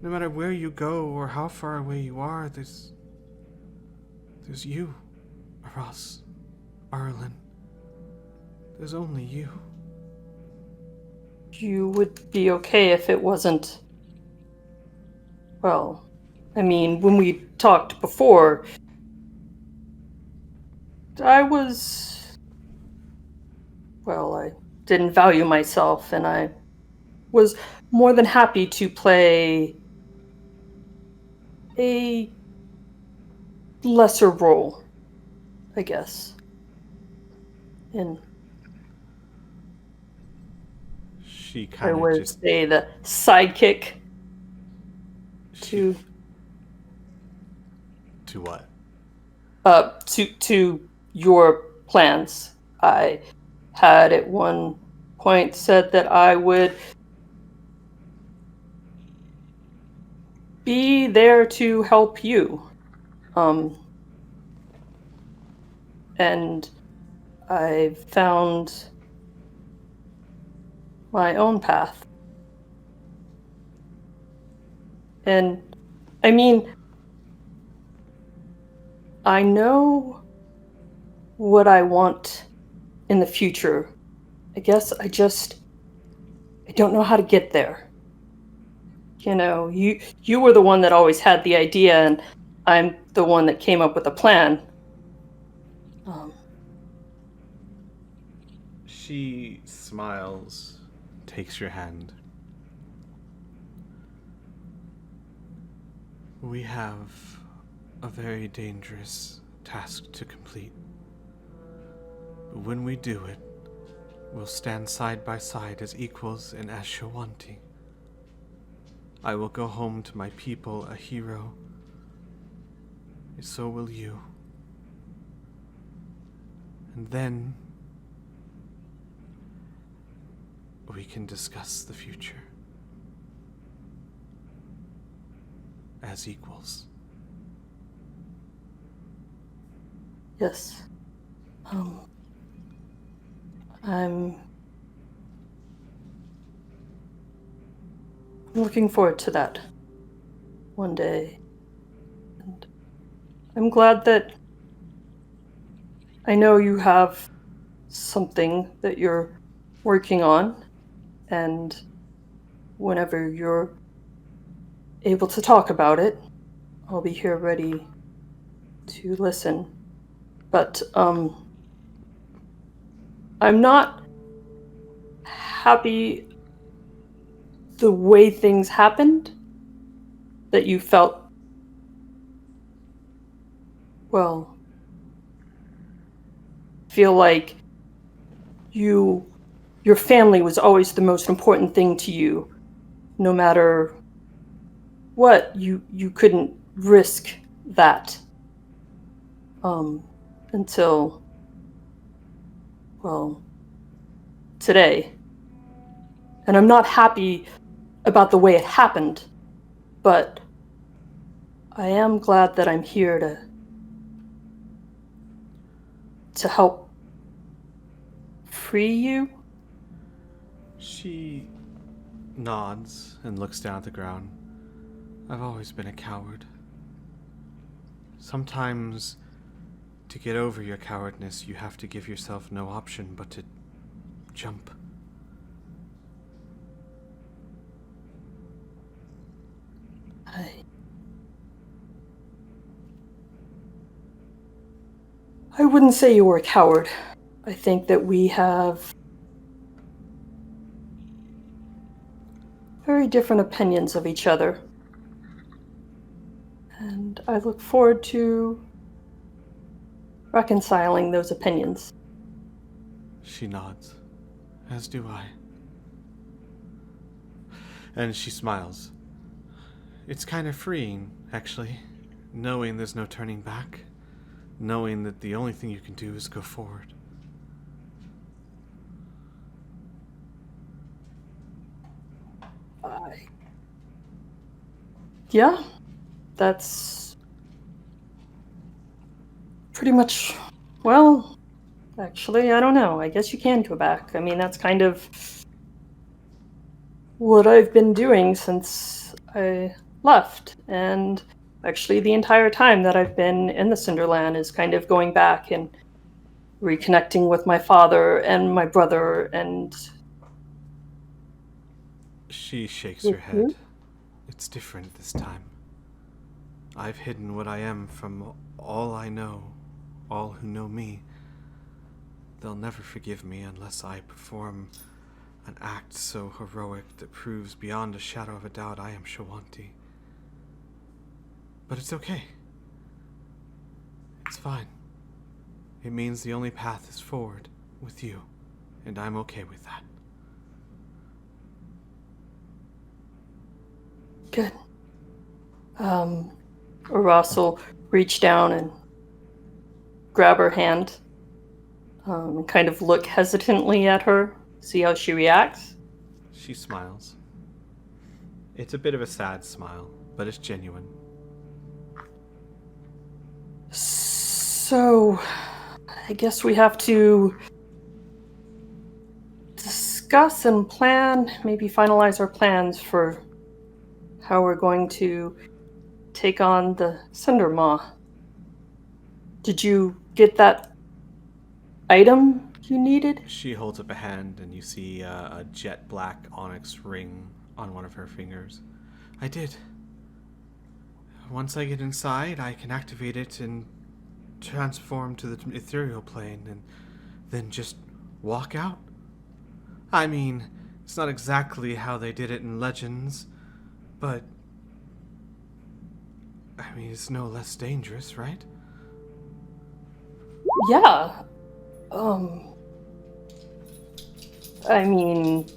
no matter where you go or how far away you are, there's you, Ross, Arlen. There's only you. You would be okay if it wasn't... Well, I mean, when we talked before, I didn't value myself, and I was more than happy to play a lesser role, I guess. And She I kind of would just... say the sidekick to what? to your plans. I had at one point said that I would be there to help you. And I found my own path. And, I mean, I know what I want in the future. I guess I don't know how to get there. You know, you were the one that always had the idea, and I'm the one that came up with a plan. She smiles, takes your hand. We have a very dangerous task to complete. But when we do it, we'll stand side by side as equals and as Shawanti. I will go home to my people a hero. And so will you. And then we can discuss the future as equals. Yes. I'm looking forward to that one day. And I'm glad that I know you have something that you're working on, and whenever you're able to talk about it, I'll be here ready to listen. But I'm not happy the way things happened, that you felt, well, feel like your family was always the most important thing to you. No matter what, you couldn't risk that until, well, today. And I'm not happy about the way it happened, but I am glad that I'm here to help free you. She nods and looks down at the ground. I've always been a coward. Sometimes, to get over your cowardness, you have to give yourself no option but to jump. I wouldn't say you were a coward. I think that we have very different opinions of each other. And I look forward to reconciling those opinions. She nods, as do I. And she smiles. It's kind of freeing, actually, knowing there's no turning back, knowing that the only thing you can do is go forward. Yeah, that's pretty much, well, actually, I don't know. I guess you can go back. I mean, that's kind of what I've been doing since I left. And actually, the entire time that I've been in the Cinderland is kind of going back and reconnecting with my father and my brother and... She shakes her head. It's different this time. I've hidden what I am from all I know, all who know me. They'll never forgive me unless I perform an act so heroic that proves beyond a shadow of a doubt I am Shawanti. But it's okay. It's fine. It means the only path is forward, with you, and I'm okay with that. Good. Ross will reach down and grab her hand and kind of look hesitantly at her, see how she reacts. She smiles. It's a bit of a sad smile, but it's genuine. So, I guess we have to discuss and plan, maybe finalize our plans for how we're going to take on the Cinder Moth. Did you get that item you needed? She holds up a hand, and you see a jet black onyx ring on one of her fingers. I did. Once I get inside, I can activate it and transform to the ethereal plane, and then just walk out. I mean, it's not exactly how they did it in Legends, but I mean, it's no less dangerous, right? Yeah. I mean,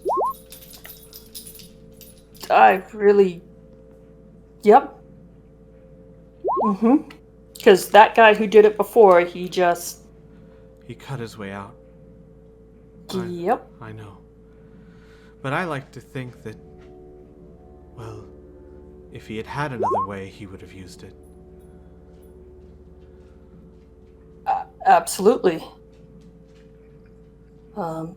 I really... Yep. Mm-hmm. Because that guy who did it before, he cut his way out. Yep. I know. But I like to think that, well, if he had had another way, he would have used it. Absolutely. And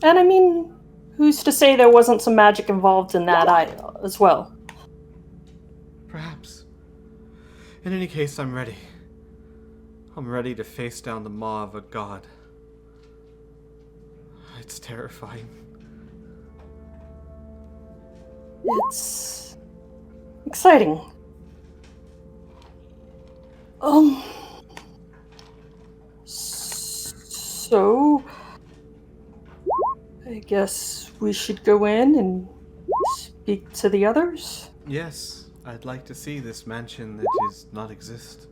I mean, who's to say there wasn't some magic involved in that as well? Perhaps. In any case, I'm ready. I'm ready to face down the maw of a god. It's terrifying. It's exciting. So I guess we should go in and speak to the others? Yes, I'd like to see this mansion that does not exist.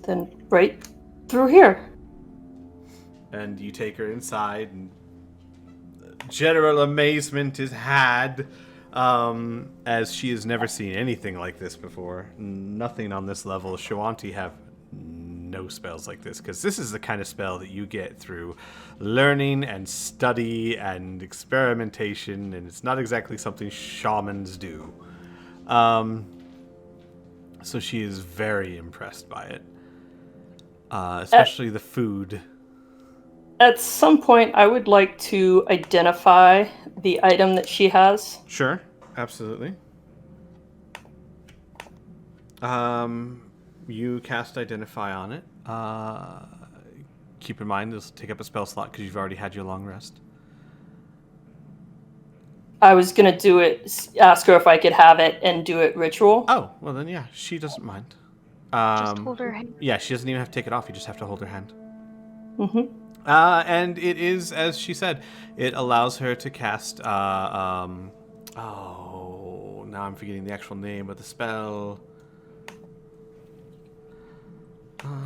Then right through here. And you take her inside, and general amazement is had, as she has never seen anything like this before. Nothing on this level. Shawanti have no spells like this, because this is the kind of spell that you get through learning and study and experimentation, and it's not exactly something shamans do. So she is very impressed by it, especially the food. At some point, I would like to identify the item that she has. Sure, absolutely. You cast Identify on it. Keep in mind, this will take up a spell slot because you've already had your long rest. I was going to do it, ask her if I could have it and do it ritual. Oh, well then, yeah, she doesn't mind. Just hold her hand. Yeah, she doesn't even have to take it off. You just have to hold her hand. Mm-hmm. And it is, as she said, it allows her to cast, now I'm forgetting the actual name of the spell.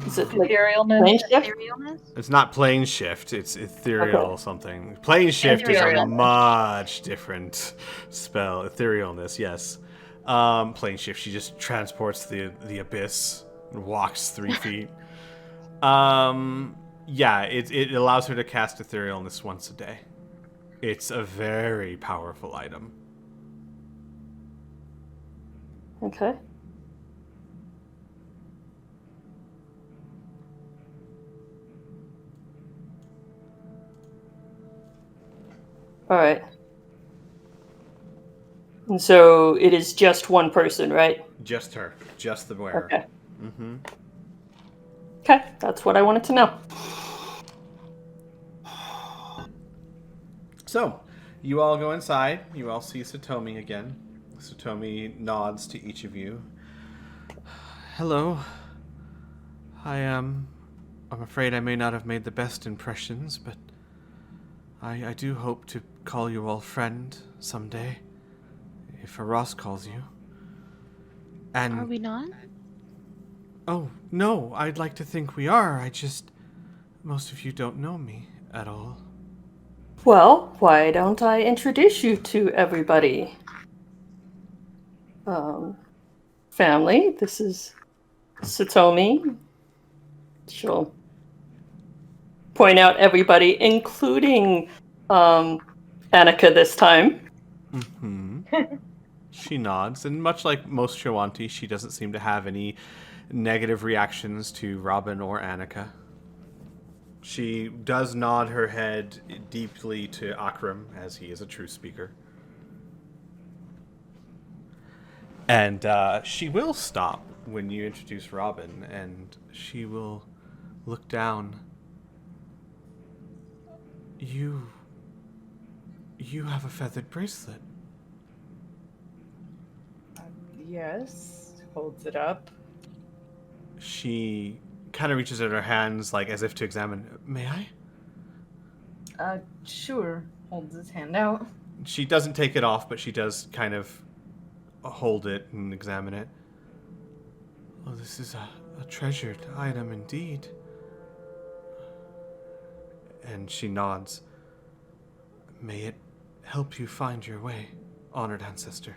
Is it like Etherealness. plane shift? Etherealness? It's not plane shift, it's ethereal something. Plane shift is a Ethereal. much different spell. Etherealness, yes. Plane shift, she just transports the abyss and walks 3 feet. Yeah, it allows her to cast Etherealness once a day. It's a very powerful item. Okay. All right. And so it is just one person, right? Just her. Just the wearer. Okay. Mm-hmm. Okay, that's what I wanted to know. So, you all go inside. You all see Satomi again. Satomi nods to each of you. Hello. I'm afraid I may not have made the best impressions, but I do hope to call you all friend someday, if Ross calls you. And Are we not? oh, no, I'd like to think we are. Most of you don't know me at all. Well, why don't I introduce you to everybody? Family, this is Satomi. She'll point out everybody, including Annika this time. Mm-hmm. She nods, and much like most Shawanti, she doesn't seem to have any negative reactions to Robin or Annika. She does nod her head deeply to Akram, as he is a true speaker. And she will stop when you introduce Robin, and she will look down. You have a feathered bracelet. Yes. Holds it up. She kind of reaches out her hands, like as if to examine. May I? Sure. Holds his hand out. She doesn't take it off, but she does kind of hold it and examine it. Oh, this is a treasured item indeed. And she nods. May it help you find your way, honored ancestor.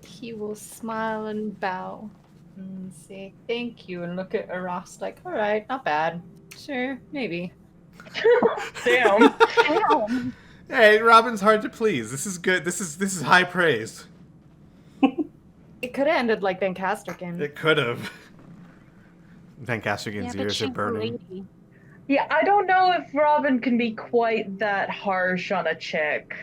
He will smile and bow and say thank you and look at Aras like, all right, not bad. Sure, maybe. Damn. Damn. Hey, Robin's hard to please. This is good. This is high praise. It could have ended like Van Casterkin. It could have. Van Castergan's ears are burning. Yeah, I don't know if Robin can be quite that harsh on a chick.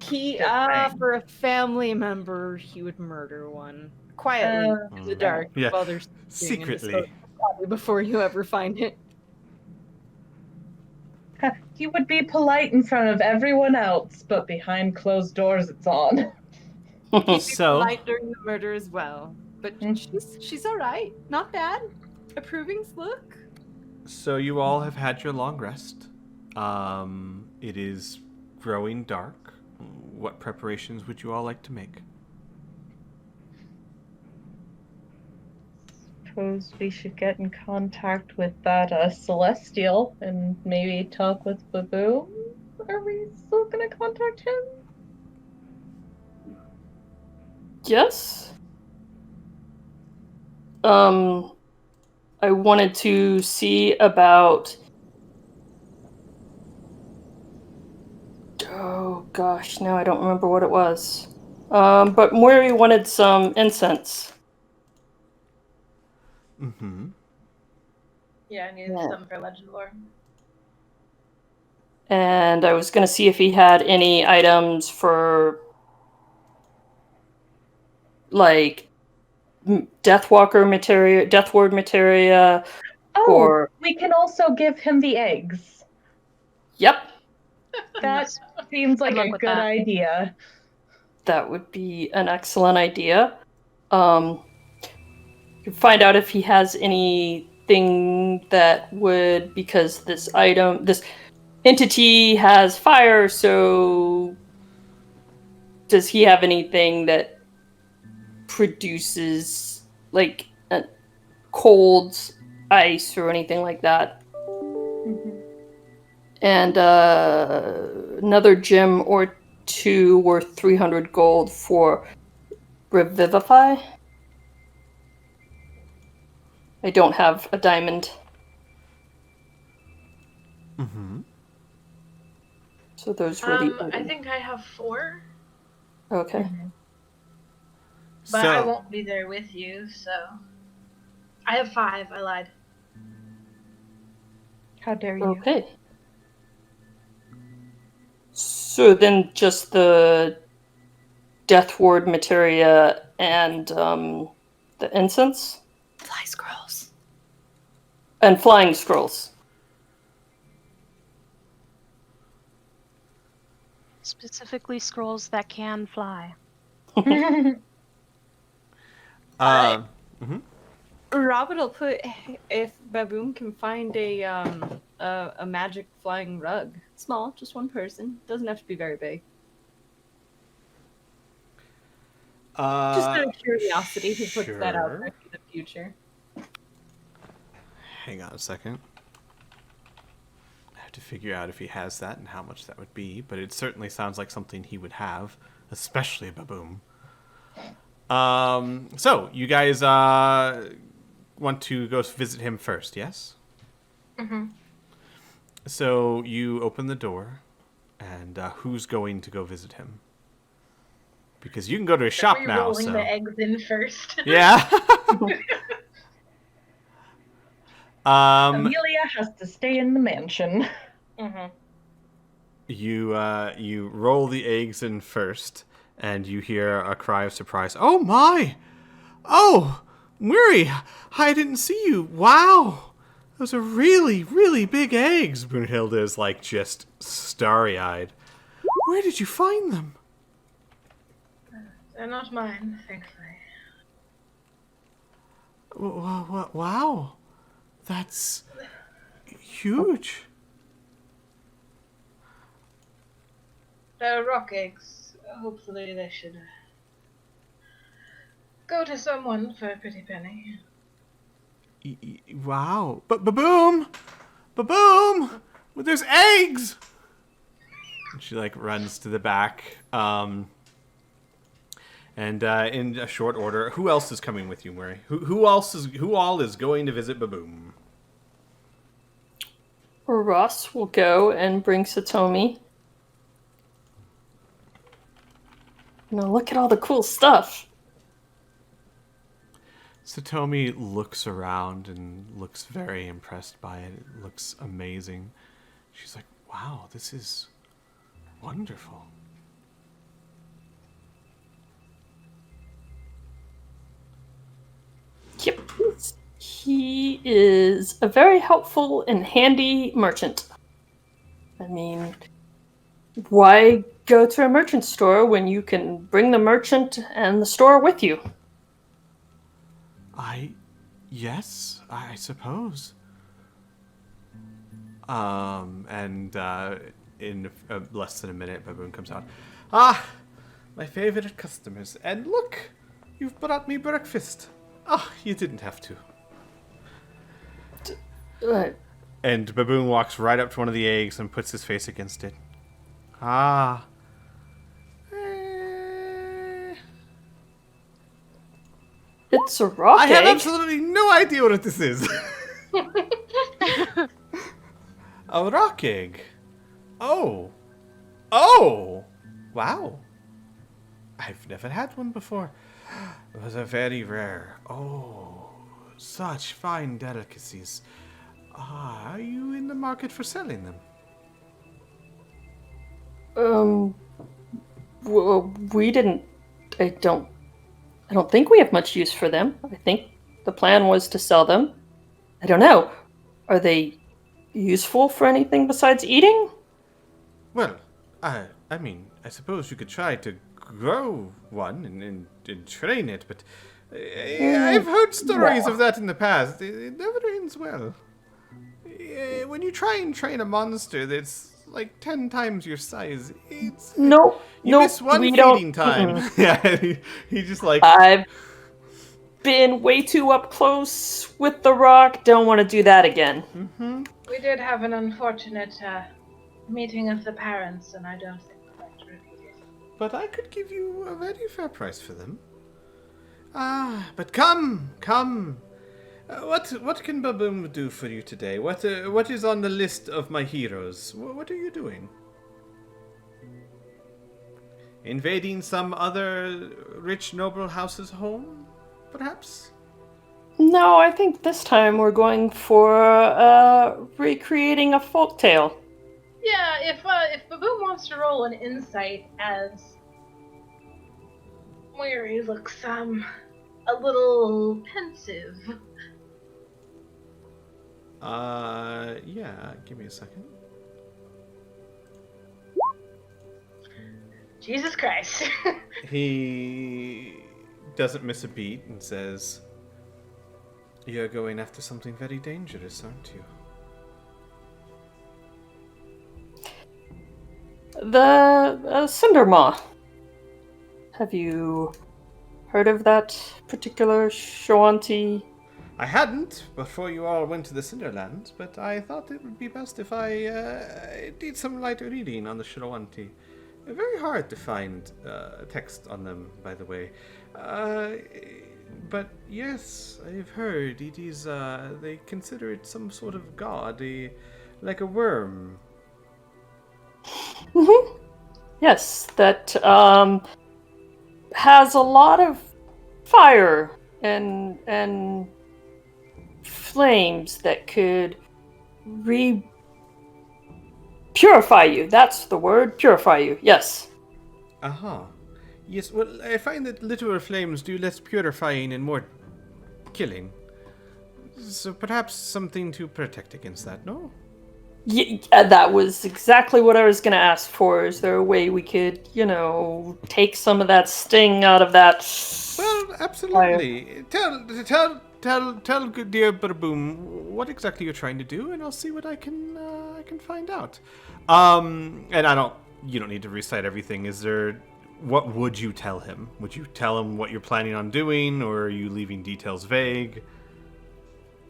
He, Just saying. for a family member, he would murder one quietly in the dark Yeah. while they're Secretly. before you ever find it. He would be polite in front of everyone else, but behind closed doors, it's on. So, Polite during the murder as well, but she's all right, not bad. Approving's look. so you all have had your long rest. It is growing dark. What preparations would you all like to make? Suppose we should get in contact with that Celestial and maybe talk with Babu. Are we still gonna contact him? Yes. I wanted to see about. Oh gosh, now I don't remember what it was. But Moiri wanted some incense. Mm-hmm. Yeah, I needed Yeah. some for Legend Lore. And I was going to see if he had any items for, like, Deathward materia, Oh, or... we can also give him the eggs. Yep, That seems like luck a with good that. idea. that would be an excellent idea. Find out if he has anything that would, because this entity has fire, so does he have anything that produces like cold ice or anything like that? And another gem or two worth 300 gold for Revivify. I don't have a diamond. Mm-hmm. So those were the... I think I have 4, Okay. but I won't be there with you, so... I have 5, I lied. How dare you? Okay. So then just the Deathward materia and the incense? Fly scrolls. And flying scrolls. Specifically scrolls that can fly. Mm-hmm. Robin will put if Baboon can find a magic flying rug. Small, just one person. Doesn't have to be very big. Just out of curiosity, he puts that out there for the future. Hang on a second. I have to figure out if he has that and how much that would be, but it certainly sounds like something he would have, especially a baboon. So you guys want to go visit him first, yes? Mm-hmm. So you open the door, and who's going to go visit him? Because you can go to his shop We're now. rolling So the eggs in first. yeah. Amelia has to stay in the mansion. Mm-hmm. You roll the eggs in first, and you hear a cry of surprise. Oh my! Oh, Murray, I didn't see you. Wow, those are really, really big eggs. Brunhilde is like just starry-eyed. Where did you find them? They're not mine, thankfully. Wow, that's huge. They're rock eggs. Hopefully they should go to someone for a pretty penny. Wow. But Baboom! Baboom! Well, there's eggs! And she like runs to the back. And in a short order, who else is coming with you, Murray? Who all is going to visit Baboom? Ross will go and bring Satomi. Look at all the cool stuff. Satomi looks around and looks very impressed by it. It looks amazing. She's like, wow, this is wonderful. Yep. He is a very helpful and handy merchant. I mean, why go to a merchant store when you can bring the merchant and the store with you? Yes, I suppose. In less than a minute, Baboon comes out. Ah, my favorite customers. And look, you've brought me breakfast. Ah, you didn't have to. And Baboon walks right up to one of the eggs and puts his face against it. Ah. It's a rock I have egg. absolutely no idea what this is. A rock egg. Oh. Wow. I've never had one before. Those are very rare. Oh, such fine delicacies. Are you in the market for selling them? Well, we didn't. I don't think we have much use for them. I think the plan was to sell them. I don't know. Are they useful for anything besides eating? Well, I mean, I suppose you could try to grow one and train it, but I've heard stories of that in the past. It never ends well. When you try and train a monster that's like 10 times your size, you miss one feeding time. Yeah, he just like... I've been way too up close with the rock. Don't want to do that again. Mm-hmm. We did have an unfortunate meeting of the parents, and I don't think we'd like to repeat it. But I could give you a very fair price for them. But come. What can Baboom do for you today? What is on the list of my heroes? What are you doing? Invading some other rich noble house's home, perhaps? No, I think this time we're going for recreating a folktale. Yeah, if Baboom wants to roll an insight as Mary looks a little pensive. Yeah, give me a second. Jesus Christ. He doesn't miss a beat and says, "You're going after something very dangerous, aren't you?" The Cinder Moth. Have you heard of that particular Shawanti? I hadn't before you all went to the Cinderlands, but I thought it would be best if I did some light reading on the Shawanti. Very hard to find text on them, by the way. But yes, I've heard it is, they consider it some sort of god, like a worm. Mm-hmm. Yes, that has a lot of fire and flames that could purify you. That's the word, purify you. Yes. Aha. Yes, well, I find that literal flames do less purifying and more killing. So perhaps something to protect against that, no? Yeah, that was exactly what I was going to ask for. Is there a way we could, take some of that sting out of that? Well, absolutely. Tell good dear Barboom what exactly you're trying to do, and I'll see what I can find out. And you don't need to recite everything. What would you tell him? Would you tell him what you're planning on doing, or are you leaving details vague?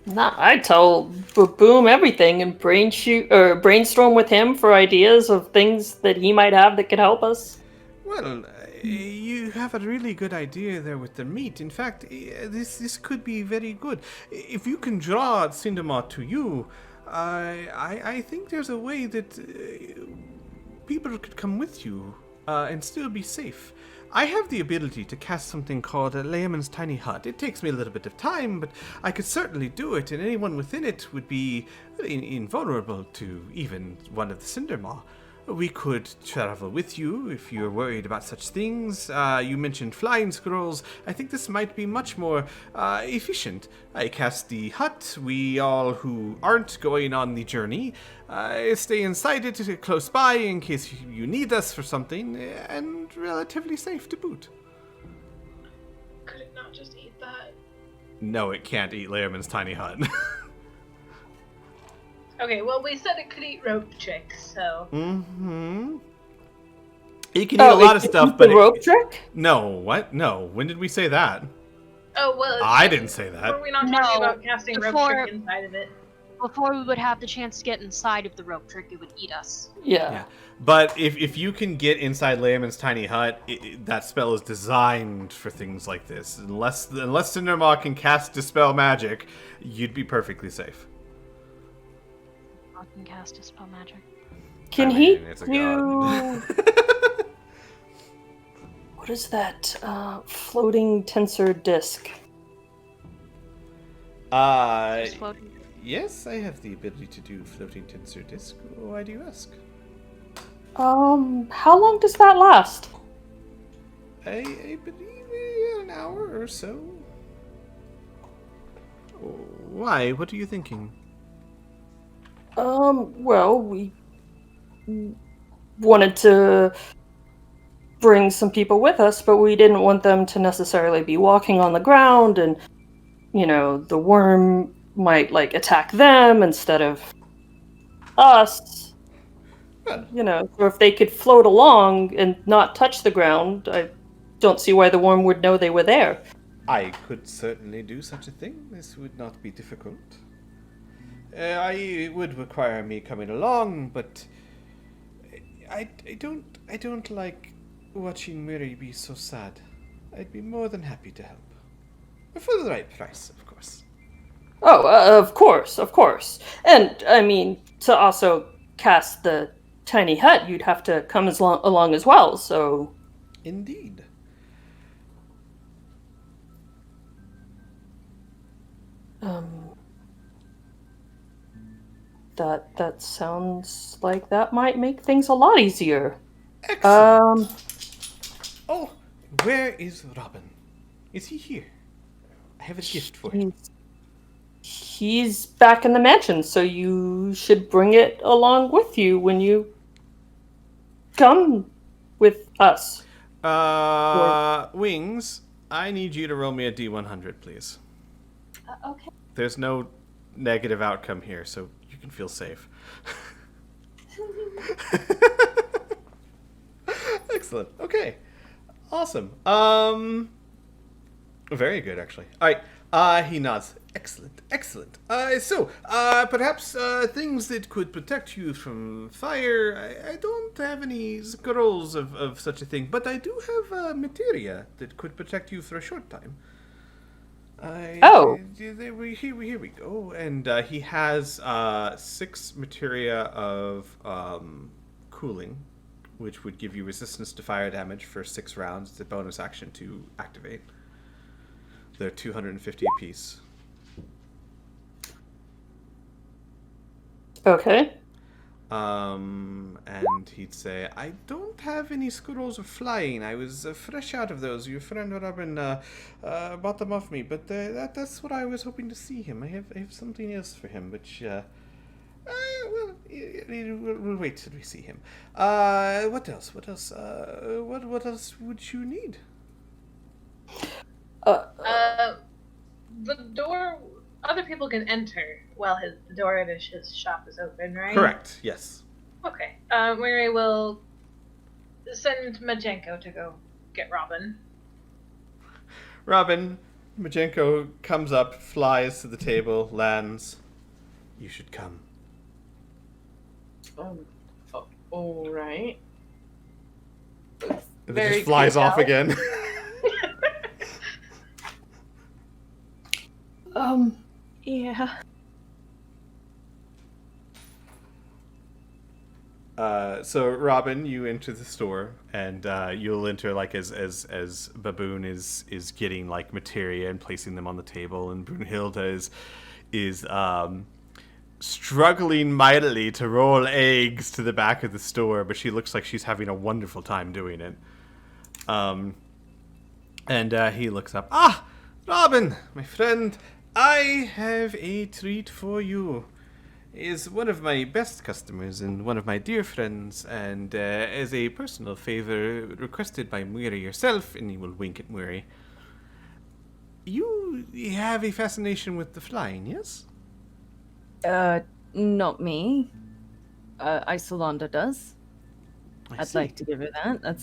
Nah, I tell Boom everything and brainstorm with him for ideas of things that he might have that could help us. Well, you have a really good idea there with the meat. In fact, this could be very good. If you can draw Cinder Moth to you, I think there's a way that people could come with you and still be safe. I have the ability to cast something called a Layman's Tiny Hut. It takes me a little bit of time, but I could certainly do it, and anyone within it would be invulnerable to even one of the Cinder Moth. We could travel with you if you're worried about such things. You mentioned flying squirrels. I think this might be much more efficient. I cast the hut. We all who aren't going on the journey stay inside it, close by, in case you need us for something, and relatively safe to boot. Could it not just eat that? No, it can't eat Lehrman's tiny hut. Okay, well, we said it could eat rope tricks, so... Mm-hmm. It can eat a lot of stuff, but... The rope trick? No, what? No, when did we say that? Oh, well... I didn't say that. Were we not talking about casting rope trick inside of it? Before we would have the chance to get inside of the rope trick, it would eat us. Yeah. But if you can get inside Lehrman's tiny hut, that spell is designed for things like this. Unless Cinder Moth can cast Dispel Magic, you'd be perfectly safe. I can cast Dispel Magic. Can he do... What is that floating tensor disc? Yes, I have the ability to do floating tensor disc. Why do you ask? How long does that last? I believe an hour or so. Why? What are you thinking? Well, we wanted to bring some people with us, but we didn't want them to necessarily be walking on the ground, and, the worm might, attack them instead of us. So if they could float along and not touch the ground, I don't see why the worm would know they were there. I could certainly do such a thing. This would not be difficult. It would require me coming along, but I don't like watching Miri be so sad. I'd be more than happy to help. For the right price, of course. Oh, of course. And, to also cast the tiny hut, you'd have to come along as well, so... Indeed. That sounds like that might make things a lot easier. Excellent. Oh, where is Robin? Is he here? I have a gift for him. He's back in the mansion, so you should bring it along with you when you come with us. Wings, I need you to roll me a D100, please. Okay. There's no negative outcome here, so you can feel safe. Excellent. Okay. Awesome. Very good, actually. All right. He nods. Excellent. So, perhaps things that could protect you from fire. I don't have any scrolls of such a thing, but I do have materia that could protect you for a short time. Here we go. And he has 6 materia of cooling, which would give you resistance to fire damage for 6 rounds. It's a bonus action to activate. They're 250 apiece. Okay. And he'd say, I don't have any scrolls of flying. I was fresh out of those. Your friend Robin bought them off me, but that's what I was hoping to see him. I have something else for him, which, we'll wait till we see him. What else? What else? What else would you need? The door. Other people can enter while the door at his shop is open, right? Correct. Yes. Okay. Mary will send Majenko to go get Robin. Robin, Majenko comes up, flies to the table, lands. You should come. All right. And then just flies off again. Yeah. So Robin, you enter the store, and you'll enter like as Baboon is getting like materia and placing them on the table, and Brunhilde is struggling mightily to roll eggs to the back of the store, but she looks like she's having a wonderful time doing it. And he looks up. Ah, Robin, my friend, I have a treat for you. He is one of my best customers and one of my dear friends, and as a personal favor requested by Muiri yourself, and he will wink at Muiri, you have a fascination with the flying, yes? Not me. Isolanda does. I'd like to give her that.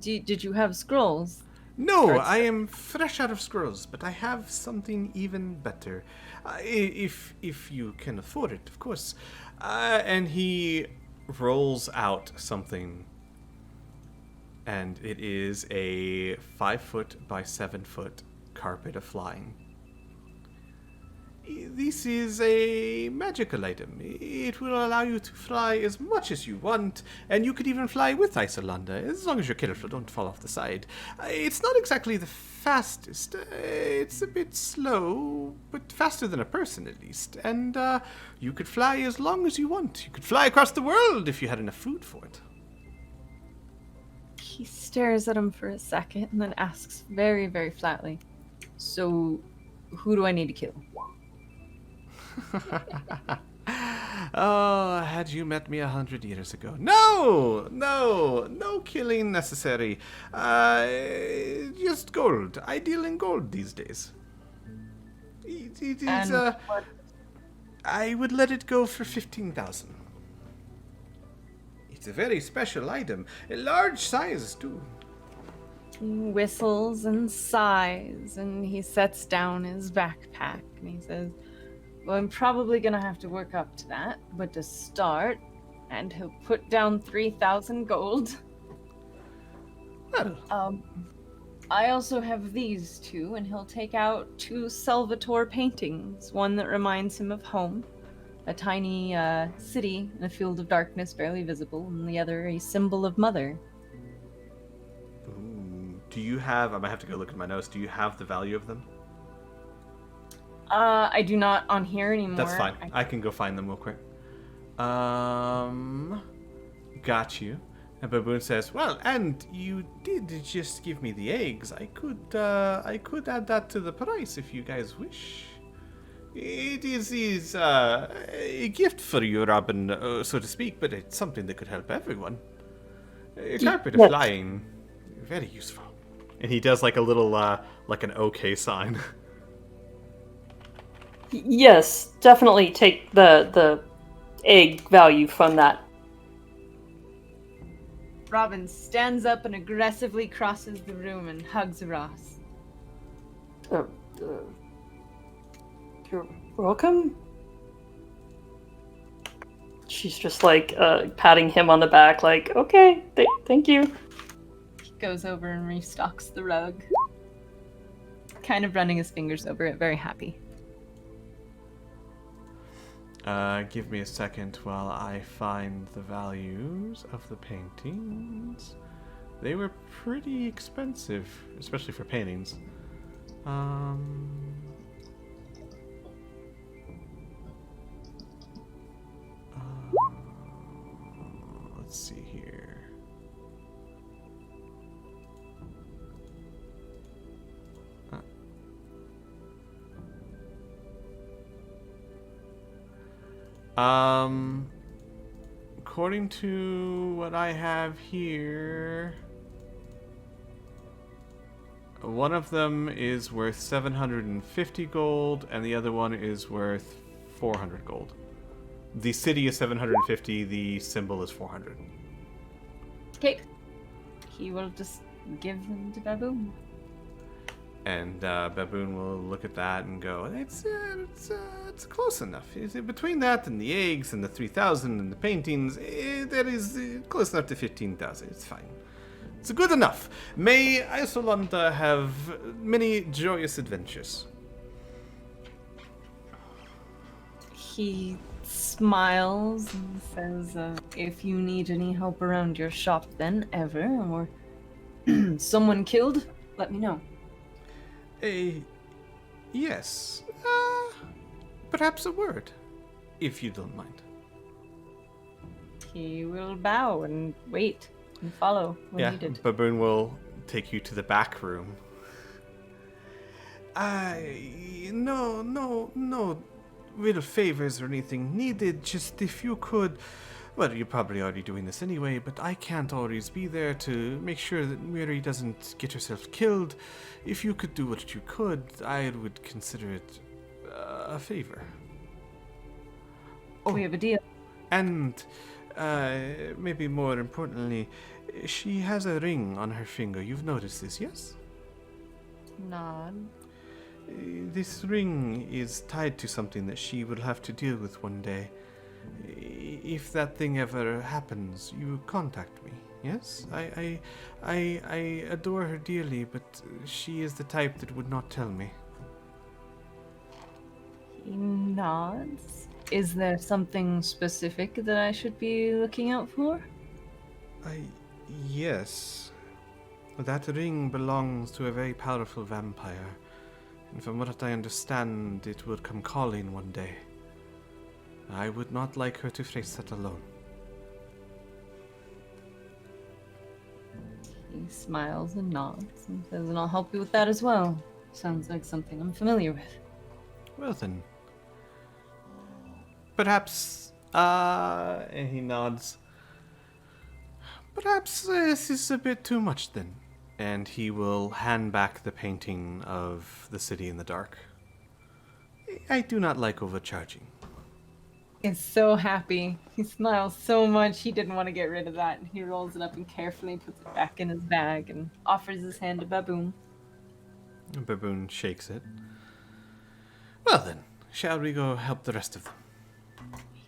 Did you have scrolls? No, I am fresh out of scrolls, but I have something even better. If you can afford it, of course. And he rolls out something, and it is a 5-foot by 7-foot carpet of flying. This is a magical item. It will allow you to fly as much as you want, and you could even fly with Isolanda, as long as you're careful, don't fall off the side. It's not exactly the fastest. It's a bit slow, but faster than a person at least. And you could fly as long as you want. You could fly across the world if you had enough food for it. He stares at him for a second and then asks very, very flatly, "So, who do I need to kill?" Oh, had you met me 100 years ago. No killing necessary. Just gold. I deal in gold these days. It is, what? I would let it go for 15,000. It's a very special item. A large size, too. He whistles and sighs, and he sets down his backpack, and he says, "Well, I'm probably gonna have to work up to that, but to start," and he'll put down 3,000 gold. Well, I also have these two, and he'll take out 2 Salvatore paintings, one that reminds him of home, a tiny city in a field of darkness barely visible, and the other a symbol of mother. ooh, do you have, I might have to go look at my notes, do you have the value of them? I do not on here anymore. That's fine. I can go find them real quick. Got you. And Baboon says, "Well, and you did just give me the eggs. I could add that to the price if you guys wish. It is a gift for you, Robin, so to speak, but it's something that could help everyone. A carpet of flying, very useful." And he does like a little, like an OK sign. Yes, definitely take the egg value from that. Robin stands up and aggressively crosses the room and hugs Ross. You're welcome. She's just like patting him on the back, like, okay, thank you. He goes over and restocks the rug, kind of running his fingers over it, very happy. Give me a second while I find the values of the paintings. They were pretty expensive, especially for paintings. Let's see here. According to what I have here, one of them is worth 750 gold, and the other one is worth 400 gold. The city is 750, the symbol is 400. Okay. He will just give them to Baboon. And Baboon will look at that and go, it's close enough. Between that and the eggs and the 3,000 and the paintings, that is close enough to 15,000. It's fine. It's good enough. May Isolanda have many joyous adventures. He smiles and says, if you need any help around your shop then, ever, or someone killed, let me know. Yes. Perhaps a word, if you don't mind. He will bow and wait and follow when needed. Baboon will take you to the back room. No real favors or anything needed. Just if you could, well, you're probably already doing this anyway, but I can't always be there to make sure that Miri doesn't get herself killed. If you could do what you could, I would consider it a favor. We have a deal. And maybe more importantly, she has a ring on her finger. You've noticed this, yes? Nod. This ring is tied to something that she will have to deal with one day. If that thing ever happens, you contact me. Yes, I adore her dearly, but she is the type that would not tell me. He nods. Is there something specific that I should be looking out for? Yes. That ring belongs to a very powerful vampire, and from what I understand, it will come calling one day. I would not like her to face that alone. He smiles and nods and says, and I'll help you with that as well. Sounds like something I'm familiar with. Well then. Perhaps, and he nods. Perhaps this is a bit too much then. And he will hand back the painting of the city in the dark. I do not like overcharging. He's so happy. He smiles so much he didn't want to get rid of that. He rolls it up and carefully puts it back in his bag and offers his hand to Baboon. Baboon shakes it. Well then, shall we go help the rest of them?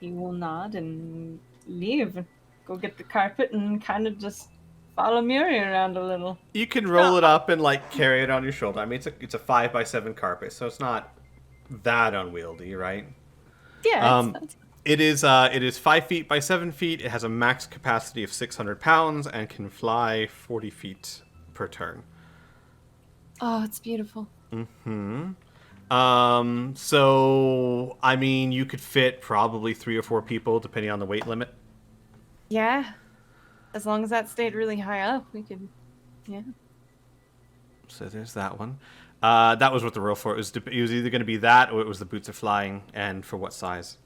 He will nod and leave. Go get the carpet and kind of just follow Miri around a little. You can roll it up and like carry it on your shoulder. I mean, it's a 5x7 carpet, so it's not that unwieldy, right? Yeah. It is 5 feet by 7 feet. It has a max capacity of 600 pounds and can fly 40 feet per turn. Oh, it's beautiful. Mm-hmm. So I mean, you could fit probably 3 or 4 people depending on the weight limit. Yeah. As long as that stayed really high up, we could, yeah. So there's that one. That was what the roll for. It was either going to be that or it was the boots of flying, and for what size.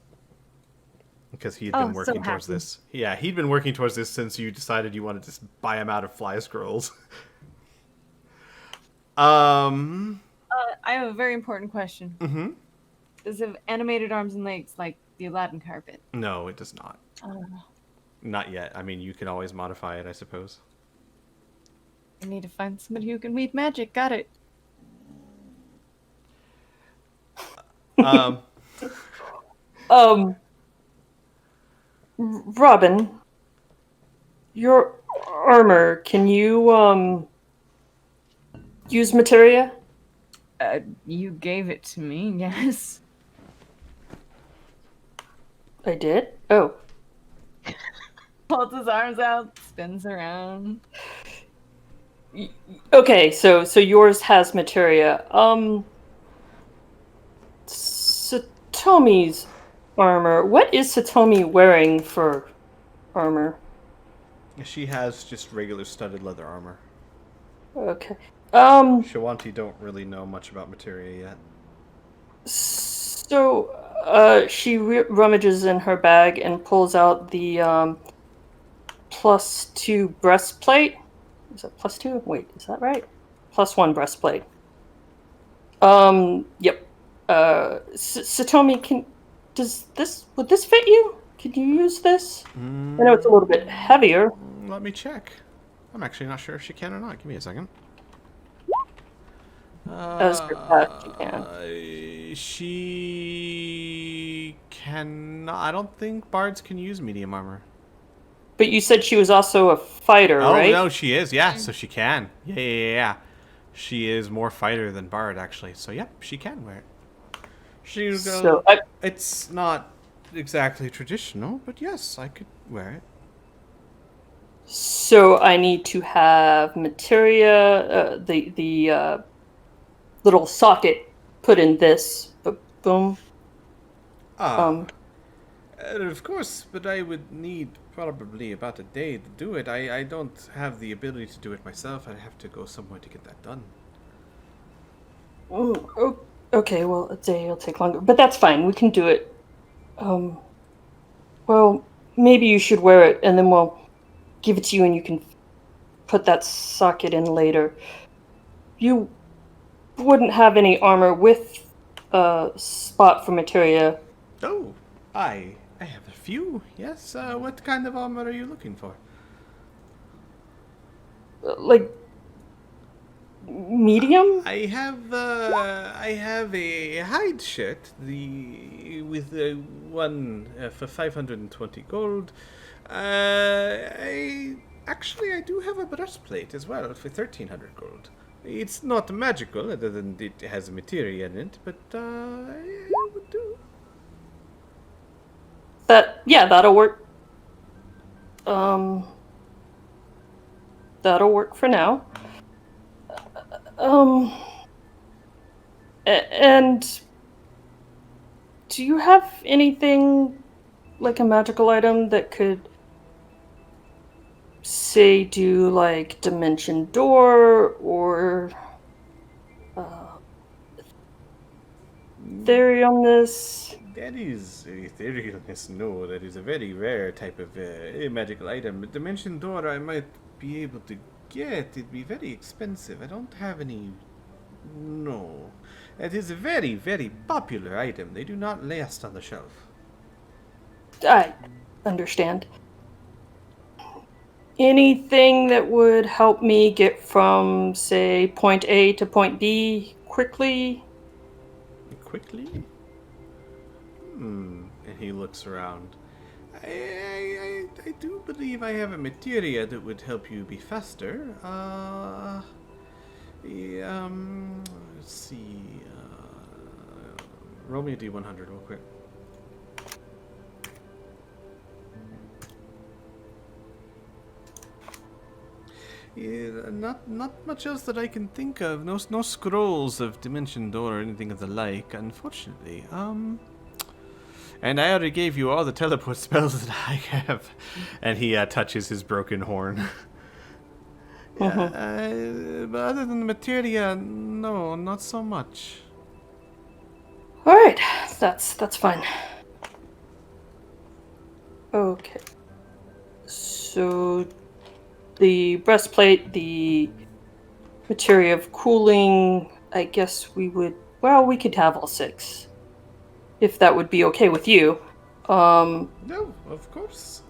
Because he had been working towards this. Yeah, he'd been working towards this since you decided you wanted to buy him out of fly scrolls. I have a very important question. Mm-hmm. Does it have animated arms and legs like the Aladdin carpet? No, it does not. Not yet. I mean, you can always modify it, I suppose. I need to find somebody who can weave magic. Got it. Robin, your armor, can you use materia? You gave it to me, yes. I did? Oh. Holds his arms out, spins around. Okay, so yours has materia. Satomi's armor. What is Satomi wearing for armor? She has just regular studded leather armor. Okay. Shawanti don't really know much about materia yet. So, she rummages in her bag and pulls out the +2 breastplate. Is that +2? Wait, is that right? +1 breastplate. Yep. Satomi, would this fit you? Could you use this? I know it's a little bit heavier. Let me check. I'm actually not sure if she can or not. Give me a second. As for that, she can. She can. I don't think bards can use medium armor. But you said she was also a fighter, Oh, right? no, she is. Yeah, so she can. Yeah. She is more fighter than bard, actually. So, yep, she can wear it. It's not exactly traditional, but yes, I could wear it. So I need to have materia, the little socket put in this. Boom. Of course, but I would need probably about a day to do it. I don't have the ability to do it myself. I have to go somewhere to get that done. Oh, okay, well, a day will take longer. But that's fine. We can do it. Well, maybe you should wear it, and then we'll give it to you, and you can put that socket in later. You wouldn't have any armor with a spot for materia. Oh, I have a few. Yes. What kind of armor are you looking for? Like medium? I have a hide shirt. With one for 520 gold. I do have a breastplate as well for 1300 gold. It's not magical, other than it has materia in it, but it would do. That'll work. That'll work for now. And do you have anything like a magical item that could, say, do like dimension door or theory on this? That is etherealness. No, that is a very rare type of magical item. But Dimension Door I might be able to get. It'd be very expensive. I don't have any. No. It is a very, very popular item. They do not last on the shelf. I understand. Anything that would help me get from, say, point A to point B quickly? Quickly? And he looks around. I do believe I have a materia that would help you be faster. Let's see. Roll me a D100 real quick. Yeah, not much else that I can think of. No scrolls of Dimension Door or anything of the like, unfortunately. And I already gave you all the teleport spells that I have. And he touches his broken horn. Yeah, but other than the materia, no, not so much. All right, that's fine. Okay. So the breastplate, the materia of cooling, I guess we could have all 6. If that would be okay with you. No, of course.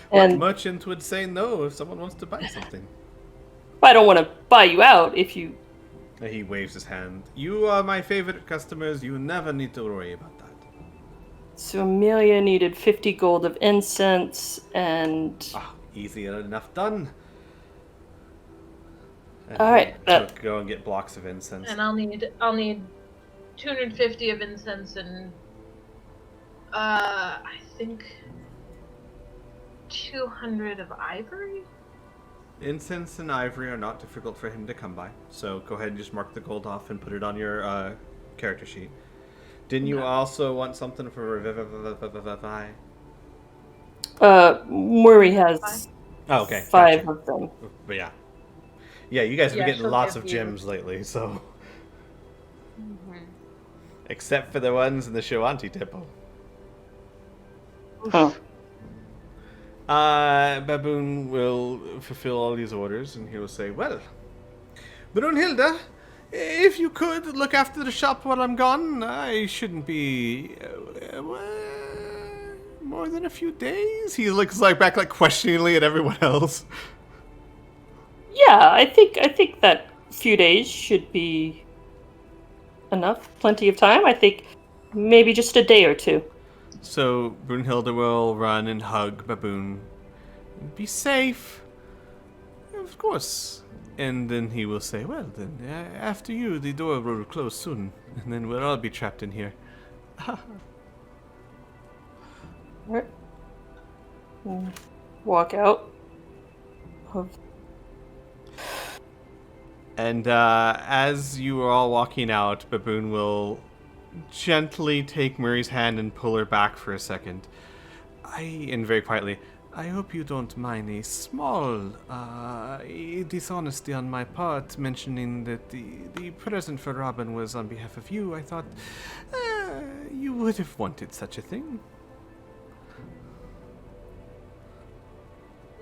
What merchant would say no if someone wants to buy something? I don't want to buy you out if you... He waves his hand. You are my favorite customers. You never need to worry about that. So Amelia needed 50 gold of incense and... Easy enough done. Alright. Go and get blocks of incense. And I'll need 250 of incense and I think 200 of ivory? Incense and ivory are not difficult for him to come by, so go ahead and just mark the gold off and put it on your character sheet. Didn't you also want something for Revivify? Murray has Oh, okay. 5 Gotcha. of them. But yeah. Yeah, you guys have Yeah, been getting she'll lots give of you- gems lately, so. Mhm. Except for the ones in the Shoanti Tipple. Huh. Baboon will fulfill all these orders, and he will say, well, Brunhilde, if you could look after the shop while I'm gone, I shouldn't be more than a few days. He looks like back like questioningly at everyone else. Yeah, I think that few days should be enough. Plenty of time. I think maybe just a day or two. So Brunhilde will run and hug Baboon. Be safe. Of course. And then he will say, well, then, after you, the door will close soon. And then we'll all be trapped in here. Alright. Walk out. And as you are all walking out, Baboon will gently take Murray's hand and pull her back for a second. And very quietly, I hope you don't mind a small dishonesty on my part, mentioning that the present for Robin was on behalf of you. I thought you would have wanted such a thing.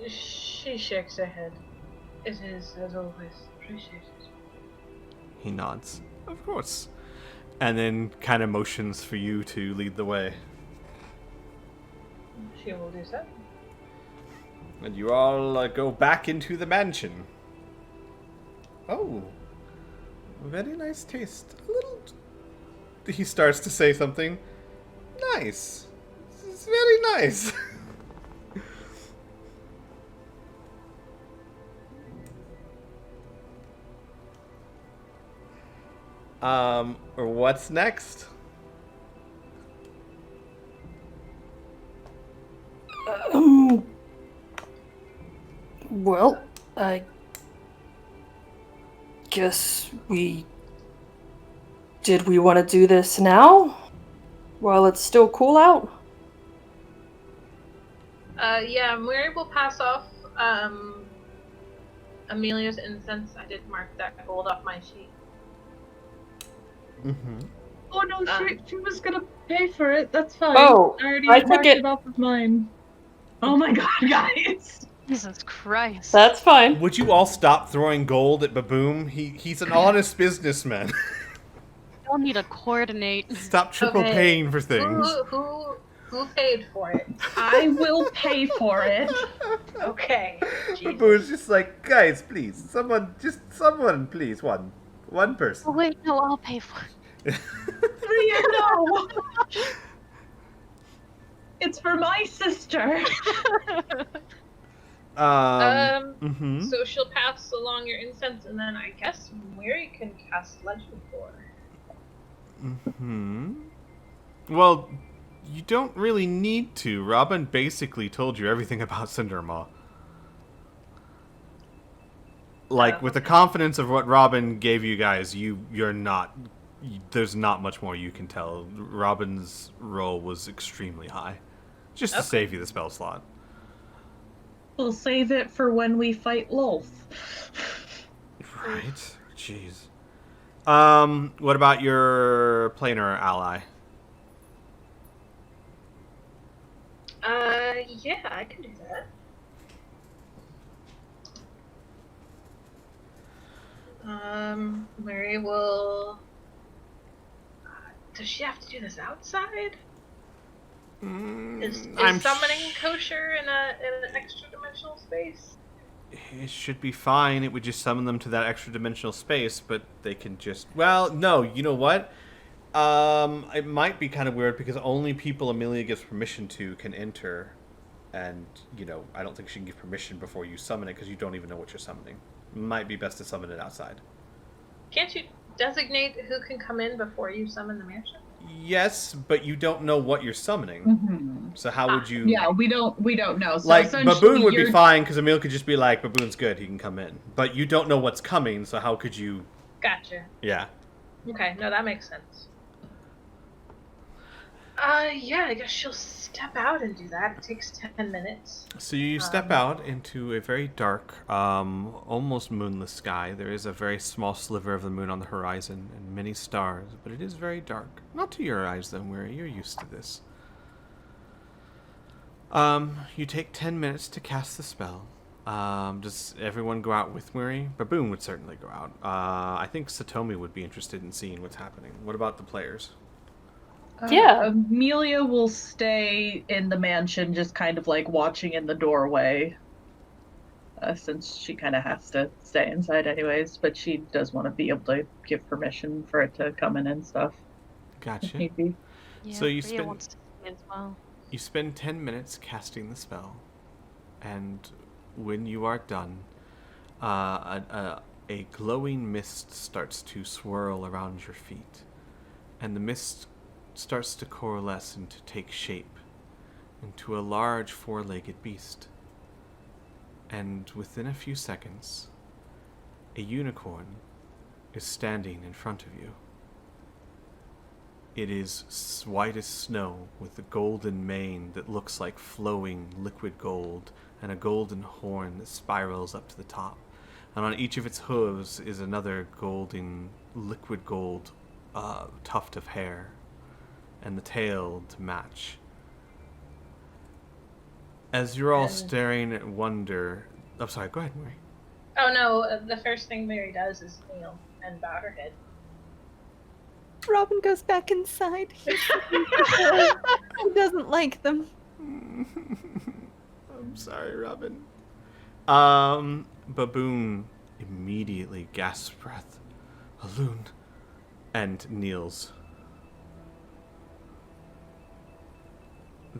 She shakes her head. It is, as always, appreciated. He nods. Of course. And then kind of motions for you to lead the way. She will do so. And you all go back into the mansion. Oh. Very nice taste. A little... He starts to say something. Nice. It's very nice. Or what's next? Well, I guess we... Did we want to do this now? While it's still cool out? Yeah, Mary will pass off Amelia's incense. I did mark that gold off my sheet. Mm-hmm. Oh no, she was gonna pay for it. That's fine. Oh, I already I took marked it- it off of mine. Oh my god, guys! Jesus Christ. That's fine. Would you all stop throwing gold at Baboom? He's an honest businessman. Y'all need to coordinate. Stop triple Okay. paying for things. Who paid for it? I will pay for it. Okay. Jesus. Baboon's just like, guys, please, someone, please, one person. Oh wait, no, I'll pay for it. No! It's for my sister. Mm-hmm. So she'll pass along your incense, and then I guess Mary can cast Legend for. Mm-hmm. Well, you don't really need to. Robin basically told you everything about Cinder Moth. Like, with the confidence of what Robin gave you guys, you're not... There's not much more you can tell. Robin's roll was extremely high. Just to save you the spell slot. We'll save it for when we fight Lolth. Right. Jeez. What about your planar ally? Yeah, I can do that. Mary will... does she have to do this outside? Is summoning kosher in an extra dimensional space? It should be fine. It would just summon them to that extra dimensional space, but they can just... Well, no, you know what? It might be kind of weird because only people Amelia gives permission to can enter. And, I don't think she can give permission before you summon it because you don't even know what you're summoning. Might be best to summon it outside. Can't you designate who can come in before you summon the mansion? Yes, but you don't know what you're summoning. Mm-hmm. So how would you... Yeah, we don't know. So like, essentially Baboon would be you're- fine because Emil could just be like, Baboon's good, he can come in. But you don't know what's coming, so how could you... Gotcha. Yeah. Okay, no, that makes sense. Yeah, I guess she'll step out and do that. It takes 10 minutes. So you step out into a very dark, almost moonless sky. There is a very small sliver of the moon on the horizon and many stars, but it is very dark. Not to your eyes, though, Mary. You're used to this. You take 10 minutes to cast the spell. Does everyone go out with Mary? Baboon would certainly go out. I think Satomi would be interested in seeing what's happening. What about the players? Yeah. Amelia will stay in the mansion, just kind of like watching in the doorway. Since she kind of has to stay inside anyways, but she does want to be able to give permission for it to come in and stuff. Gotcha. Maybe. Yeah, So you Rhea spend- wants to see as well. You spend 10 minutes casting the spell, and when you are done, a glowing mist starts to swirl around your feet, and the mist starts to coalesce and to take shape into a large four-legged beast. And within a few seconds, a unicorn is standing in front of you. It is white as snow, with a golden mane that looks like flowing liquid gold, and a golden horn that spirals up to the top. And on each of its hooves is another golden, liquid gold tuft of hair, and the tail to match. As you're all staring at wonder... I'm sorry, go ahead, Mary. Oh no, the first thing Mary does is kneel and bow her head. Robin goes back inside. He doesn't like them. I'm sorry, Robin. Baboon immediately gasps breath. A loon. And kneels.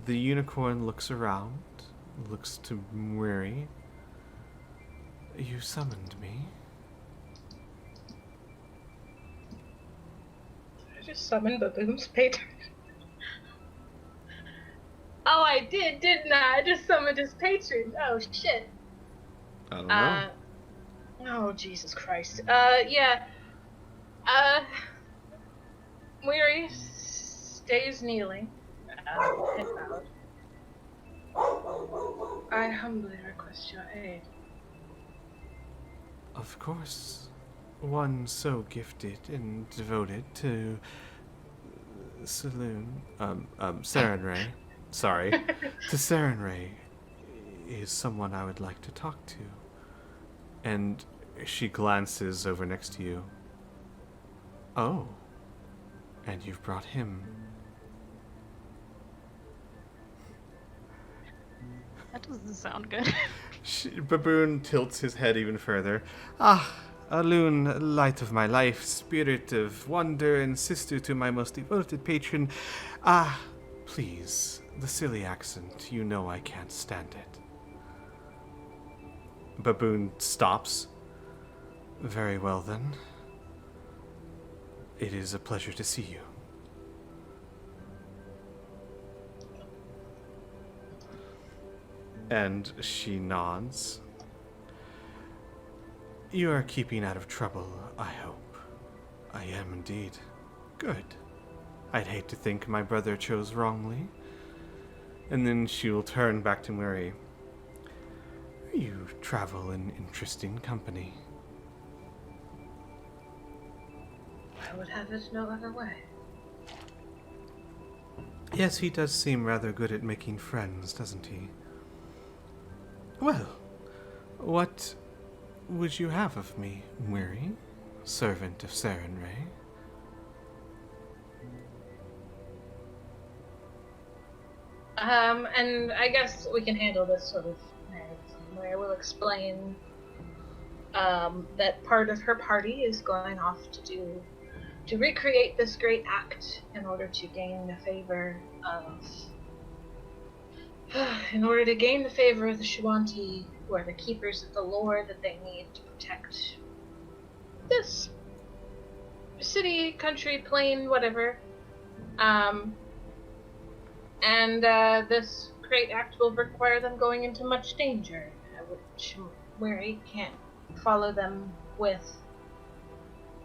The unicorn looks around, looks to Mary. You summoned me. I just summoned Baboon's patron. Oh, I did, didn't I? I just summoned his patron. Oh, shit. I don't know. Oh, Jesus Christ. Yeah. Mary stays kneeling. And bowed. I humbly request your aid. Of course. One so gifted and devoted to Sarenrae. Sorry. To Sarenrae is someone I would like to talk to. And she glances over next to you. Oh. And you've brought him. That doesn't sound good. Baboon tilts his head even further. Ah, a loon, light of my life, spirit of wonder, and sister to my most devoted patron. Ah, please, the silly accent, you know I can't stand it. Baboon stops. Very well then. It is a pleasure to see you. And she nods. You are keeping out of trouble, I hope. I am indeed. Good. I'd hate to think my brother chose wrongly. And then she will turn back to Mary. You travel in interesting company. I would have it no other way. Yes, he does seem rather good at making friends, doesn't he? Well, what would you have of me, Mary, servant of Sarenrae? And I guess we can handle this sort of where we'll explain that part of her party is going off to recreate this great act in order to gain the favor of the Shuanti, who are the keepers of the lore that they need to protect this city, country, plain, whatever. And this great act will require them going into much danger, which Mary can't follow them with.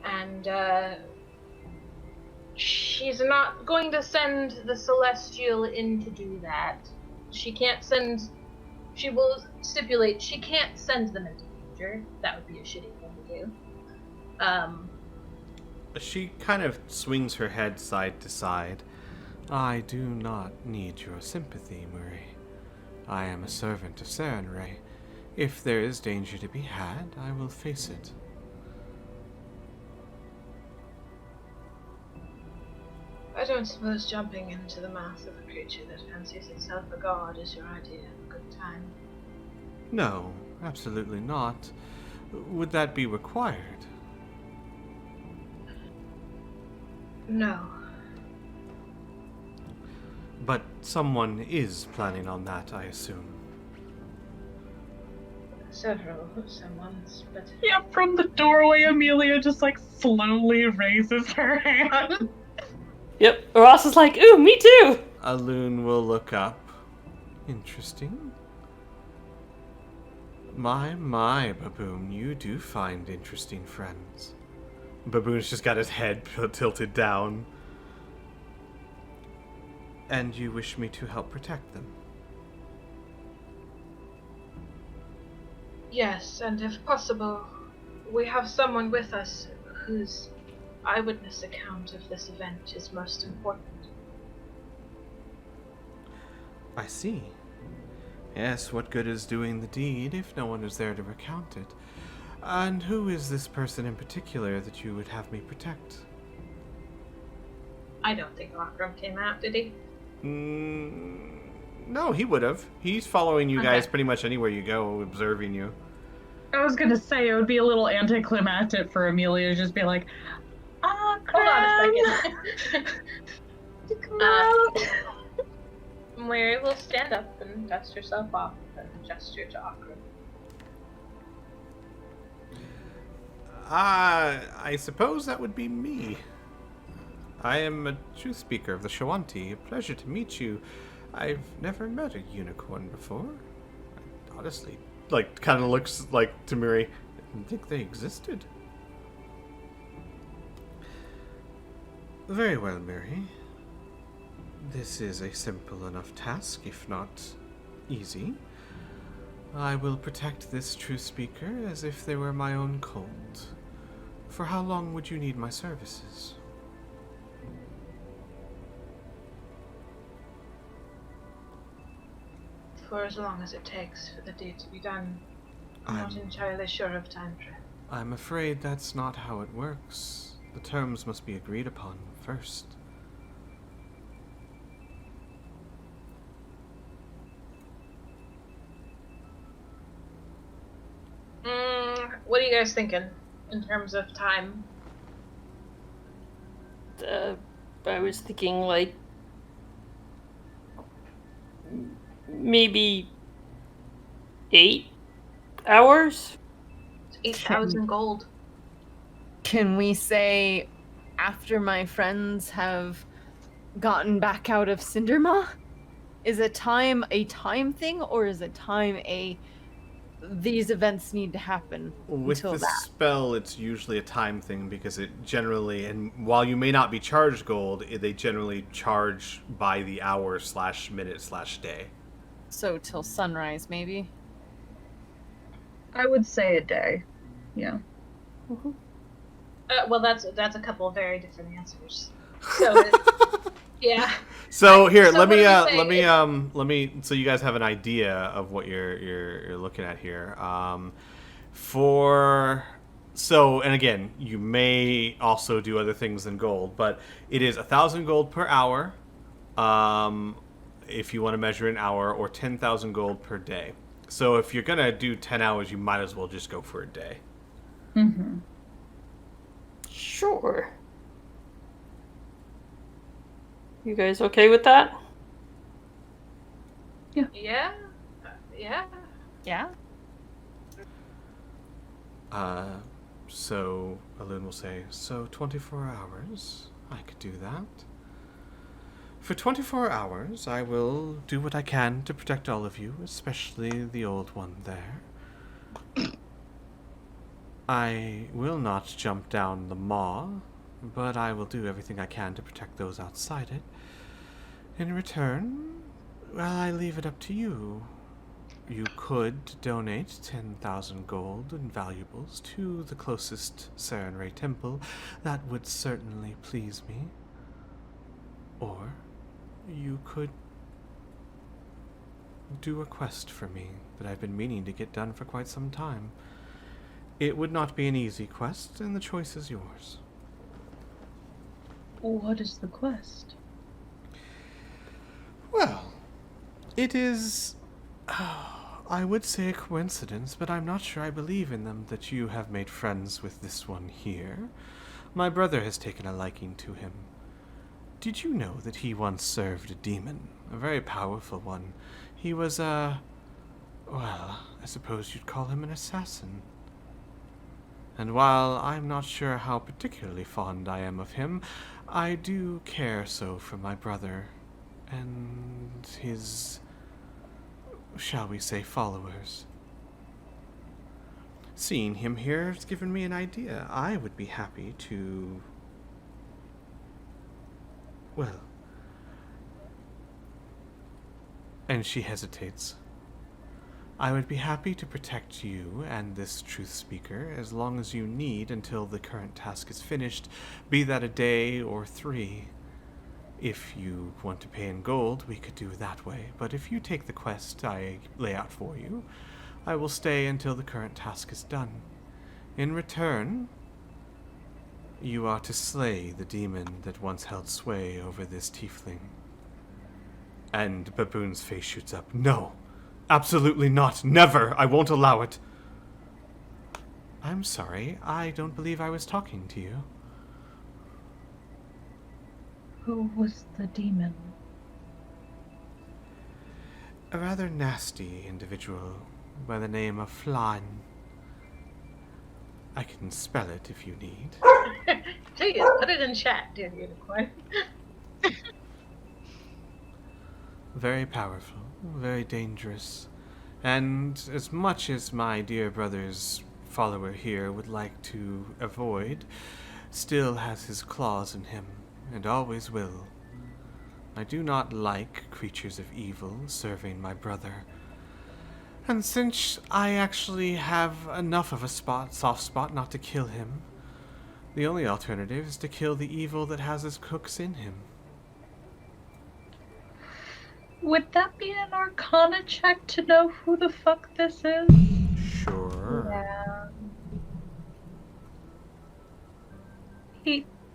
And She's not going to send the Celestial in to do that. She can't send... She will stipulate she can't send them into danger. That would be a shitty thing to do. She kind of swings her head side to side. I do not need your sympathy, Murray. I am a servant of Sarenrae. If there is danger to be had, I will face it. I don't suppose jumping into the mouth of a creature that fancies itself a god is your idea of a good time. No, absolutely not. Would that be required? No. But someone is planning on that, I assume. Several someones, but... Yeah, from the doorway, Amelia just like slowly raises her hand. Yep. Ross is like, ooh, me too. Alun will look up. Interesting. My, Baboon, you do find interesting friends. Baboon's just got his head tilted down. And you wish me to help protect them? Yes, and if possible, we have someone with us whose eyewitness account of this event is most important. I see. Yes, what good is doing the deed if no one is there to recount it? And who is this person in particular that you would have me protect? I don't think Lockrum came out, did he? No, he would have. He's following you Okay. guys pretty much anywhere you go, observing you. I was gonna say it would be a little anticlimactic for Amelia to just be like, "Ah, Hold on a crap." second. Come out. Mary will stand up and dust herself off and gesture to Akram. I suppose that would be me. I am a truth speaker of the Shawanti. A pleasure to meet you. I've never met a unicorn before. I honestly, kind of looks like to Miri. I didn't think they existed. Very well, Miri. This is a simple enough task, if not easy. I will protect this truth speaker as if they were my own colt. For how long would you need my services? For as long as it takes for the deed to be done. I'm not I'm- entirely sure of time frame. I'm afraid that's not how it works. The terms must be agreed upon first. What are you guys thinking in terms of time? I was thinking like maybe 8 hours. It's 8,000 gold. Can we say after my friends have gotten back out of Cinder Moth? Is a time thing, or is a time these events need to happen With until the that? spell, it's usually a time thing because it generally, and while you may not be charged gold, they generally charge by the hour / minute / day. So till sunrise, maybe? I would say a day. Yeah. Well, that's a couple of very different answers. So, yeah. So here, So let what me, are we let me, so you guys have an idea of what you're looking at here. And again, you may also do other things than gold, but it is 1,000 gold per hour, if you want to measure an hour, or 10,000 gold per day. So if you're gonna do 10 hours, you might as well just go for a day. Mm-hmm. Sure. You guys okay with that? Yeah. Yeah. So Alun will say, so 24 hours, I could do that. For 24 hours, I will do what I can to protect all of you, especially the old one there. I will not jump down the maw, but I will do everything I can to protect those outside it. In return, well, I leave it up to you. You could donate 10,000 gold and valuables to the closest Sarenrae temple. That would certainly please me. Or you could do a quest for me that I've been meaning to get done for quite some time. It would not be an easy quest, and the choice is yours. What is the quest? Well, it is, I would say a coincidence, but I'm not sure I believe in them, that you have made friends with this one here. My brother has taken a liking to him. Did you know that he once served a demon? A very powerful one. He was well, I suppose you'd call him an assassin. And while I'm not sure how particularly fond I am of him, I do care so for my brother and his, shall we say, followers. Seeing him here has given me an idea. I would be happy to, well, and she hesitates. I would be happy to protect you and this truth speaker as long as you need until the current task is finished, be that a day or 3. If you want to pay in gold, we could do it that way, but if you take the quest I lay out for you, I will stay until the current task is done. In return, you are to slay the demon that once held sway over this tiefling. And Baboon's face shoots up. No! Absolutely not! Never! I won't allow it! I'm sorry, I don't believe I was talking to you. Who was the demon? A rather nasty individual by the name of Flan. I can spell it if you need. Please, put it in chat, dear unicorn. Very powerful, very dangerous, and as much as my dear brother's follower here would like to avoid, still has his claws in him, and always will. I do not like creatures of evil serving my brother, and since I actually have enough of a soft spot not to kill him, the only alternative is to kill the evil that has his hooks in him. Would that be an Arcana check to know who the fuck this is? Sure. Yeah.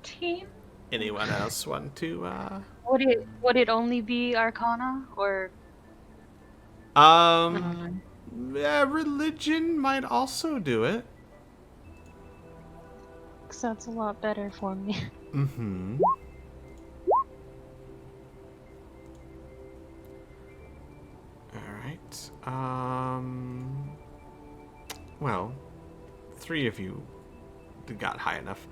18? Anyone else want to, Would it only be Arcana or? Yeah, religion might also do it. 'Cause that's a lot better for me. Mm-hmm. Alright. Well, 3 of you got high enough.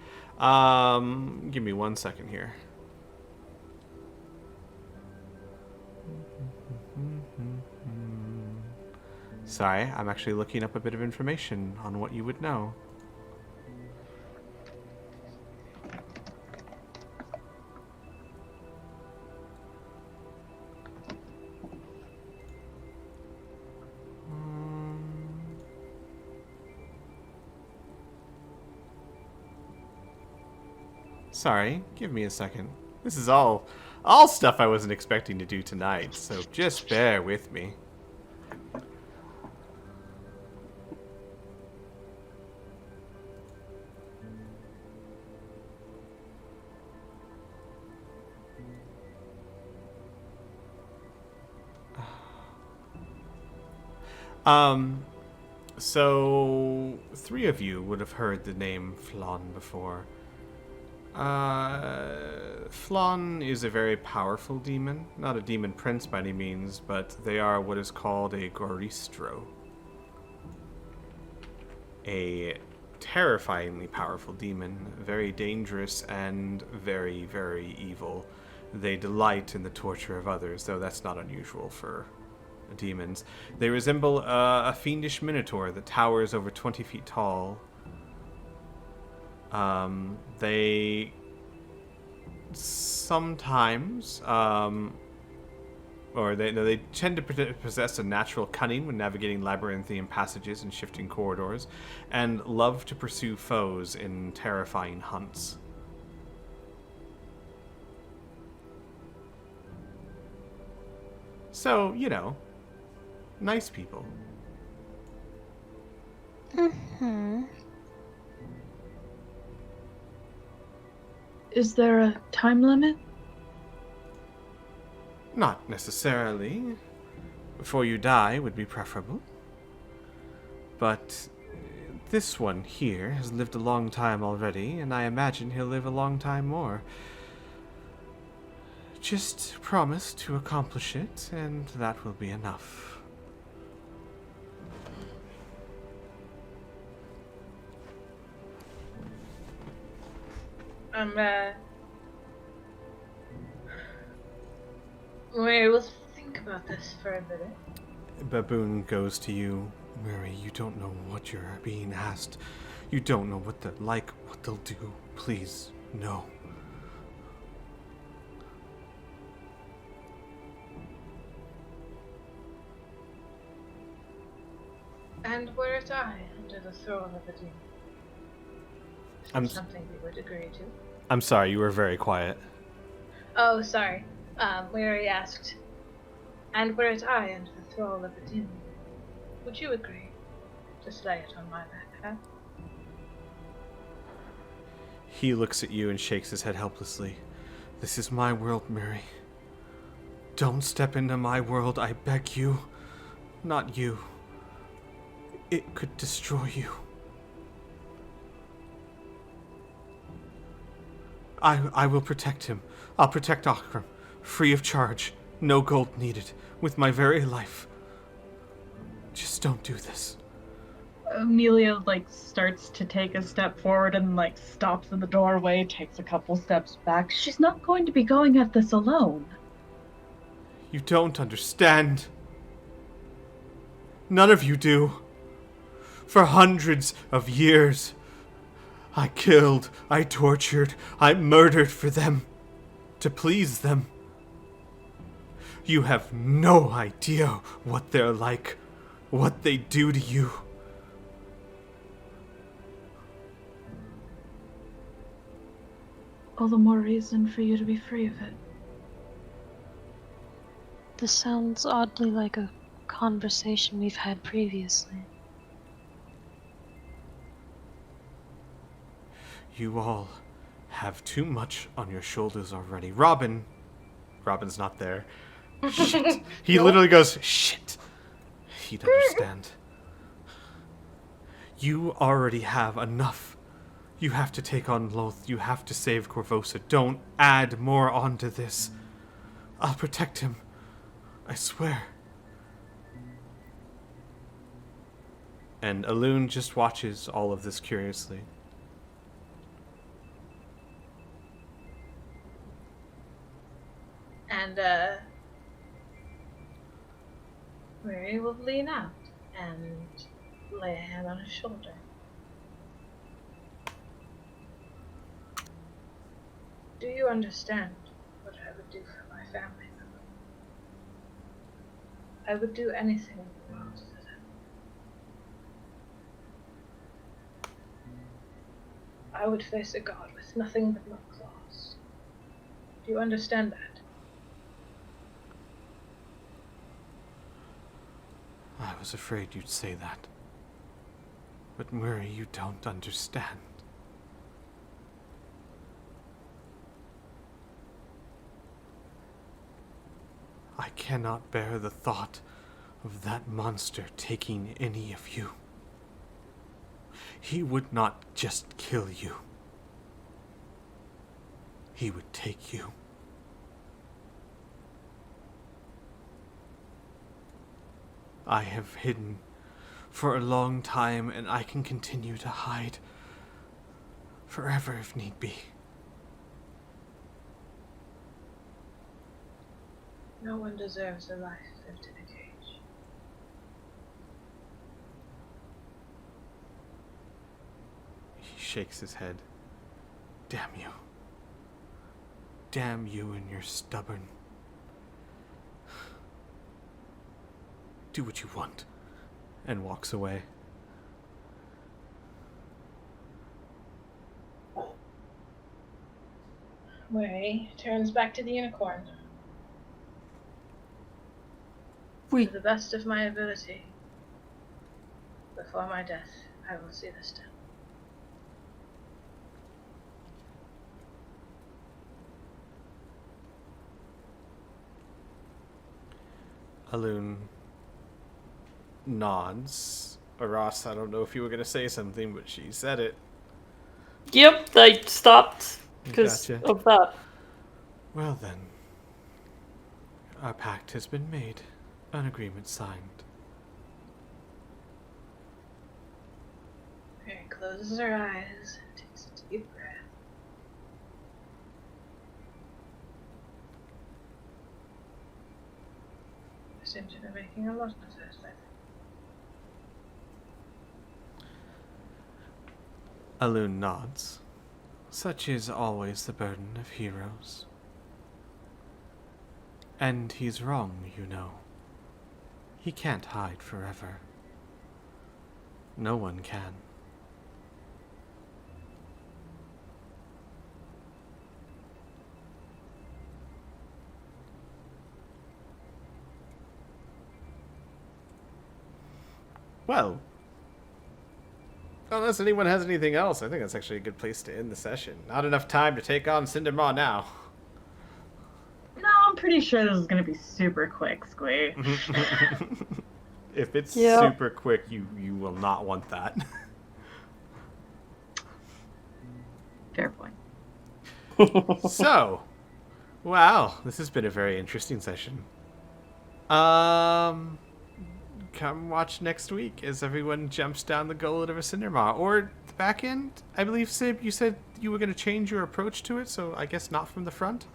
Give me 1 second here. Sorry, I'm actually looking up a bit of information on what you would know. Sorry, give me a second. This is all stuff I wasn't expecting to do tonight, so just bear with me. So 3 of you would have heard the name Flan before. Flan is a very powerful demon. Not a demon prince by any means, but they are what is called a Goristro. A terrifyingly powerful demon, very dangerous and very, very evil. They delight in the torture of others, though that's not unusual for demons. They resemble a fiendish minotaur that towers over 20 feet tall. They sometimes, or they tend to possess a natural cunning when navigating labyrinthine passages and shifting corridors, and love to pursue foes in terrifying hunts. So, you know, nice people. Mm-hmm. Is there a time limit? Not necessarily. Before you die would be preferable. But this one here has lived a long time already, and I imagine he'll live a long time more. Just promise to accomplish it, and that will be enough. We will think about this for a minute. Baboon goes to you. Mary, you don't know what you're being asked. You don't know what they're like, what they'll do. Please, no. And were it I under the throne of a demon? Is that something you would agree to? I'm sorry, you were very quiet. Oh, sorry. We already asked. And were it I under the thrall of a demon, would you agree to slay it on my behalf? He looks at you and shakes his head helplessly. This is my world, Mary. Don't step into my world, I beg you. Not you. It could destroy you. I will protect him. I'll protect Akram. Free of charge. No gold needed. With my very life. Just don't do this. Amelia, starts to take a step forward and, stops in the doorway, takes a couple steps back. She's not going to be going at this alone. You don't understand. None of you do. For hundreds of years, I killed, I tortured, I murdered for them, to please them. You have no idea what they're like, what they do to you. All the more reason for you to be free of it. This sounds oddly like a conversation we've had previously. You all have too much on your shoulders already. Robin's not there. Shit. He literally goes, shit. He'd understand. You already have enough. You have to take on Loth. You have to save Corvosa. Don't add more onto this. I'll protect him. I swear. And Alun just watches all of this curiously. And, Mary will lean out and lay a hand on his shoulder. Do you understand what I would do for my family member? I would do anything in the world for them. I would face a god with nothing but my claws. Do you understand that? I was afraid you'd say that. But Murray, you don't understand. I cannot bear the thought of that monster taking any of you. He would not just kill you. He would take you. I have hidden for a long time, and I can continue to hide forever if need be. No one deserves a life lived in a cage. He shakes his head. Damn you. Damn you and your stubborn. Do what you want. And walks away. Mary turns back to the unicorn. We To the best of my ability, before my death, I will see this done. Alun nods. Ross, I don't know if you were going to say something, but she said it. Yep, I stopped because Gotcha. of that. Well then. Our pact has been made. An agreement signed. Mary closes her eyes, takes a deep breath. I seem to be making a lot of this lately. Alun nods. Such is always the burden of heroes. And he's wrong, you know. He can't hide forever. No one can. Well, unless anyone has anything else, I think that's actually a good place to end the session. Not enough time to take on Cinder Moth now. No, I'm pretty sure this is gonna be super quick, Squee. If it's Yeah. super quick, you will not want that. Fair point. So, wow, this has been a very interesting session. Come watch next week as everyone jumps down the gullet of a Cinder Moth. Or the back end. I believe, Sib, you said you were going to change your approach to it, so I guess not from the front?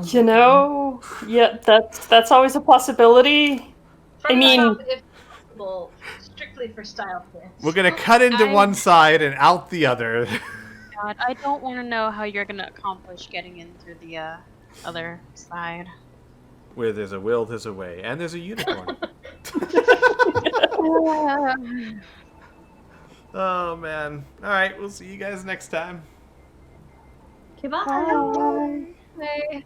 You know, yeah, that's always a possibility. From mean- the top, if possible, strictly for style points. We're going to cut into one side and out the other. God, I don't want to know how you're gonna accomplish getting in through the other side. Where there's a will, there's a way. And there's a unicorn. Oh, man. All right, we'll see you guys next time. Okay, bye. Bye.